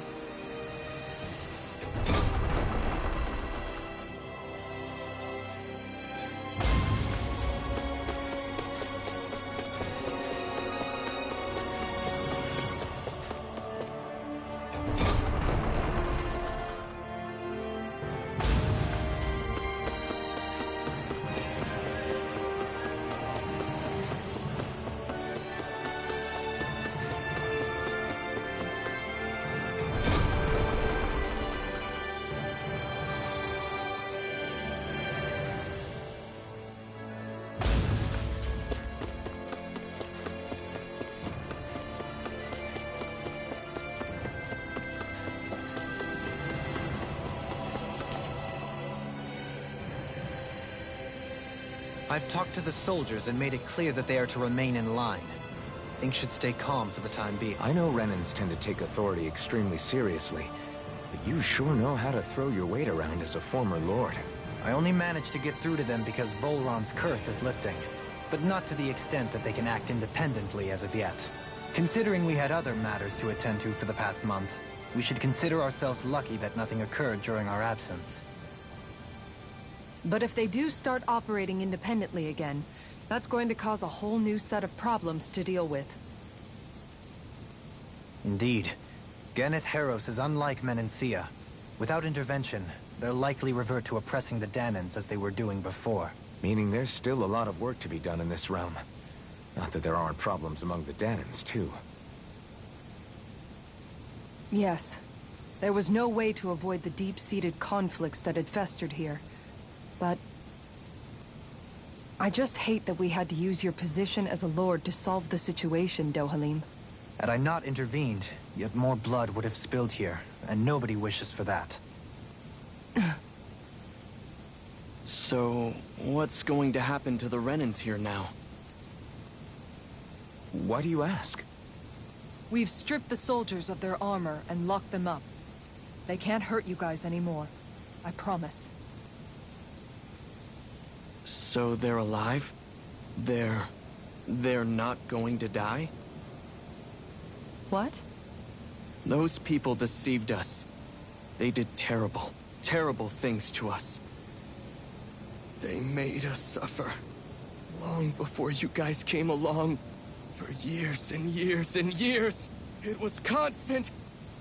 I've talked to the soldiers and made it clear that they are to remain in line. Things should stay calm for the time being. I know Renans tend to take authority extremely seriously, but you sure know how to throw your weight around as a former lord. I only managed to get through to them because Volron's curse is lifting, but not to the extent that they can act independently as of yet. Considering we had other matters to attend to for the past month, we should consider ourselves lucky that nothing occurred during our absence. But if they do start operating independently again, that's going to cause a whole new set of problems to deal with. Indeed. Geneth Heros is unlike Menancia. Without intervention, they'll likely revert to oppressing the Danans as they were doing before. Meaning there's still a lot of work to be done in this realm. Not that there aren't problems among the Danans, too. Yes. There was no way to avoid the deep-seated conflicts that had festered here. But I just hate that we had to use your position as a lord to solve the situation, Dohalim. Had I not intervened, yet more blood would have spilled here, and nobody wishes for that. So, what's going to happen to the Renans here now? Why do you ask? We've stripped the soldiers of their armor and locked them up. They can't hurt you guys anymore. I promise. So they're alive? They're not going to die? What? Those people deceived us. They did terrible, terrible things to us. They made us suffer. Long before you guys came along. For years and years and years. It was constant.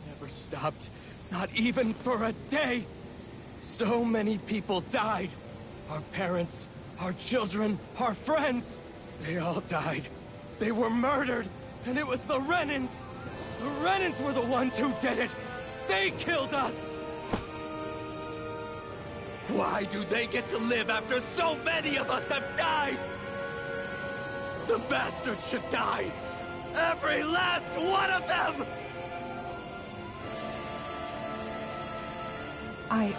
Never stopped. Not even for a day. So many people died. Our parents, our children, our friends. They all died. They were murdered. And it was the Renans. The Renans were the ones who did it. They killed us. Why do they get to live after so many of us have died? The bastards should die! Every last one of them! I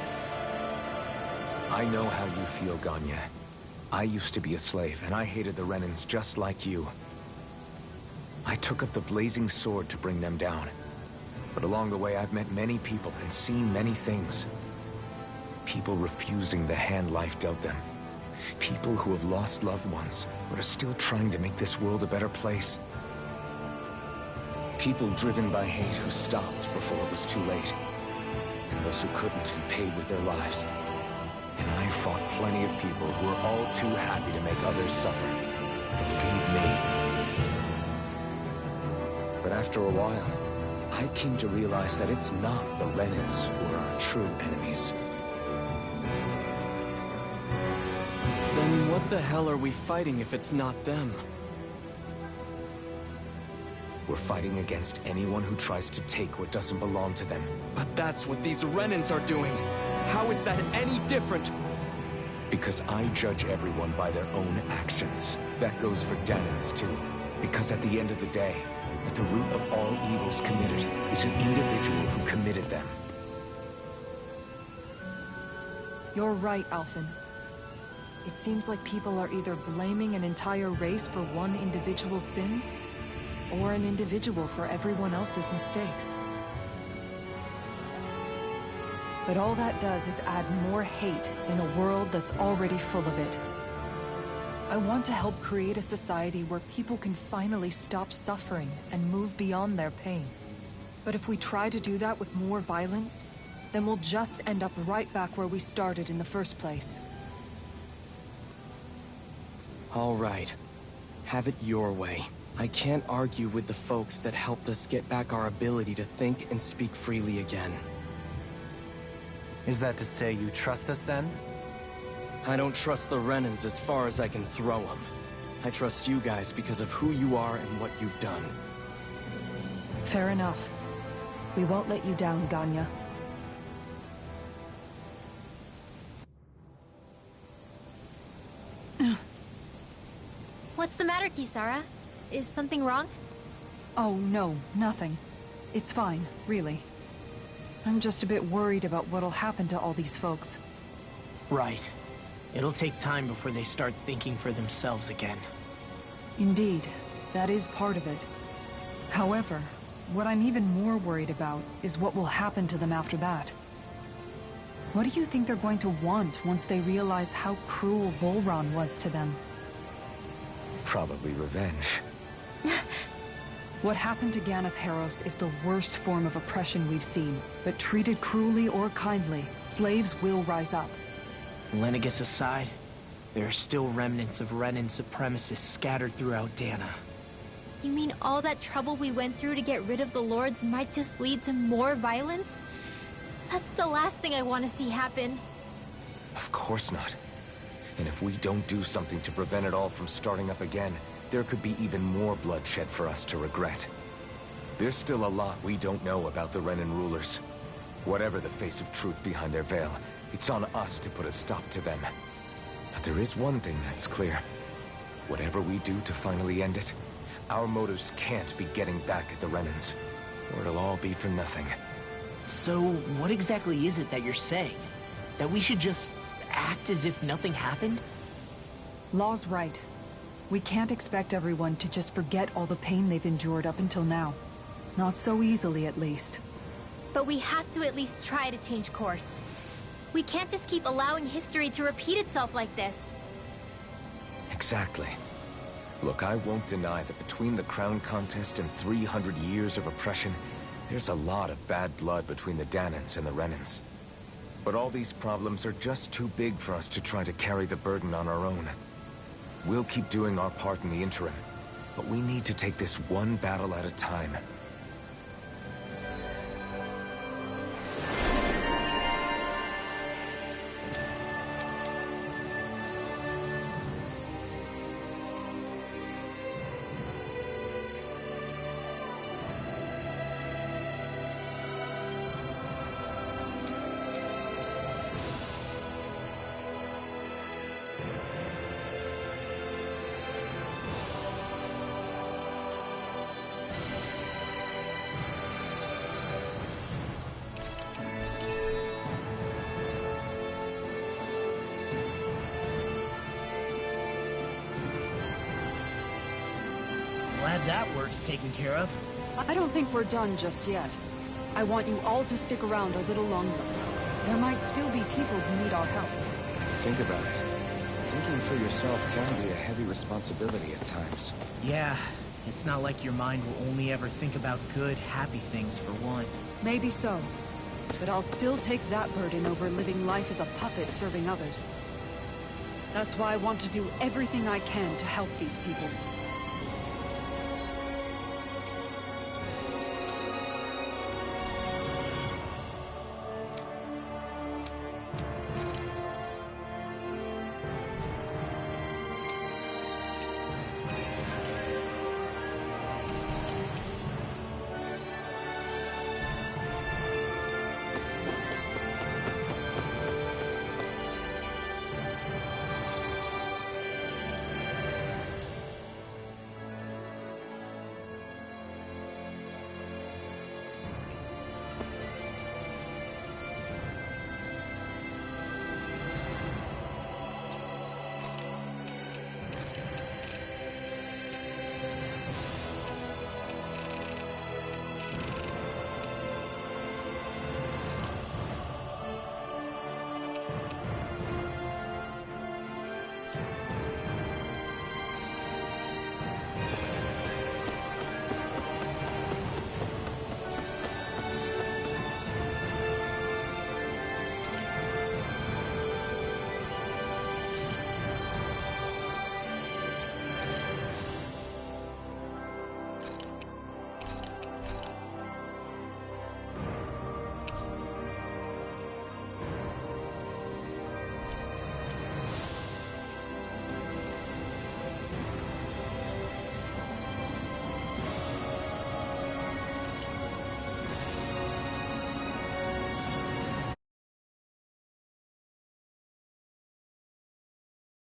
know how you feel, Ganya. I used to be a slave, and I hated the Renans just like you. I took up the blazing sword to bring them down. But along the way, I've met many people and seen many things. People refusing the hand life dealt them. People who have lost loved ones, but are still trying to make this world a better place. People driven by hate who stopped before it was too late. And those who couldn't and paid with their lives. And I fought plenty of people who were all too happy to make others suffer. Believe me. But after a while, I came to realize that it's not the Renans who are our true enemies. Then what the hell are we fighting if it's not them? We're fighting against anyone who tries to take what doesn't belong to them. But that's what these Renans are doing. How is that any different? Because I judge everyone by their own actions. That goes for Danans, too. Because at the end of the day, at the root of all evils committed is an individual who committed them. You're right, Alphen. It seems like people are either blaming an entire race for one individual's sins, or an individual for everyone else's mistakes. But all that does is add more hate in a world that's already full of it. I want to help create a society where people can finally stop suffering and move beyond their pain. But if we try to do that with more violence, then we'll just end up right back where we started in the first place. All right. Have it your way. I can't argue with the folks that helped us get back our ability to think and speak freely again. Is that to say you trust us then? I don't trust the Renans as far as I can throw them. I trust you guys because of who you are and what you've done. Fair enough. We won't let you down, Ganya. What's the matter, Kisara? Is something wrong? Oh, no, nothing. It's fine, really. I'm just a bit worried about what'll happen to all these folks. Right. It'll take time before they start thinking for themselves again. Indeed, that is part of it. However, what I'm even more worried about is what will happen to them after that. What do you think they're going to want once they realize how cruel Volron was to them? Probably revenge. What happened to Ganeth Haros is the worst form of oppression we've seen, but treated cruelly or kindly, slaves will rise up. Lenegis aside, there are still remnants of Renan supremacists scattered throughout Dana. You mean all that trouble we went through to get rid of the Lords might just lead to more violence? That's the last thing I want to see happen. Of course not. And if we don't do something to prevent it all from starting up again, there could be even more bloodshed for us to regret. There's still a lot we don't know about the Renan rulers. Whatever the face of truth behind their veil, it's on us to put a stop to them. But there is one thing that's clear. Whatever we do to finally end it, our motives can't be getting back at the Renans, or it'll all be for nothing. So, what exactly is it that you're saying? That we should just act as if nothing happened? Law's right. We can't expect everyone to just forget all the pain they've endured up until now. Not so easily, at least. But we have to at least try to change course. We can't just keep allowing history to repeat itself like this. Exactly. Look, I won't deny that between the crown contest and 300 years of oppression, there's a lot of bad blood between the Danans and the Renans. But all these problems are just too big for us to try to carry the burden on our own. We'll keep doing our part in the interim, but we need to take this one battle at a time. Glad that work's taken care of. I don't think we're done just yet. I want you all to stick around a little longer. There might still be people who need our help. Think about it. Thinking for yourself can be a heavy responsibility at times. Yeah, it's not like your mind will only ever think about good, happy things for one. Maybe so. But I'll still take that burden over living life as a puppet serving others. That's why I want to do everything I can to help these people.